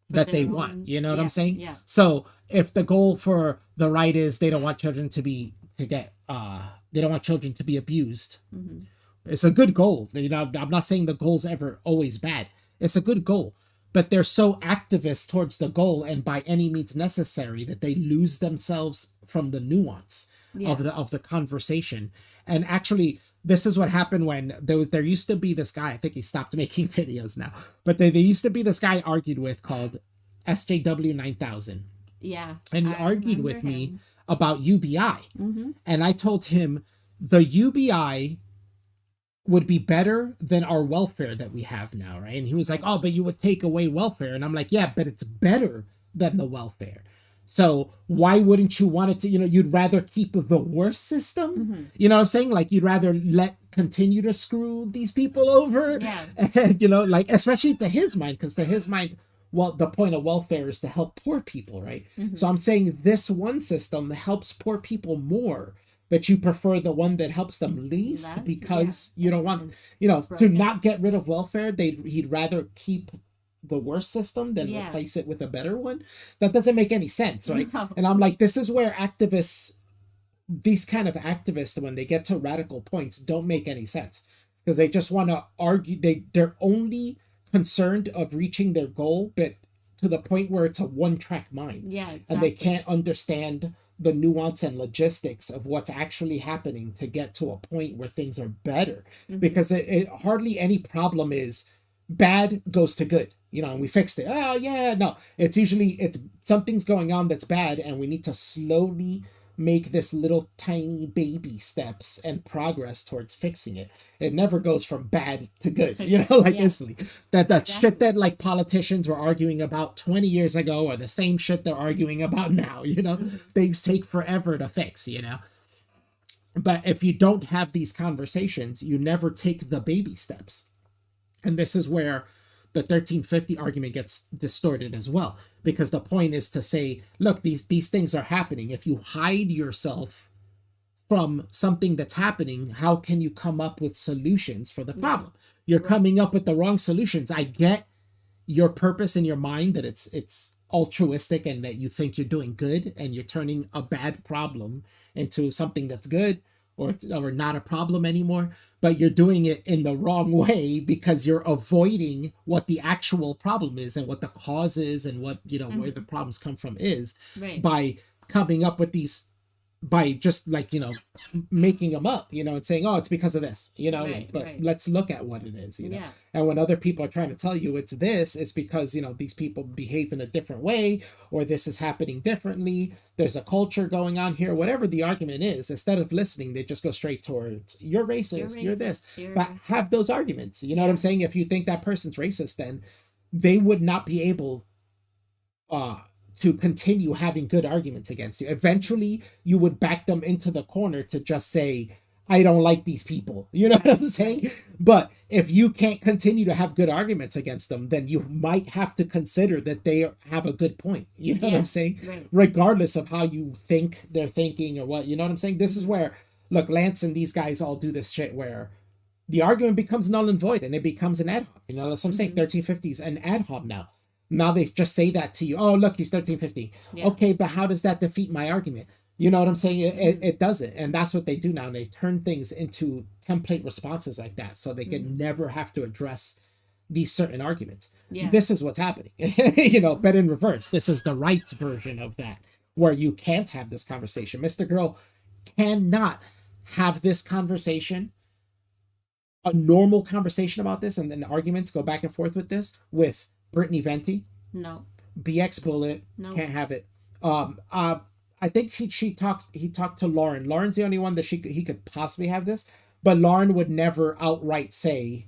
Speaker 3: that they want. You know what I'm saying? Yeah. So if the goal for the right is they don't want children they don't want children to be abused. Mm-hmm. It's a good goal. I'm not saying the goal's ever always bad. It's a good goal. But they're so activist towards the goal and by any means necessary that they lose themselves from the nuance of the conversation. And actually, this is what happened when there used to be this guy, I think he stopped making videos now, but there used to be this guy I argued with called SJW 9000.
Speaker 4: Yeah.
Speaker 3: And he argued with me about UBI. Mm-hmm. And I told him the UBI would be better than our welfare that we have now, right? And he was like, oh, but you would take away welfare. And I'm like, yeah, but it's better than the welfare. So why wouldn't you want it to, you'd rather keep the worst system? Mm-hmm. You know what I'm saying? Like you'd rather continue to screw these people over? Yeah. And, especially to his mind, because to his mind, well, the point of welfare is to help poor people, right? Mm-hmm. So I'm saying this one system helps poor people more, but you prefer the one that helps them least because you don't want, to not get rid of welfare. He'd rather keep the worst system than replace it with a better one. That doesn't make any sense, right? No. And I'm like, this is where these kind of activists, when they get to radical points, don't make any sense because they just want to argue. They're only concerned of reaching their goal, but to the point where it's a one-track mind. Yeah, exactly. And they can't understand the nuance and logistics of what's actually happening to get to a point where things are better. Mm-hmm. Because it hardly any problem is bad goes to good, and we fixed it. Oh yeah, no, it's something's going on that's bad and we need to slowly make this little tiny baby steps and progress towards fixing it. It never goes from bad to good, instantly. That shit that like politicians were arguing about 20 years ago are the same shit they're arguing about now, Things take forever to fix, But if you don't have these conversations, you never take the baby steps. And this is where the 1350 argument gets distorted as well, because the point is to say, look, these things are happening. If you hide yourself from something that's happening, how can you come up with solutions for the problem? You're coming up with the wrong solutions. I get your purpose in your mind that it's altruistic and that you think you're doing good and you're turning a bad problem into something that's good or not a problem anymore, but you're doing it in the wrong way because you're avoiding what the actual problem is and what the cause is and what, where the problems come from is by coming up with these, by just making them up, and saying, oh, it's because of this, let's look at what it is, And when other people are trying to tell you it's this, it's because, these people behave in a different way, or this is happening differently. There's a culture going on here, whatever the argument is. Instead of listening, they just go straight towards, you're racist, you're this. But have those arguments, you know what I'm saying? If you think that person's racist, then they would not be able to continue having good arguments against you. Eventually, you would back them into the corner to just say, I don't like these people. You know what I'm saying? But if you can't continue to have good arguments against them, then you might have to consider that they have a good point. You know what I'm saying? Right. Regardless of how you think they're thinking or what, you know what I'm saying? This is where, look, Lance and these guys all do this shit where the argument becomes null and void and it becomes an ad hoc. That's what I'm saying. 1350 is an ad hoc now. Now they just say that to you. Oh, look, he's 1350. Yeah. Okay, but how does that defeat my argument? You know what I'm saying? It doesn't. And that's what they do now. And they turn things into template responses like that so they can never have to address these certain arguments. Yeah. This is what's happening. But in reverse, this is the right version of that, where you can't have this conversation. MrGirl cannot have this conversation a normal conversation about this and then arguments go back and forth with this with Brittany Venti?
Speaker 4: No.
Speaker 3: BX Bullet?
Speaker 4: No.
Speaker 3: Can't have it. I think he talked to Lauren. Lauren's the only one that he could possibly have this, but Lauren would never outright say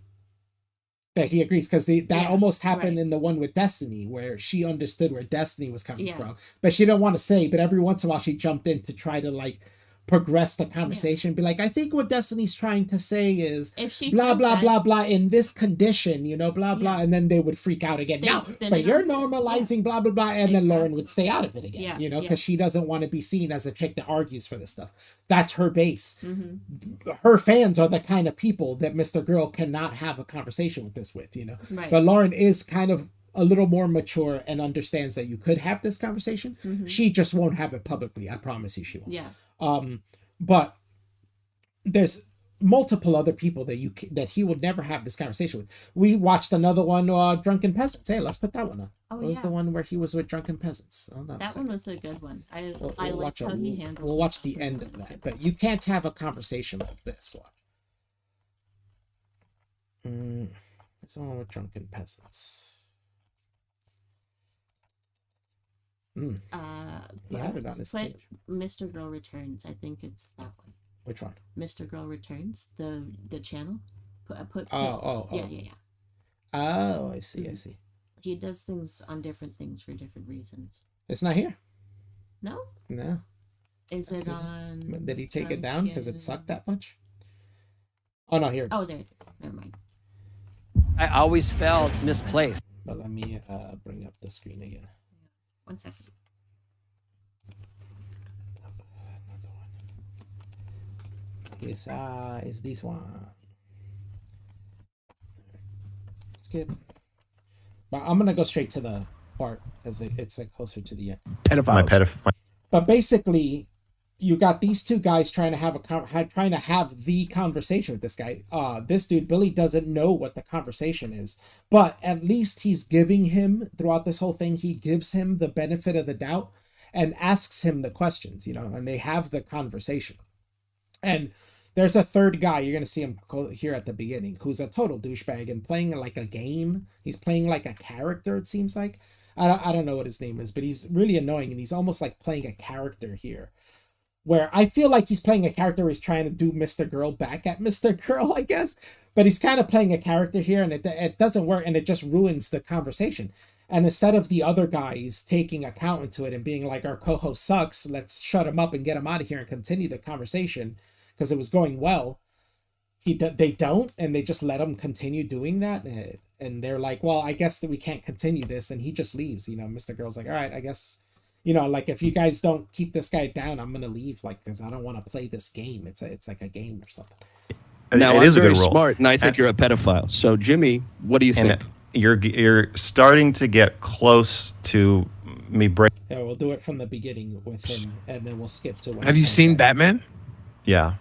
Speaker 3: that he agrees, because that almost happened in the one with Destiny, where she understood where Destiny was coming from, but she didn't want to say. But every once in a while, she jumped in to try to like progress the conversation, be like, I think what Destiny's trying to say is blah blah blah blah in this condition, you know, blah blah, and then they would freak out again. No, but you're normalizing blah blah blah, and then Lauren would stay out of it again, you know, because she doesn't want to be seen as a chick that argues for this stuff. That's her base. Her fans are the kind of people that Mr. Girl cannot have a conversation with this with, you know. But Lauren is kind of a little more mature and understands that you could have this conversation. She just won't have it publicly. I promise you she won't. But there's multiple other people that he would never have this conversation with. We watched another one, Drunken Peasants. Hey, let's put that one on. What was the one where he was with drunken peasants?
Speaker 4: That one was a good one. I liked how he handled it.
Speaker 3: We'll watch the end of that. But you can't have a conversation like this. It's the one with drunken peasants. He had it on his page.
Speaker 4: Mr. Girl Returns. I think it's that one.
Speaker 3: Which one?
Speaker 4: Mr. Girl Returns. The channel.
Speaker 3: Oh, I see. I see.
Speaker 4: He does things on different things for different reasons.
Speaker 3: It's not here.
Speaker 4: No.
Speaker 3: No.
Speaker 4: Is it on?
Speaker 3: Did he take it down because it sucked that much? Oh no, here it is.
Speaker 4: Oh, there it is. Never mind.
Speaker 10: I always felt misplaced.
Speaker 3: But let me bring up the screen again.
Speaker 4: 1 second.
Speaker 3: It's this one. Skip. But I'm gonna go straight to the part because it's like closer to the end.
Speaker 6: Pedophiles.
Speaker 3: But basically, you got these two guys trying to have the conversation with this guy. This dude Billy doesn't know what the conversation is, but at least he's giving him throughout this whole thing. He gives him the benefit of the doubt and asks him the questions, you know, and they have the conversation. And there's a third guy, you're gonna see him here at the beginning, who's a total douchebag and playing like a game. He's playing like a character. It seems like I don't know what his name is, but he's really annoying and he's almost like playing a character here. Where I feel like he's playing a character where he's trying to do Mr. Girl back at Mr. Girl, I guess. But he's kind of playing a character here, and it doesn't work, and it just ruins the conversation. And instead of the other guys taking account into it and being like, our co-host sucks, let's shut him up and get him out of here and continue the conversation because it was going well, they don't, and they just let him continue doing that. And they're like, well, I guess that we can't continue this, and he just leaves. You know, Mr. Girl's like, all right, I guess... You know, like if you guys don't keep this guy down, I'm gonna leave. Like, because I don't want to play this game. It's like a game or something.
Speaker 12: Now I'm very smart, and I think you're a pedophile. So, Jimmy, what do you think?
Speaker 6: You're starting to get close to me breaking.
Speaker 3: Yeah, we'll do it from the beginning with him, and then we'll skip to.
Speaker 13: Have you seen Batman?
Speaker 6: Yeah.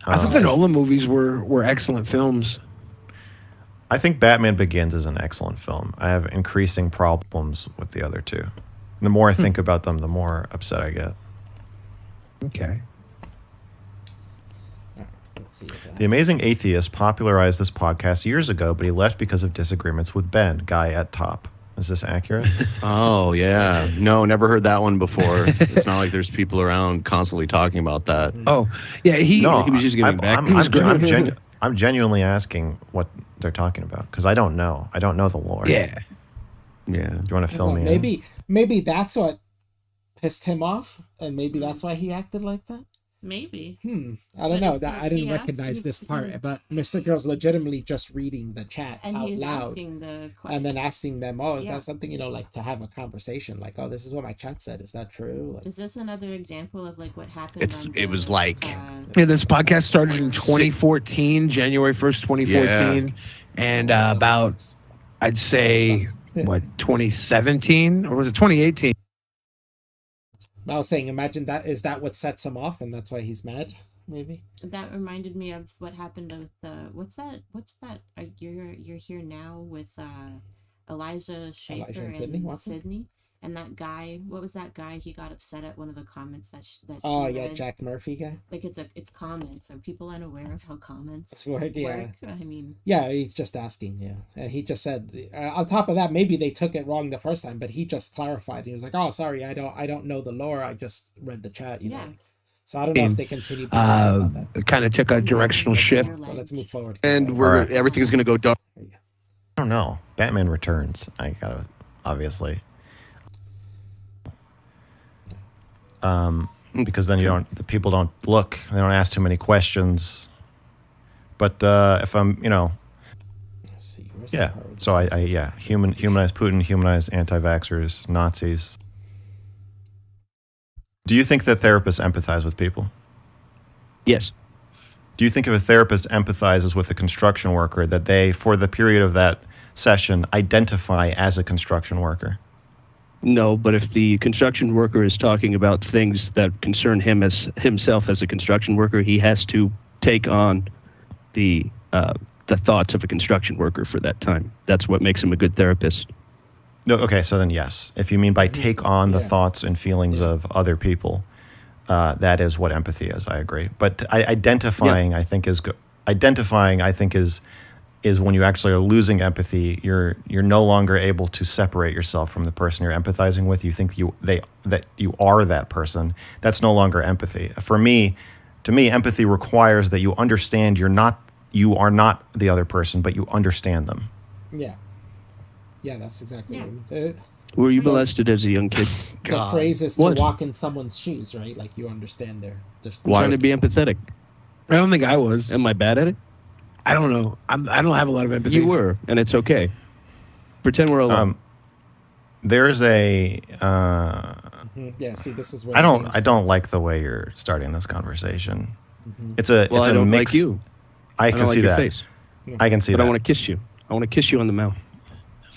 Speaker 13: I thought the Nolan movies were excellent films.
Speaker 6: I think Batman Begins is an excellent film. I have increasing problems with the other two. The more I think about them, the more upset I get.
Speaker 13: Okay.
Speaker 3: Let's see
Speaker 6: The Amazing Atheist popularized this podcast years ago, but he left because of disagreements with Ben, guy at top. Is this accurate?
Speaker 14: Oh, yeah. No, never heard that one before. It's not like there's people around constantly talking about that.
Speaker 13: Oh, yeah. He was just giving back.
Speaker 6: I'm genuinely asking what they're talking about because I don't know. I don't know the lore.
Speaker 13: Yeah.
Speaker 6: Do you want to fill me in?
Speaker 3: Maybe that's what pissed him off, and maybe that's why he acted like that.
Speaker 4: Maybe.
Speaker 3: I don't know. I didn't recognize this part, but Mr. Girl's legitimately just reading the chat
Speaker 4: and
Speaker 3: out
Speaker 4: he's
Speaker 3: loud,
Speaker 4: asking the
Speaker 3: and then asking them, "Oh, is that something, you know, like to have a conversation? Like, oh, this is what my chat said. Is that true?" Like,
Speaker 4: is this another example of like what happened?
Speaker 14: It was like
Speaker 13: this podcast started in 2014, January 1st, 2014, and about I'd say 2017 or was it 2018?
Speaker 3: I was saying, imagine that. Is that what sets him off, and that's why he's mad? Maybe
Speaker 4: that reminded me of what happened with what's that? You're here now with Elijah Schaefer
Speaker 3: and
Speaker 4: Sydney. And that guy, what was that guy? He got upset at one of the comments that
Speaker 3: oh
Speaker 4: she
Speaker 3: yeah,
Speaker 4: read.
Speaker 3: Jack Murphy guy.
Speaker 4: Like it's comments. Are people unaware of how comments
Speaker 3: work?
Speaker 4: I mean,
Speaker 3: yeah, he's just asking. Yeah, and he just said on top of that, maybe they took it wrong the first time, but he just clarified. He was like, "Oh, sorry, I don't know the lore. I just read the chat." You know. So I don't know if they continue. About that.
Speaker 13: It kind of took a directional shift.
Speaker 3: Well, let's move forward.
Speaker 14: And everything's going to go dark.
Speaker 6: I don't know. Batman Returns. I gotta obviously. Because then the people don't look, they don't ask too many questions. But if I'm, let's see, yeah. So I humanize Putin, humanize anti-vaxxers, Nazis. Do you think that therapists empathize with people?
Speaker 12: Yes.
Speaker 6: Do you think if a therapist empathizes with a construction worker that they, for the period of that session, identify as a construction worker?
Speaker 12: No, but if the construction worker is talking about things that concern him as himself as a construction worker, he has to take on the thoughts of a construction worker for that time. That's what makes him a good therapist.
Speaker 6: No, okay, so then yes. If you mean by take on the thoughts and feelings of other people, that is what empathy is. I agree. But identifying, I think, is is when you actually are losing empathy. You're no longer able to separate yourself from the person you're empathizing with. You think that you are that person. That's no longer empathy. To me, empathy requires that you understand you are not the other person, but you understand them.
Speaker 3: Yeah. Yeah, that's exactly what I mean.
Speaker 12: Were you molested as a young kid?
Speaker 3: The phrase is to walk in someone's shoes, right? Like you understand their.
Speaker 12: Trying to be empathetic.
Speaker 13: I don't think I was.
Speaker 12: Am I bad at it?
Speaker 13: I don't know. I don't have a lot of empathy.
Speaker 12: You were, and it's okay. Pretend we're alone.
Speaker 6: There is a.
Speaker 3: Yeah. See, this is where
Speaker 6: I don't like the way you're starting this conversation.
Speaker 3: Mm-hmm.
Speaker 6: It's a
Speaker 12: I don't
Speaker 6: mix.
Speaker 12: Like you.
Speaker 6: I can see
Speaker 12: your
Speaker 6: that.
Speaker 12: Face.
Speaker 6: I can see
Speaker 12: but
Speaker 6: that.
Speaker 12: I want to kiss you. I want to kiss you on the mouth.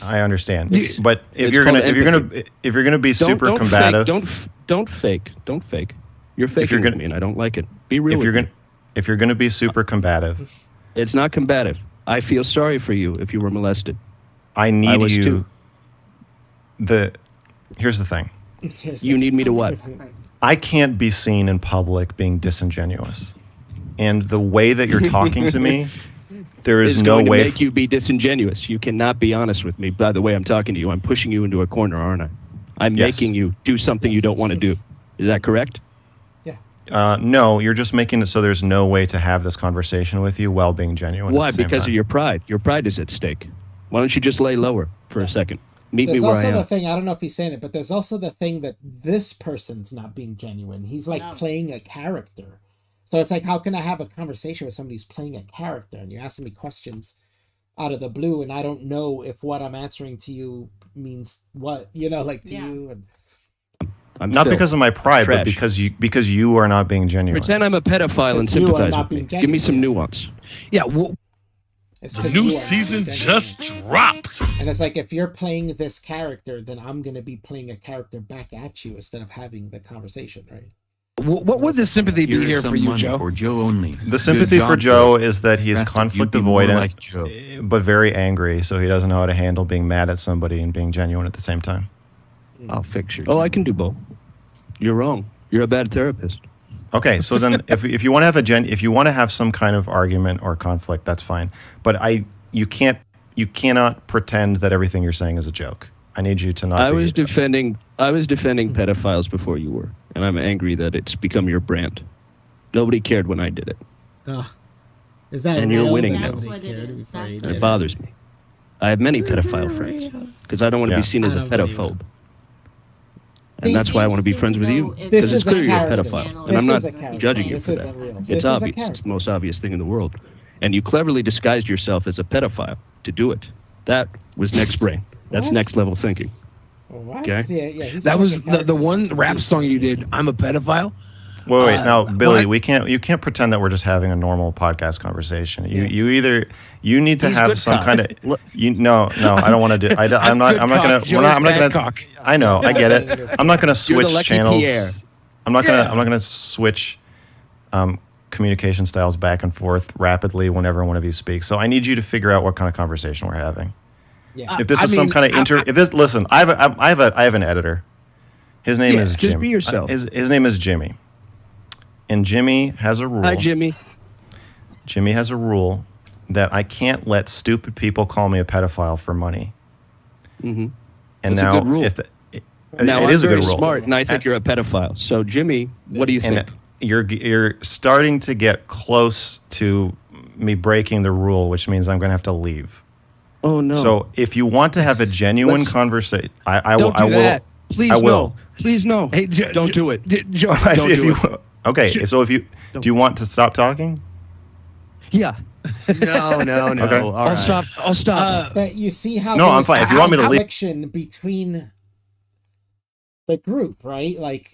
Speaker 6: I understand, but if you're gonna be super combative,
Speaker 12: don't fake. You're faking with me, and I don't like it. Be real.
Speaker 6: If you're gonna be super combative,
Speaker 12: it's not combative. I feel sorry for you if you were molested.
Speaker 6: I need you. Here's the thing.
Speaker 12: You need me to what?
Speaker 6: I can't be seen in public being disingenuous, and the way that you're talking to me. There is no way
Speaker 12: to make you be disingenuous. You cannot be honest with me. By the way, I'm talking to you. I'm pushing you into a corner, aren't I? I'm making you do something you don't want to do. Is that correct?
Speaker 3: Yeah.
Speaker 6: No, you're just making it so there's no way to have this conversation with you while being genuine.
Speaker 12: Why? Because of your pride. Your pride is at stake. Why don't you just lay lower for a second? Meet me where I am.
Speaker 3: There's also the thing, I don't know if he's saying it, but there's also the thing that this person's not being genuine. He's like playing a character. So it's like, how can I have a conversation with somebody who's playing a character and you're asking me questions out of the blue and I don't know if what I'm answering to you means what, you. And
Speaker 6: not because of my pride, but because you are not being genuine.
Speaker 12: Pretend I'm a pedophile and sympathize with me. Give me some nuance.
Speaker 13: Yeah, well,
Speaker 2: the new season just dropped.
Speaker 3: And it's like, if you're playing this character, then I'm going to be playing a character back at you instead of having the conversation, right?
Speaker 13: What would the sympathy be here for you, Joe?
Speaker 15: For Joe only.
Speaker 6: The sympathy for Joe is that he's conflict avoidant, but very angry, so he doesn't know how to handle being mad at somebody and being genuine at the same time.
Speaker 12: I'll fix you. Oh, I can do both. You're wrong. You're a bad therapist.
Speaker 6: Okay, so then if you want to have some kind of argument or conflict, that's fine. But you cannot pretend that everything you're saying is a joke. I need you to not.
Speaker 12: I was defending pedophiles before you were, and I'm angry that it's become your brand. Nobody cared when I did it.
Speaker 3: Is that?
Speaker 12: And you're winning now.
Speaker 4: That's what it is.
Speaker 12: It bothers me. I have many pedophile friends because I don't want to be seen as a pedophobe. And that's why I want to be friends with you. Because it's clear you're a pedophile. And I'm not judging you for that. It's obvious. It's the most obvious thing in the world. And you cleverly disguised yourself as a pedophile to do it. That was next brain. That's next level thinking.
Speaker 3: What?
Speaker 12: Okay?
Speaker 3: Yeah,
Speaker 13: that was the one rap song you did, I'm a pedophile?
Speaker 6: Wait. Now, Billy, you can't pretend that we're just having a normal podcast conversation. You need to have some kind of. No, I don't want to do. I'm not gonna. I know, I get it. I'm not gonna switch channels. I'm not gonna switch communication styles back and forth rapidly whenever one of you speaks. So I need you to figure out what kind of conversation we're having.
Speaker 3: Yeah.
Speaker 6: If this is some kind of listen, I have an editor. His name is Jim.
Speaker 12: Just be yourself.
Speaker 6: His name is Jimmy. And Jimmy has a rule.
Speaker 12: Hi, Jimmy.
Speaker 6: Jimmy has a rule that I can't let stupid people call me a pedophile for money.
Speaker 12: Mm-hmm.
Speaker 6: And
Speaker 12: That's
Speaker 6: now,
Speaker 12: a good rule.
Speaker 6: It is a good rule.
Speaker 12: Smart, and I think you're a pedophile. So, Jimmy, what do you think?
Speaker 6: You're starting to get close to me breaking the rule, which means I'm going to have to leave.
Speaker 12: Oh no!
Speaker 6: So if you want to have a genuine conversation, I will.
Speaker 12: Please no. Please no. Hey, don't do it. Don't do it.
Speaker 6: Okay, so do you want to stop talking?
Speaker 12: Yeah. No.
Speaker 6: Okay.
Speaker 12: I'll stop.
Speaker 3: But you see how
Speaker 6: no, I'm fine. If you want me to leave,
Speaker 3: between the group, right? Like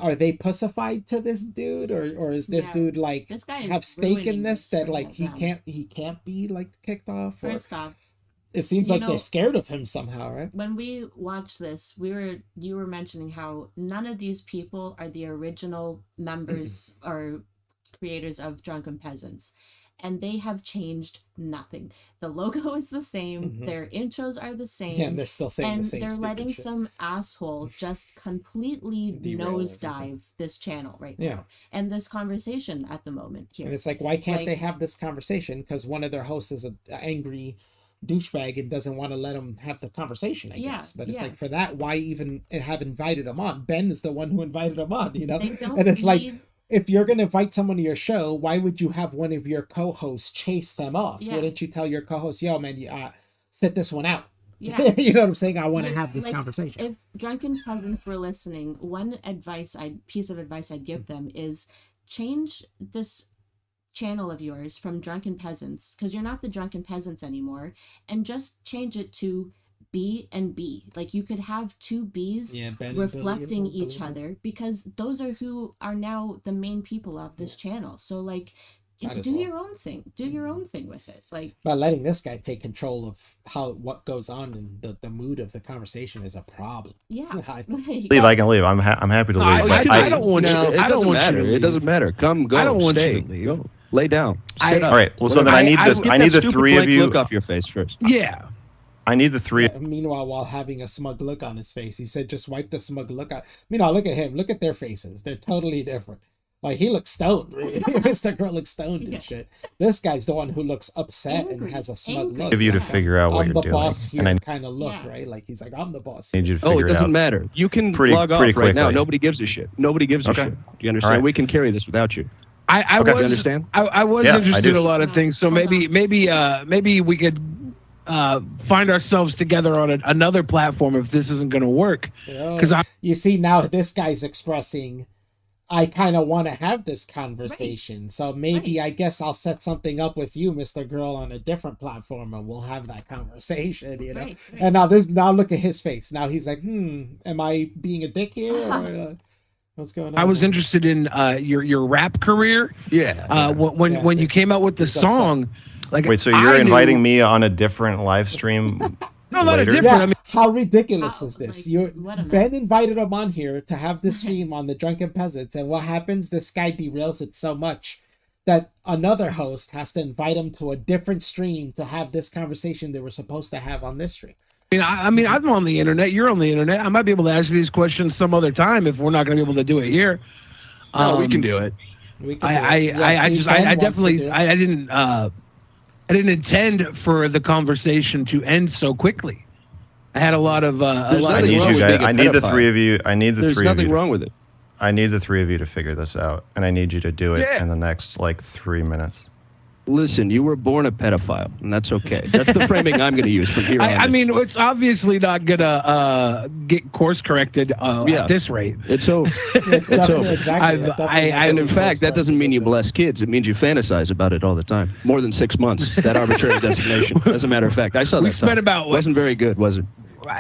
Speaker 3: are they pussified to this dude, or is this dude like
Speaker 4: this guy
Speaker 3: have stake in this that like he can't be like kicked off?
Speaker 4: First off,
Speaker 3: it seems like they're scared of him somehow, right?
Speaker 4: When we watched this, you were mentioning how none of these people are the original members or creators of Drunken Peasants, and they have changed nothing. The logo is the same, their intros are the same,
Speaker 3: and they're still saying the same.
Speaker 4: And they're letting some asshole just completely nosedive this channel right now, and this conversation at the moment here.
Speaker 3: And it's like, why can't they have this conversation? Because one of their hosts is an angry douchebag and doesn't want to let them have the conversation, I guess. But it's like, for that, why even have invited him on? Ben is the one who invited him on, and it's like, if you're going to invite someone to your show, why would you have one of your co-hosts chase them off? Yeah. Wouldn't you tell your co-host, yo, man, sit this one out? Yeah. You know what I'm saying? I want to have this conversation.
Speaker 4: If Drunken Peasants were listening, one piece of advice I'd give them is change this channel of yours from Drunken Peasants, because you're not the Drunken Peasants anymore, and just change it to B and B. Like, you could have two B's reflecting each other, because those are who are now the main people of this channel. So like, do your own thing. Do your own thing with it. Like,
Speaker 3: but letting this guy take control of what goes on in the mood of the conversation is a problem.
Speaker 4: Yeah.
Speaker 6: Leave. I can leave. I'm happy to leave.
Speaker 12: I don't want you. It doesn't matter. It doesn't matter. Come, go. I don't want you to leave. Go. Lay down. Sit up.
Speaker 6: All right. Well, so then I need the three of you.
Speaker 12: Look off your face first.
Speaker 13: Yeah.
Speaker 6: I need the three.
Speaker 3: Meanwhile, while having a smug look on his face, he said, just wipe the smug look out. Meanwhile, look at him. Look at their faces. They're totally different. Like, he looks stoned. MrGirl looks stoned and shit. This guy's the one who looks upset and has a smug look.
Speaker 6: Give you to figure out what you're doing.
Speaker 3: I'm the boss here kind of look, right? Like, he's like, I'm the boss.
Speaker 6: Need you to figure
Speaker 12: it doesn't matter. You can log off right now. Nobody gives a shit. Nobody gives a shit. Do you understand? Right. We can carry this without you.
Speaker 13: I was, understand? I was interested in a lot of things, so maybe we could find ourselves together on another platform if this isn't going to work. Because
Speaker 3: you see, now this guy's expressing, I kind of want to have this conversation. Right. So maybe I guess I'll set something up with you, MrGirl, on a different platform, and we'll have that conversation. You know. Right. And now look at his face. Now he's like, am I being a dick here? Or, what's going on?
Speaker 13: I was interested in your rap career.
Speaker 12: Yeah.
Speaker 13: When you came out with the song. Like,
Speaker 6: wait, so you're inviting me on a different live stream?
Speaker 13: No, not a different.
Speaker 3: Yeah, I mean, how ridiculous is this? Ben invited him on here to have this stream on the Drunken Peasants, and what happens? This guy derails it so much that another host has to invite him to a different stream to have this conversation they were supposed to have on this stream.
Speaker 13: I mean, I'm on the internet. You're on the internet. I might be able to ask these questions some other time if we're not going to be able to do it here.
Speaker 12: No, we can do it.
Speaker 13: I didn't intend for the conversation to end so quickly. I had a lot of.
Speaker 6: I need you guys. I need the three of you.
Speaker 12: There's nothing wrong with it.
Speaker 6: I need the three of you to figure this out, and I need you to do it in the next 3 minutes.
Speaker 12: Listen, you were born a pedophile, and that's okay. That's the framing I'm going to use from here on.
Speaker 13: I mean, it's obviously not going to get course corrected at this rate.
Speaker 12: It's over. It's over.
Speaker 3: Exactly.
Speaker 12: And in fact, that doesn't mean you molest kids. It means you fantasize about it all the time. More than 6 months, that arbitrary designation. As a matter of fact, I saw that.
Speaker 13: We spent about...
Speaker 12: Wasn't very good, was it?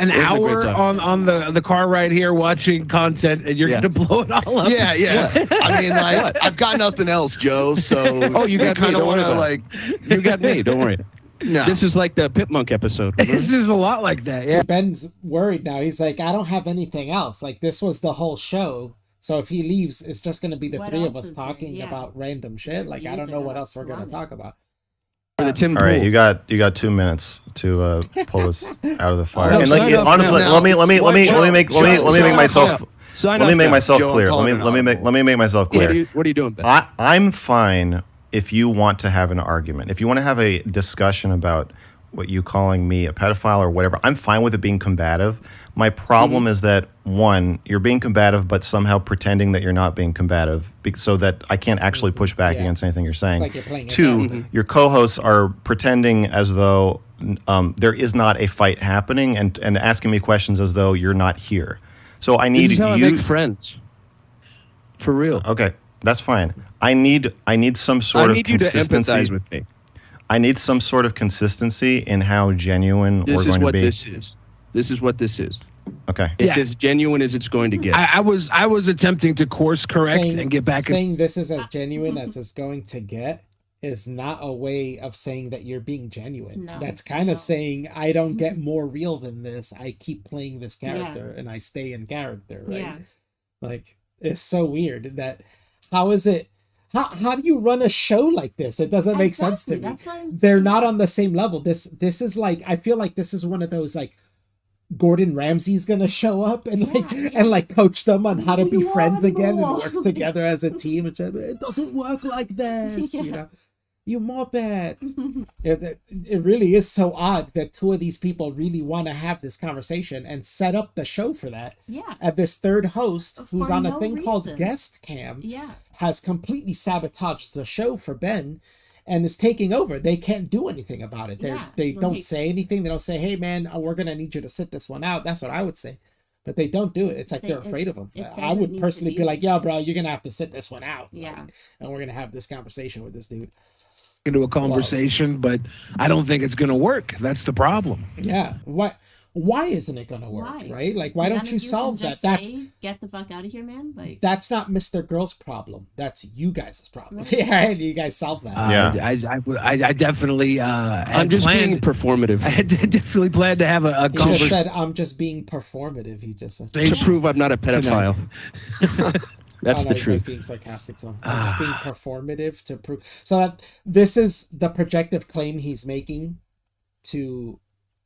Speaker 13: An hour on the car ride here watching content, and you're going to blow it all up.
Speaker 14: Yeah. I mean, I've got nothing else, Joe. So
Speaker 12: you got
Speaker 14: kind of want to
Speaker 12: you got me. Don't worry. No. This is like the Pipmunk episode.
Speaker 13: This is a lot like that. Yeah.
Speaker 3: So Ben's worried now. He's like, I don't have anything else. Like, this was the whole show. So if he leaves, it's just going to be the three of us talking about random shit. Like, I don't know what else we're going to talk about.
Speaker 12: the Tim
Speaker 6: All right,
Speaker 12: Pool.
Speaker 6: you got 2 minutes to pull us out of the fire.
Speaker 12: No,
Speaker 6: and like, honestly, let me make myself. Let me make myself clear. Let me make myself clear.
Speaker 12: What are you doing, Ben?
Speaker 6: I'm fine if you want to have an argument. If you want to have a discussion about what you calling me a pedophile or whatever, I'm fine with it being combative. My problem is that, one, you're being combative, but somehow pretending that you're not being combative so that I can't actually push back against anything you're saying.
Speaker 3: Like you're playing
Speaker 6: Two, your co-hosts are pretending as though there is not a fight happening and asking me questions as though you're not here. So I need
Speaker 12: this is how
Speaker 6: you.
Speaker 12: I make friends. For real.
Speaker 6: Okay, that's fine. I need some sort of consistency.
Speaker 12: You to empathize with me.
Speaker 6: I need some sort of consistency in how genuine we're going to be.
Speaker 12: This is what this is.
Speaker 6: Okay.
Speaker 12: It's as genuine as it's going to get.
Speaker 13: I was attempting to course correct and get back.
Speaker 3: Saying this is as genuine as it's going to get is not a way of saying that you're being genuine.
Speaker 4: No,
Speaker 3: that's kind of saying I don't get more real than this. I keep playing this character and I stay in character, right?
Speaker 4: Yeah.
Speaker 3: Like, it's so weird that how is it how do you run a show like this? It doesn't make sense to me. They're not on the same level. This is like, I feel like this is one of those like Gordon Ramsay's gonna show up and like coach them on how to be friends again and work together as a team. And it doesn't work like this, you know. You mopeds. It really is so odd that two of these people really want to have this conversation and set up the show for that.
Speaker 4: Yeah.
Speaker 3: And this third host, who's on a
Speaker 4: no
Speaker 3: thing called
Speaker 4: reason.
Speaker 3: Guest Cam,
Speaker 4: Yeah.
Speaker 3: has completely sabotaged the show for Ben and is taking over. They can't do anything about it. They don't say anything. They don't say, hey, man, we're going to need you to sit this one out. That's what I would say. But they don't do it. It's like they're afraid of him. I would personally be like, yo, bro, you're going to have to sit this one out.
Speaker 4: Yeah.
Speaker 3: And we're going to have this conversation with this dude.
Speaker 13: Into a conversation, but I don't think it's going to work. That's the problem.
Speaker 3: Yeah. Why isn't it going to work? Right? Like, why don't you solve that? That's
Speaker 4: get the fuck out of here, man. Like,
Speaker 3: that's not Mr. Girl's problem. That's you guys' problem. Yeah, you guys solve that.
Speaker 13: I definitely.
Speaker 12: I'm just being performative.
Speaker 13: I definitely planned to have a
Speaker 3: He just said, "I'm just being performative." He just said
Speaker 12: to prove I'm not a pedophile. That's the truth.
Speaker 3: Like being sarcastic to him. I'm just being performative to prove. So this is the projective claim he's making to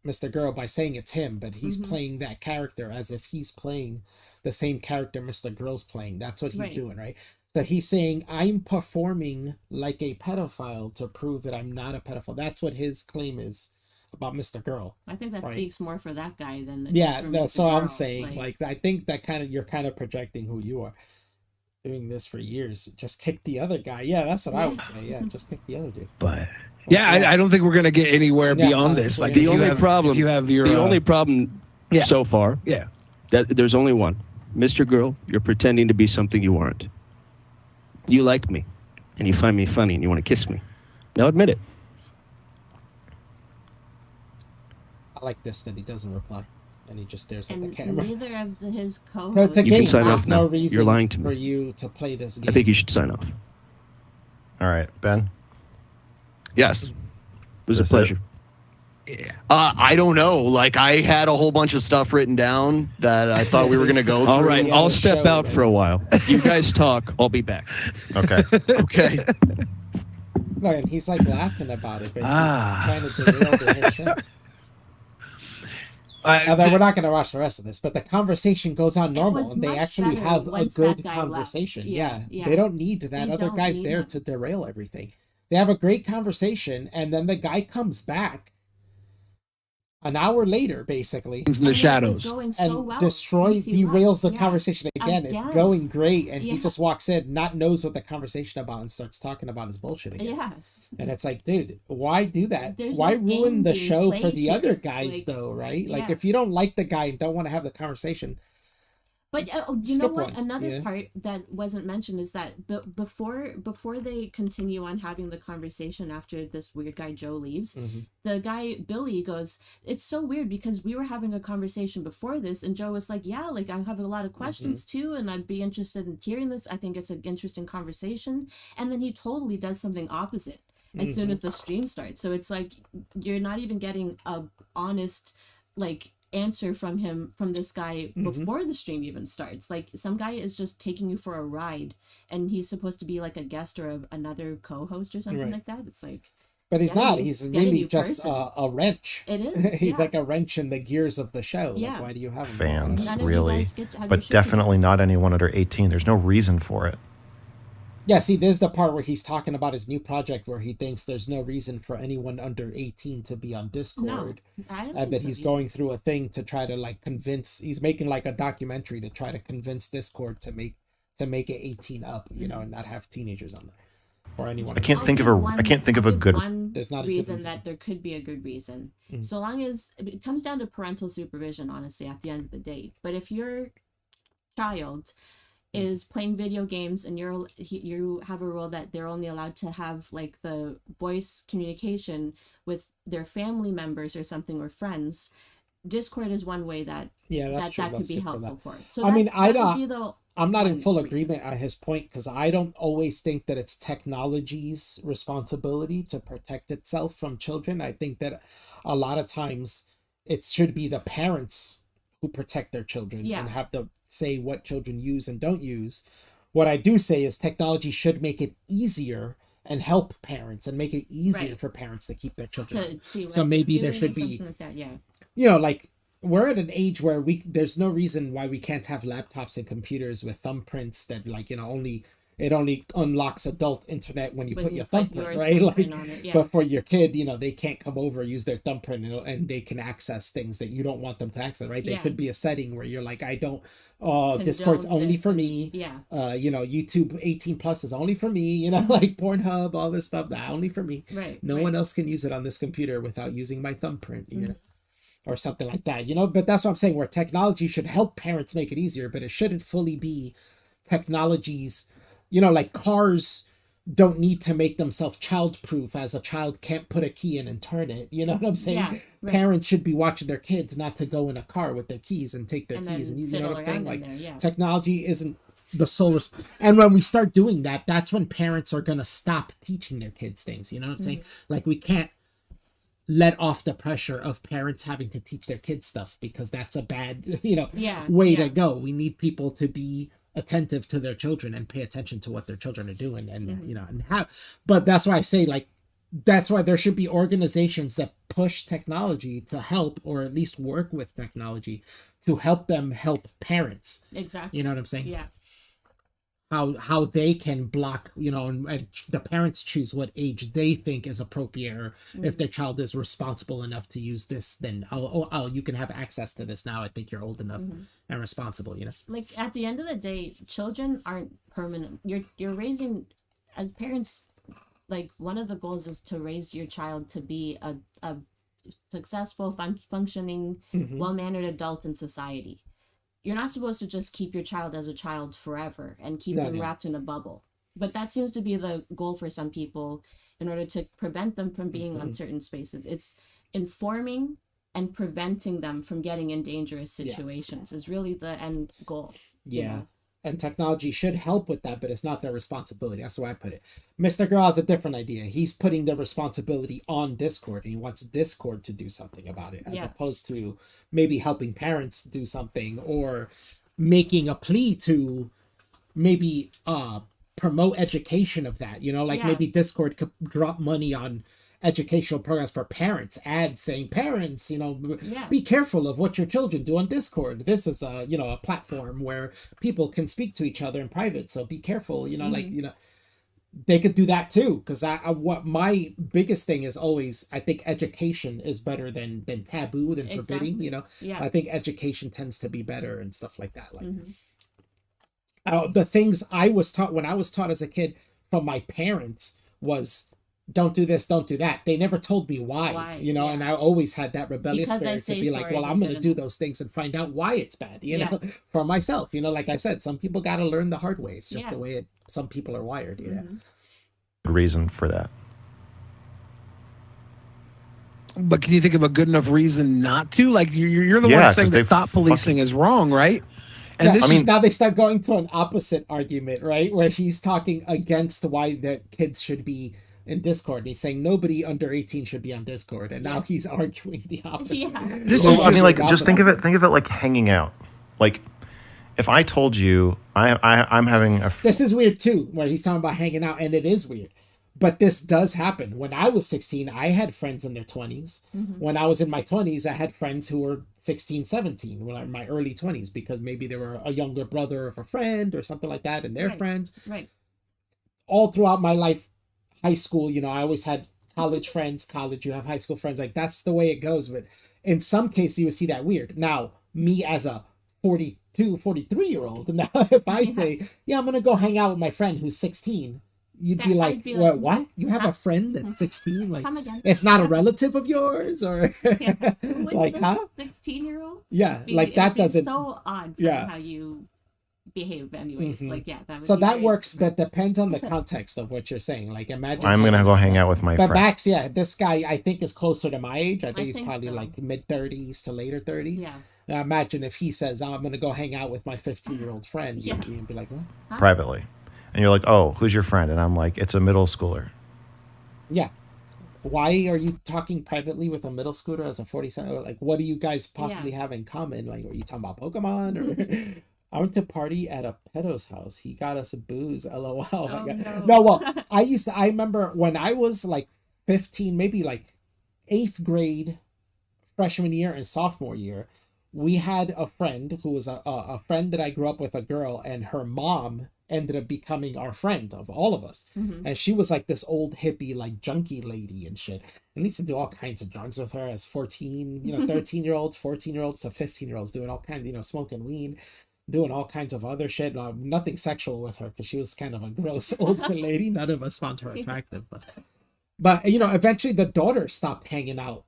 Speaker 3: Mr. Girl by saying it's him, but he's playing that character as if he's playing the same character Mr. Girl's playing. That's what he's doing, right? So he's saying, I'm performing like a pedophile to prove that I'm not a pedophile. That's what his claim is about Mr. Girl.
Speaker 4: I think that speaks more for that guy than
Speaker 3: that's what I'm saying. Like, I think that you're kind of projecting who you are. Doing this for years, just kick the other guy. Yeah, that's what I would say. Yeah, just kick the other dude.
Speaker 13: But I don't think we're gonna get anywhere beyond this. Like
Speaker 12: the only problem so far, that there's only one. Mr. Girl, you're pretending to be something you aren't. You like me, and you find me funny, and you want to kiss me. Now admit it.
Speaker 3: I like this that he doesn't reply. And he just stares at
Speaker 4: and
Speaker 3: the camera.
Speaker 4: Neither of his co-hosts.
Speaker 12: You can sign off now. You're lying to me.
Speaker 3: For you to play this game.
Speaker 12: I think you should sign off.
Speaker 6: All right, Ben.
Speaker 14: Yes.
Speaker 12: It was a pleasure.
Speaker 14: I don't know. Like, I had a whole bunch of stuff written down that I thought we were going to go through.
Speaker 12: All right, I'll step out for a while. You guys talk. I'll be back.
Speaker 6: Okay.
Speaker 14: Okay.
Speaker 3: No, and he's like laughing about it, but he's trying to derail the whole shit. We're not going to rush the rest of this, but the conversation goes on normal, and they actually have a good conversation. Yeah. They don't need that other guy's there to derail everything. They have a great conversation, and then the guy comes back an hour later, basically,
Speaker 13: in the shadows,
Speaker 4: and
Speaker 3: derails the conversation again. It's going great, and he just walks in, knows what the conversation about, and starts talking about his bullshit again.
Speaker 4: Yeah.
Speaker 3: And it's like, dude, why do that?
Speaker 4: There's
Speaker 3: why
Speaker 4: no
Speaker 3: ruin the show for the
Speaker 4: here.
Speaker 3: other guys, though, right? Like, if you don't like the guy and don't want to have the conversation.
Speaker 4: But you know what? Another part that wasn't mentioned is that before they continue on having the conversation after this weird guy Joe leaves, the guy Billy goes, "It's so weird because we were having a conversation before this, and Joe was like, yeah, like I have a lot of questions too, and I'd be interested in hearing this. I think it's an interesting conversation." And then he totally does something opposite as soon as the stream starts. So it's like you're not even getting a honest answer from this guy before the stream even starts. Like, some guy is just taking you for a ride, and he's supposed to be like a guest or another co-host or something like that. It's like,
Speaker 3: But he's not. He's really just a wrench.
Speaker 4: It is.
Speaker 3: He's like a wrench in the gears of the show.
Speaker 4: Yeah.
Speaker 3: Like, why do you have him?
Speaker 6: Fans, really. But definitely not anyone under 18. There's no reason for it.
Speaker 3: Yeah, see, there's the part where he's talking about his new project where he thinks there's no reason for anyone under 18 to be on Discord. And that he's going through a thing to try to like convince, he's making like a documentary to try to convince Discord to make it 18 up, you know, and not have teenagers on there. Or anyone.
Speaker 6: I can't think of a good
Speaker 3: there's not a
Speaker 4: reason
Speaker 3: good
Speaker 4: that there could be a good reason. So long as it comes down to parental supervision, honestly, at the end of the day. But if your child is playing video games and you have a rule that they're only allowed to have like the voice communication with their family members or something or friends, Discord is one way that that could be helpful for it. So
Speaker 3: I mean, I'm not in full agreement on his point because I don't always think that it's technology's responsibility to protect itself from children. I think that a lot of times it should be the parents who protect their children and have to say what children use and don't use. What I do say is technology should make it easier and help parents and make it easier for parents to keep their children. So maybe there should be,
Speaker 4: like that,
Speaker 3: you know, like we're at an age where there's no reason why we can't have laptops and computers with thumbprints that like, you know, it only unlocks adult internet when you put your thumbprint, right? Like, but for your kid, you know, they can't come over, use their thumbprint, and they can access things that you don't want them to access, right? There could be a setting where you're like, I don't, Discord's only for me. You know, YouTube 18 plus is only for me, you know, like Pornhub, all this stuff, only for me. No one else can use it on this computer without using my thumbprint, you know? Or something like that, you know? But that's what I'm saying, where technology should help parents make it easier, but it shouldn't fully be technology's, you know, like cars don't need to make themselves childproof as a child can't put a key in and turn it. You know what I'm saying? Parents should be watching their kids not to go in a car with their keys and take their keys. And you know what I'm saying? Like technology isn't the sole and when we start doing that, that's when parents are going to stop teaching their kids things. You know what I'm saying? Like we can't let off the pressure of parents having to teach their kids stuff because that's a bad, you know, way to go. We need people to be attentive to their children and pay attention to what their children are doing and you know, and but that's why I say, like, that's why there should be organizations that push technology to help, or at least work with technology to help them help parents.
Speaker 4: Exactly.
Speaker 3: You know what I'm saying?
Speaker 4: Yeah.
Speaker 3: How they can block, you know, and the parents choose what age they think is appropriate, or if their child is responsible enough to use this, then you can have access to this now. I think you're old enough and responsible, you know. Like
Speaker 4: at the end of the day, children aren't permanent. You're raising, as parents, like one of the goals is to raise your child to be a successful, functioning, well-mannered adult in society. You're not supposed to just keep your child as a child forever and keep them wrapped in a bubble. But that seems to be the goal for some people in order to prevent them from being on certain spaces. It's informing and preventing them from getting in dangerous situations is really the end goal.
Speaker 3: Yeah.
Speaker 4: You know?
Speaker 3: And technology should help with that, but it's not their responsibility. That's the way I put it. MrGirl has a different idea. He's putting the responsibility on Discord, and he wants Discord to do something about it, as opposed to maybe helping parents do something, or making a plea to maybe promote education of that. You know, like maybe Discord could drop money on educational programs for parents, ads saying, parents, you know, be careful of what your children do on Discord. This is a, you know, a platform where people can speak to each other in private, so be careful, you know, like, you know, they could do that too. Because what my biggest thing is always, I think education is better than taboo, than forbidding, you know. I think education tends to be better and stuff like that. Like the things I was taught when I was taught as a kid from my parents was, don't do this, don't do that. They never told me why, you know, and I always had that rebellious spirit to be like, well, I'm going to do those things and find out why it's bad, you know, for myself. You know, like I said, some people got to learn the hard way. It's just the way some people are wired, you know.
Speaker 6: Reason for that.
Speaker 13: But can you think of a good enough reason not to? Like, you're the one saying that thought policing is wrong, right?
Speaker 3: And now they start going to an opposite argument, right? Where he's talking against why the kids should be in Discord. He's saying nobody under 18 should be on Discord, and now he's arguing the opposite.
Speaker 6: Well, I mean, like, just think of it like hanging out. Like, if I told you I'm having a
Speaker 3: this is weird too, where he's talking about hanging out, and it is weird. But this does happen. When I was 16, I had friends in their 20s. When I was in my 20s, I had friends who were 16, 17, when I in my early 20s, because maybe they were a younger brother of a friend or something like that, and their friends.
Speaker 4: Right.
Speaker 3: All throughout my life, high school, you know, I always had college friends. College, you have high school friends. Like, that's the way it goes. But in some cases, you would see that weird. Now, me as a 42, 43-year-old, now if I say, yeah, I'm going to go hang out with my friend who's 16, you'd be like, what? You have a friend that's 16? Like, it's not a relative of yours? Or, like, huh?
Speaker 4: 16-year-old?
Speaker 3: Yeah, like, that doesn't...
Speaker 4: so odd for how you behave anyways. Like, yeah, that would
Speaker 3: so
Speaker 4: be
Speaker 3: that
Speaker 4: great.
Speaker 3: works, but depends on the context of what you're saying. Like, imagine...
Speaker 6: I'm going to go hang out with my friend.
Speaker 3: But Max, yeah, this guy, I think, is closer to my age. I think he's probably, like, mid-30s to later 30s.
Speaker 4: Yeah.
Speaker 3: Now, imagine if he says, I'm going to go hang out with my 15-year-old friend. You'd be like, what?
Speaker 6: Privately. And you're like, oh, who's your friend? And I'm like, it's a middle schooler.
Speaker 3: Yeah. Why are you talking privately with a middle schooler as a 47? Or like, what do you guys possibly have in common? Like, are you talking about Pokemon? Or I went to party at a pedo's house. He got us a booze. LOL. No, well, I remember when I was like 15, maybe like 8th grade, freshman year and sophomore year, we had a friend who was a friend that I grew up with, a girl, and her mom ended up becoming our friend of all of us. And she was like this old hippie, like junkie lady and shit. And we used to do all kinds of drugs with her as 14, 13-year-olds, 14-year-olds to 15-year-olds, doing all kinds, smoking weed, doing all kinds of other shit. Nothing sexual with her because she was kind of a gross old lady. None of us found her attractive. But eventually the daughter stopped hanging out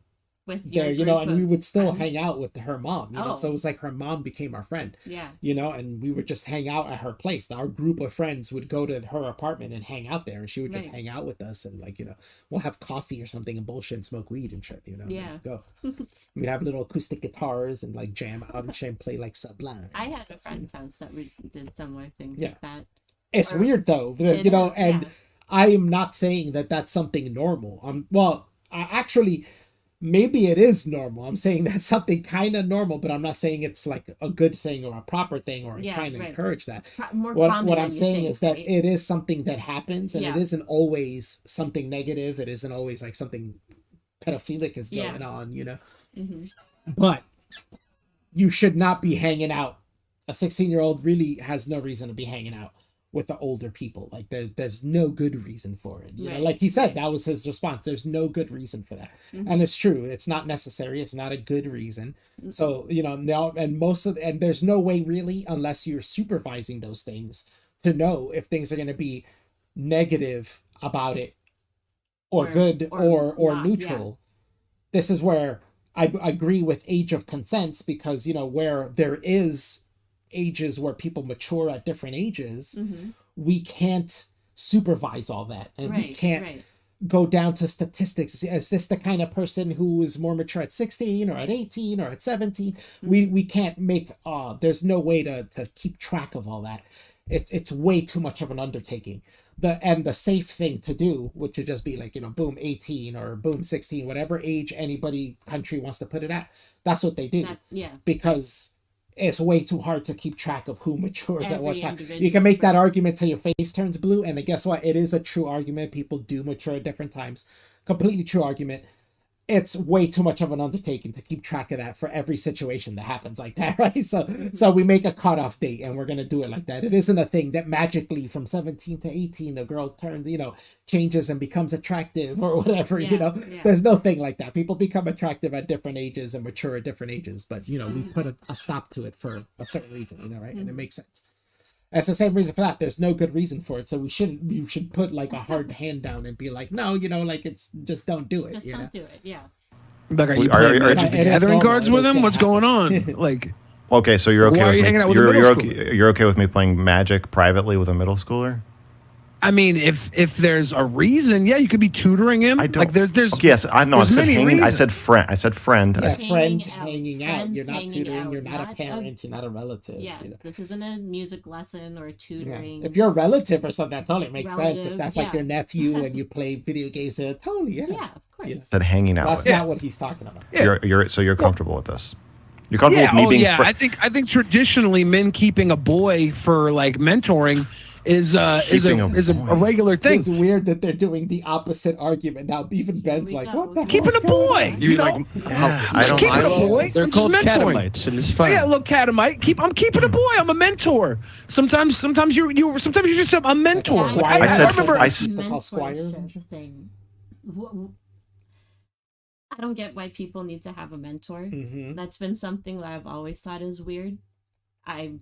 Speaker 3: with there, and we would still hang out with her mom, so it was like her mom became our friend, and we would just hang out at her place. Our group of friends would go to her apartment and hang out there, and she would just hang out with us, and like, we'll have coffee or something and bullshit and smoke weed and shit, go. We'd have little acoustic guitars and like jam out and shit and play like Sublime.
Speaker 4: I had a friend's house that we did similar things like that.
Speaker 3: It's weird though, and I am not saying that that's something normal. Actually, maybe it is normal. I'm saying that's something kind of normal, but I'm not saying it's like a good thing or a proper thing or trying to encourage that. What I'm saying is that it is something that happens, and it isn't always something negative. It isn't always like something pedophilic is going on, But you should not be hanging out. A 16-year-old really has no reason to be hanging out with the older people. Like there's no good reason for it. Like he said, that was his response. There's no good reason for that. And it's true. It's not necessary. It's not a good reason. So, now, and there's no way really, unless you're supervising those things, to know if things are going to be negative about it or good or neutral. This is where I agree with age of consent, because, where there is ages where people mature at different ages, we can't supervise all that, and we can't go down to statistics. Is this the kind of person who is more mature at 16 or at 18 or at 17? We can't make there's no way to keep track of all that. It's way too much of an undertaking. The safe thing to do would to just be like, boom 18 or boom 16, whatever age country wants to put it at. That's what they do. Because it's way too hard to keep track of who matures at what time. You can make that argument till your face turns blue, and guess what? It is a true argument. People do mature at different times. Completely true argument. It's way too much of an undertaking to keep track of that for every situation that happens like that, right? So we make a cutoff date, and we're gonna do it like that. It isn't a thing that magically from 17 to 18 a girl turns, changes and becomes attractive or whatever. There's no thing like that. People become attractive at different ages and mature at different ages, but we put a stop to it for a certain reason, right? And it makes sense. That's the same reason for that. There's no good reason for it. So we should put like a hard hand down and be like, no, like it's just don't do it.
Speaker 4: Just don't do it. Yeah.
Speaker 13: Like, are you playing gathering cards with him? What's going on? Like,
Speaker 6: okay, so you're okay.
Speaker 13: Why
Speaker 6: with
Speaker 13: are you
Speaker 6: me,
Speaker 13: hanging out with
Speaker 6: you're,
Speaker 13: a middle
Speaker 6: you're
Speaker 13: schooler?
Speaker 6: okay. You're okay with me playing Magic privately with a middle schooler?
Speaker 13: I mean, if there's a reason, you could be tutoring him.
Speaker 6: I don't.
Speaker 13: Like there's.
Speaker 6: Okay, yes, I know. I said hanging.
Speaker 13: Reasons.
Speaker 6: I said friend. I said friend.
Speaker 3: Yeah, friend hanging out. You're not tutoring. You're not a parent. You're not a relative.
Speaker 4: Yeah, this isn't a music lesson or tutoring.
Speaker 3: Yeah. If you're a relative or something, that totally makes sense. If that's like your nephew and you play video games, totally. Yeah,
Speaker 4: of course.
Speaker 3: Yeah.
Speaker 6: Said hanging out.
Speaker 3: That's not what he's talking about.
Speaker 6: Yeah. You're comfortable with this. You're comfortable with me being.
Speaker 13: I think traditionally men keeping a boy for like mentoring is a regular thing.
Speaker 3: It's weird that they're doing the opposite argument now. Even Ben's like, what the hell?
Speaker 13: Keeping a boy.
Speaker 14: You
Speaker 13: know?
Speaker 14: like?
Speaker 13: Keeping a boy.
Speaker 12: They're called catamites, and it's fine.
Speaker 13: Yeah, look, catamite. I'm keeping a boy. I'm a mentor. Sometimes you're just a mentor.
Speaker 3: I remember.
Speaker 4: Squires. Interesting. I don't get why people need to have a mentor.
Speaker 3: Mm-hmm.
Speaker 4: That's been something that I've always thought is weird. I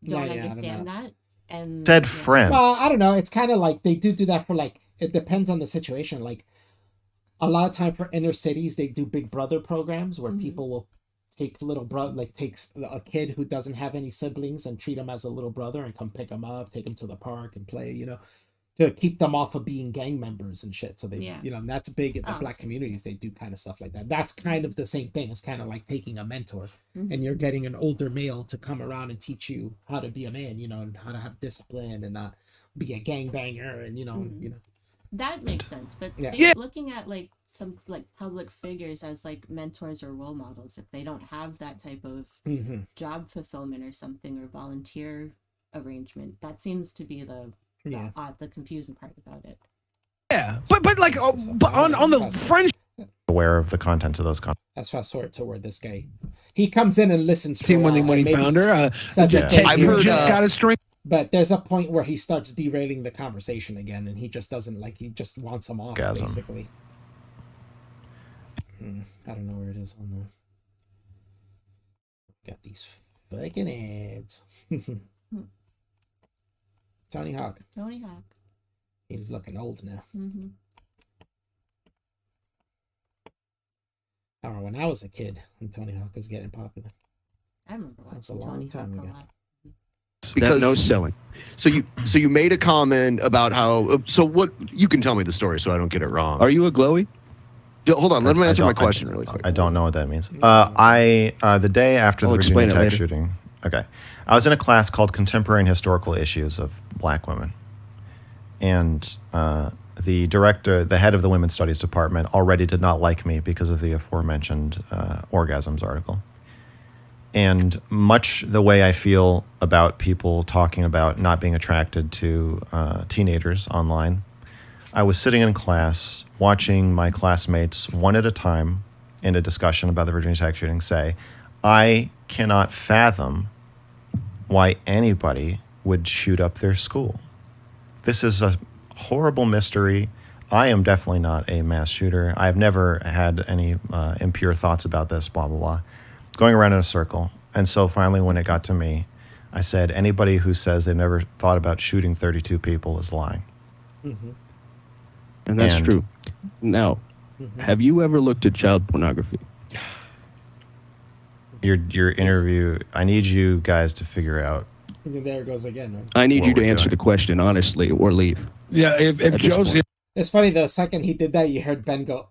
Speaker 4: don't understand that. And
Speaker 6: said friend.
Speaker 3: Well, I don't know. It's kind of like they do that for like, it depends on the situation. Like a lot of time for inner cities, they do Big Brother programs where people will take little brother, like takes a kid who doesn't have any siblings and treat him as a little brother and come pick him up, take him to the park and play, you know, to keep them off of being gang members and shit. So they, you know, and that's big in the Black communities. They do kind of stuff like that. That's kind of the same thing. It's kind of like taking a mentor and you're getting an older male to come around and teach you how to be a man, you know, and how to have discipline and not be a gangbanger and, you know.
Speaker 4: That makes sense. But looking at like some like public figures as like mentors or role models, if they don't have that type of job fulfillment or something or volunteer arrangement, that seems to be the confusing part about it.
Speaker 13: Yeah, but like but on the friendship,
Speaker 6: aware of the contents of those comments.
Speaker 3: Let's fast forward to where this guy he comes in and listens to
Speaker 13: when he found her.
Speaker 3: Says
Speaker 13: I've heard just got a string.
Speaker 3: But there's a point where he starts derailing the conversation again, and he just doesn't like. He just wants him off, basically. I don't know where it is on the. Got these fucking ads. Tony Hawk. He's looking old now. I remember when I was a kid when Tony Hawk was getting popular.
Speaker 4: I remember
Speaker 3: that's a long time ago.
Speaker 14: Because
Speaker 12: no selling.
Speaker 14: So you made a comment about how. So what? You can tell me the story so I don't get it wrong.
Speaker 12: Are you a glowy?
Speaker 14: Hold on. Let me answer my question really quick.
Speaker 6: I don't know what that means. The day after the Virginia Tech shooting. Okay. I was in a class called Contemporary and Historical Issues of Black Women. And the director, the head of the Women's Studies Department, already did not like me because of the aforementioned orgasms article. And much the way I feel about people talking about not being attracted to teenagers online, I was sitting in class watching my classmates one at a time in a discussion about the Virginia Tech shooting say, I cannot fathom why anybody would shoot up their school. This is a horrible mystery. I am definitely not a mass shooter. I've never had any impure thoughts about this, blah, blah, blah. Going around in a circle. And so finally when it got to me, I said, anybody who says they've never thought about shooting 32 people is lying.
Speaker 12: And that's true. Now, have you ever looked at child pornography?
Speaker 6: Your interview, I need you guys to figure out.
Speaker 3: There it goes again, right?
Speaker 12: I need you to answer the question honestly or leave.
Speaker 13: Yeah, if Joe's here.
Speaker 3: It's funny, the second he did that, you heard Ben go,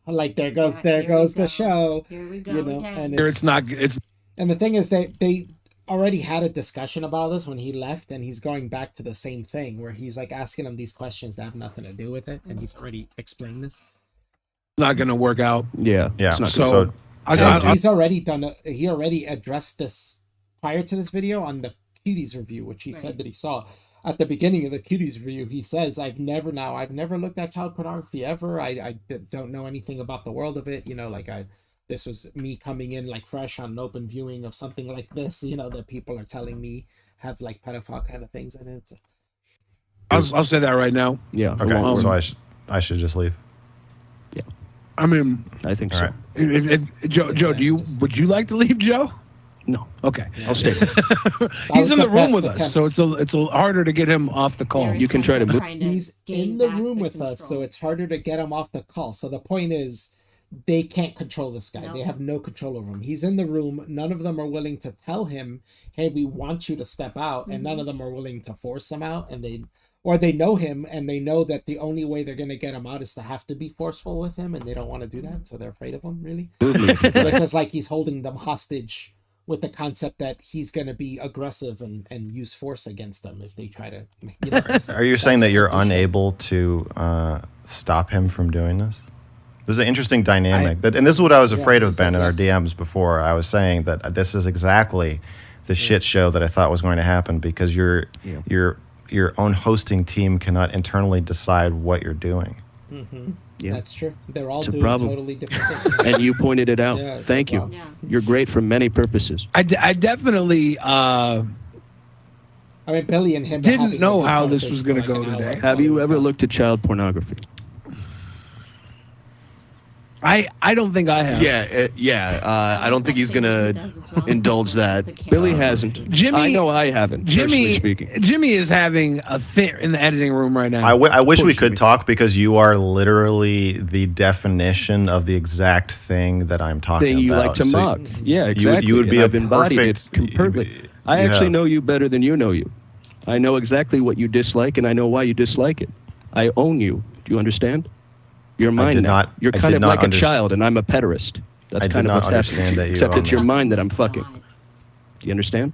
Speaker 3: like, there goes the show.
Speaker 4: Here we go.
Speaker 3: You know,
Speaker 4: again.
Speaker 3: and
Speaker 13: It's not. It's.
Speaker 3: And the thing is, they already had a discussion about this when he left, and he's going back to the same thing where he's like asking him these questions that have nothing to do with it, and he's already explained this.
Speaker 13: Not going to work out.
Speaker 12: Yeah.
Speaker 6: It's not
Speaker 13: so
Speaker 3: he's already done. He already addressed this prior to this video on the Cuties review, which he said that he saw. At the beginning of the Cuties review, he says, I've never looked at child pornography ever. I don't know anything about the world of it. You know, like this was me coming in like fresh on an open viewing of something like this, you know, that people are telling me have like pedophile kind of things in it.
Speaker 13: I'll say that right now.
Speaker 12: Yeah.
Speaker 6: Okay, so I should just leave.
Speaker 12: Yeah.
Speaker 13: I mean,
Speaker 12: I think so.
Speaker 13: Right. Joe, would you like to leave, Joe?
Speaker 12: No.
Speaker 13: Okay.
Speaker 12: I'll stay.
Speaker 13: He's in the room with us, so it's a harder to get him off the call.
Speaker 12: You can try to move.
Speaker 3: He's in the room with us, so it's harder to get him off the call. So the point is, they can't control this guy. No. They have no control over him. He's in the room. None of them are willing to tell him, hey, we want you to step out. And none of them are willing to force him out. And they know him, and they know that the only way they're going to get him out is to have to be forceful with him. And they don't want to do that. So they're afraid of him, really. Because like he's holding them hostage with the concept that he's going to be aggressive and use force against them if they try to, you know.
Speaker 6: Are you saying that you're unable to stop him from doing this? There's an interesting dynamic, and this is what I was afraid of, Ben, in our DMs before. I was saying that this is exactly the shit show that I thought was going to happen, because you're your own hosting team cannot internally decide what you're doing.
Speaker 3: Mm-hmm.
Speaker 12: Yeah.
Speaker 3: That's true. They're all
Speaker 12: It's a
Speaker 3: doing
Speaker 12: problem.
Speaker 3: totally different things.
Speaker 12: And you pointed it out.
Speaker 3: Yeah,
Speaker 12: Thank you.
Speaker 4: Yeah.
Speaker 12: You're great for many purposes.
Speaker 13: I definitely
Speaker 3: I mean, Billy and him
Speaker 13: didn't know how this
Speaker 3: conversation
Speaker 13: was
Speaker 3: for
Speaker 13: going
Speaker 3: like
Speaker 13: to go
Speaker 3: an hour
Speaker 13: today.
Speaker 12: Have
Speaker 3: while
Speaker 12: you
Speaker 3: he was
Speaker 12: ever
Speaker 3: gone.
Speaker 12: looked at child pornography?
Speaker 13: I don't think I have.
Speaker 14: I don't think he's gonna indulge that.
Speaker 12: Billy hasn't.
Speaker 13: Jimmy,
Speaker 12: I know I haven't. Personally speaking.
Speaker 13: Jimmy is having a fit in the editing room right now.
Speaker 6: I wish we could talk because you are literally the definition of the exact thing that I'm talking
Speaker 12: Thing you
Speaker 6: about.
Speaker 12: like to
Speaker 6: So
Speaker 12: mock. Yeah, exactly.
Speaker 6: You would be
Speaker 12: and
Speaker 6: a
Speaker 12: I've embodied
Speaker 6: perfect.
Speaker 12: it perfectly. I actually know you better than you know you. I know exactly what you dislike, and I know why you dislike it. I own you. Do you understand? You're mine now. You're kind of like a child, and I'm a pederast. That's kind of what's happening. Except it's your mind that I'm fucking. Do you understand?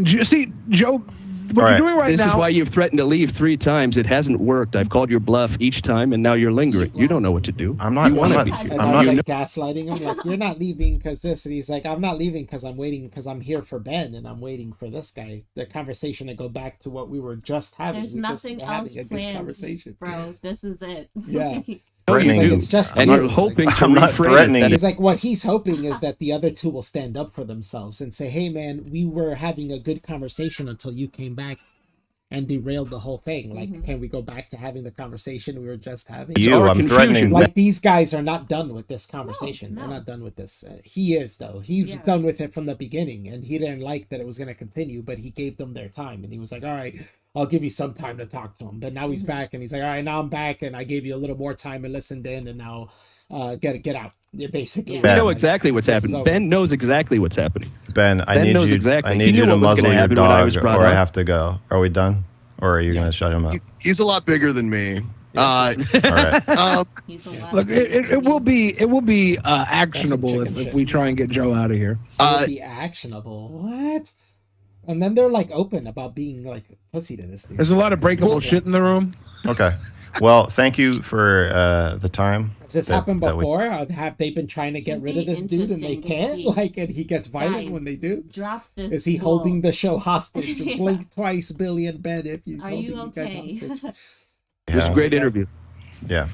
Speaker 13: See, Joe, what you're doing right now...
Speaker 12: This is why you've threatened to leave 3 times. It hasn't worked. I've called your bluff each time, and now you're lingering. You don't know what to do.
Speaker 6: I'm not.
Speaker 12: You
Speaker 6: I'm
Speaker 12: want
Speaker 6: not.
Speaker 12: to be.
Speaker 3: And I was like gaslighting him, like, you're not leaving because this. And he's like, I'm not leaving because I'm waiting because I'm here for Ben and I'm waiting for this guy. The conversation to go back to what we were just having.
Speaker 4: There's nothing else planned, bro. This is it.
Speaker 3: Yeah.
Speaker 6: Threatening
Speaker 3: like,
Speaker 6: you.
Speaker 3: it's just
Speaker 12: And
Speaker 3: you.
Speaker 12: you're hoping to
Speaker 6: I'm not threatening you.
Speaker 3: He's like, what he's hoping is that the other two will stand up for themselves and say, hey, man, we were having a good conversation until you came back and derailed the whole thing. Like, can we go back to having the conversation we were just having?
Speaker 6: I'm threatening.
Speaker 3: Like, these guys are not done with this conversation.
Speaker 4: No.
Speaker 3: They're not done with this. He is, though. He was done with it from the beginning, and he didn't like that it was going to continue, but he gave them their time, and he was like, all right, I'll give you some time to talk to him. But now he's back, and he's like, all right, now I'm back, and I gave you a little more time and listened in, and now get out. Basically.
Speaker 12: You know exactly what's happening. Ben knows exactly what's happening.
Speaker 6: Ben, I need you.
Speaker 12: Exactly.
Speaker 6: I need you to muzzle your dog, or I have to go. Are we done? Or are you going to shut him up?
Speaker 14: He's a lot bigger than me.
Speaker 6: All right.
Speaker 13: Look, it will be actionable if we try and get Joe out of here.
Speaker 3: It will be actionable. What? And then they're like open about being like pussy to this dude.
Speaker 13: There's a lot of breakable shit in the room.
Speaker 6: Okay. Well, thank you for the time.
Speaker 3: Has this happened before? Have they been trying to get rid of this dude and they can't? Like, and he gets violent when they do?
Speaker 4: Drop this.
Speaker 3: Is he holding the show hostage? Blink twice, Billy and Ben, if he's
Speaker 4: Are
Speaker 3: holding
Speaker 4: you
Speaker 3: guys
Speaker 4: okay?
Speaker 3: hostage.
Speaker 12: It was a great interview.
Speaker 14: Yeah.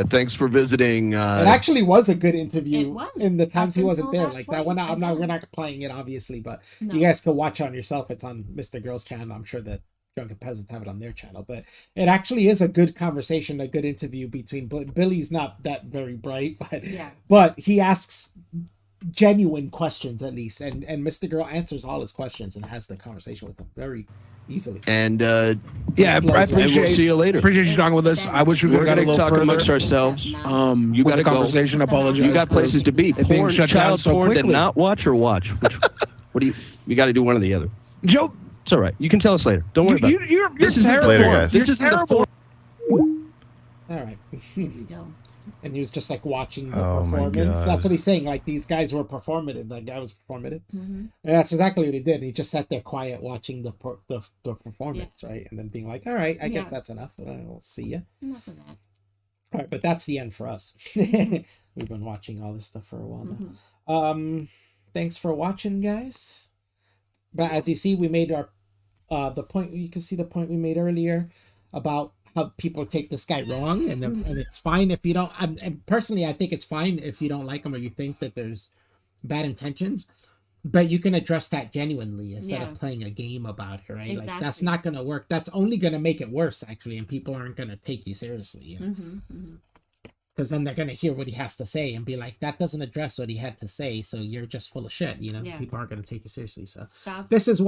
Speaker 14: Thanks for visiting.
Speaker 3: It actually was a good interview.
Speaker 4: It was.
Speaker 3: In the times he
Speaker 4: Up
Speaker 3: wasn't
Speaker 4: until
Speaker 3: there.
Speaker 4: that
Speaker 3: Like that one,
Speaker 4: point,
Speaker 3: we're not playing it obviously, but
Speaker 4: No.
Speaker 3: you guys can watch on yourself. It's on MrGirl's channel. I'm sure that Drunken Peasants have it on their channel, but it actually is a good conversation, a good interview between Billy's not that very bright, but he asks genuine questions at least, and MrGirl answers all his questions and has the conversation with him very easily.
Speaker 14: And
Speaker 13: I appreciate.
Speaker 12: We'll see you later.
Speaker 13: Appreciate you talking with us. I wish we could
Speaker 12: We're
Speaker 13: have got a
Speaker 12: gonna
Speaker 13: little
Speaker 12: talk
Speaker 13: further.
Speaker 12: amongst ourselves. You
Speaker 13: with
Speaker 12: got
Speaker 13: the
Speaker 12: to go.
Speaker 13: conversation. Apologize.
Speaker 12: You got places to be.
Speaker 13: It being
Speaker 12: Porn,
Speaker 13: shut down
Speaker 12: child
Speaker 13: so
Speaker 12: porn to
Speaker 13: quickly.
Speaker 12: not watch or watch. What do you? You got to do one or the other.
Speaker 13: Joe,
Speaker 12: it's all right. You can tell us later. Don't worry about it.
Speaker 13: You're
Speaker 12: This isn't the
Speaker 13: terrible.
Speaker 12: forum. This isn't the forum.
Speaker 3: All right.
Speaker 4: There you go.
Speaker 3: And he was just like watching the
Speaker 6: Oh my
Speaker 3: performance.
Speaker 6: God.
Speaker 3: That's what he's saying. Like these guys were performative. That guy was performative.
Speaker 4: Mm-hmm.
Speaker 3: And that's exactly what he did. He just sat there quiet watching the performance, right? And then being like, all right, I guess that's enough. I'll see you.
Speaker 4: Enough of that.
Speaker 3: All right, but that's the end for us. We've been watching all this stuff for a while now. Thanks for watching, guys. But as you see, we made our the point. You can see the point we made earlier about how people take this guy wrong, and it's fine if you don't. And personally, I think it's fine if you don't like him or you think that there's bad intentions. But you can address that genuinely instead of playing a game about it, right?
Speaker 4: Exactly.
Speaker 3: Like that's not going to work. That's only going to make it worse, actually, and people aren't going to take you seriously. You know? Because then they're going to hear what he has to say and be like, that doesn't address what he had to say, so you're just full of shit, you know? People aren't going to take you seriously. So
Speaker 4: Stop.
Speaker 3: This is why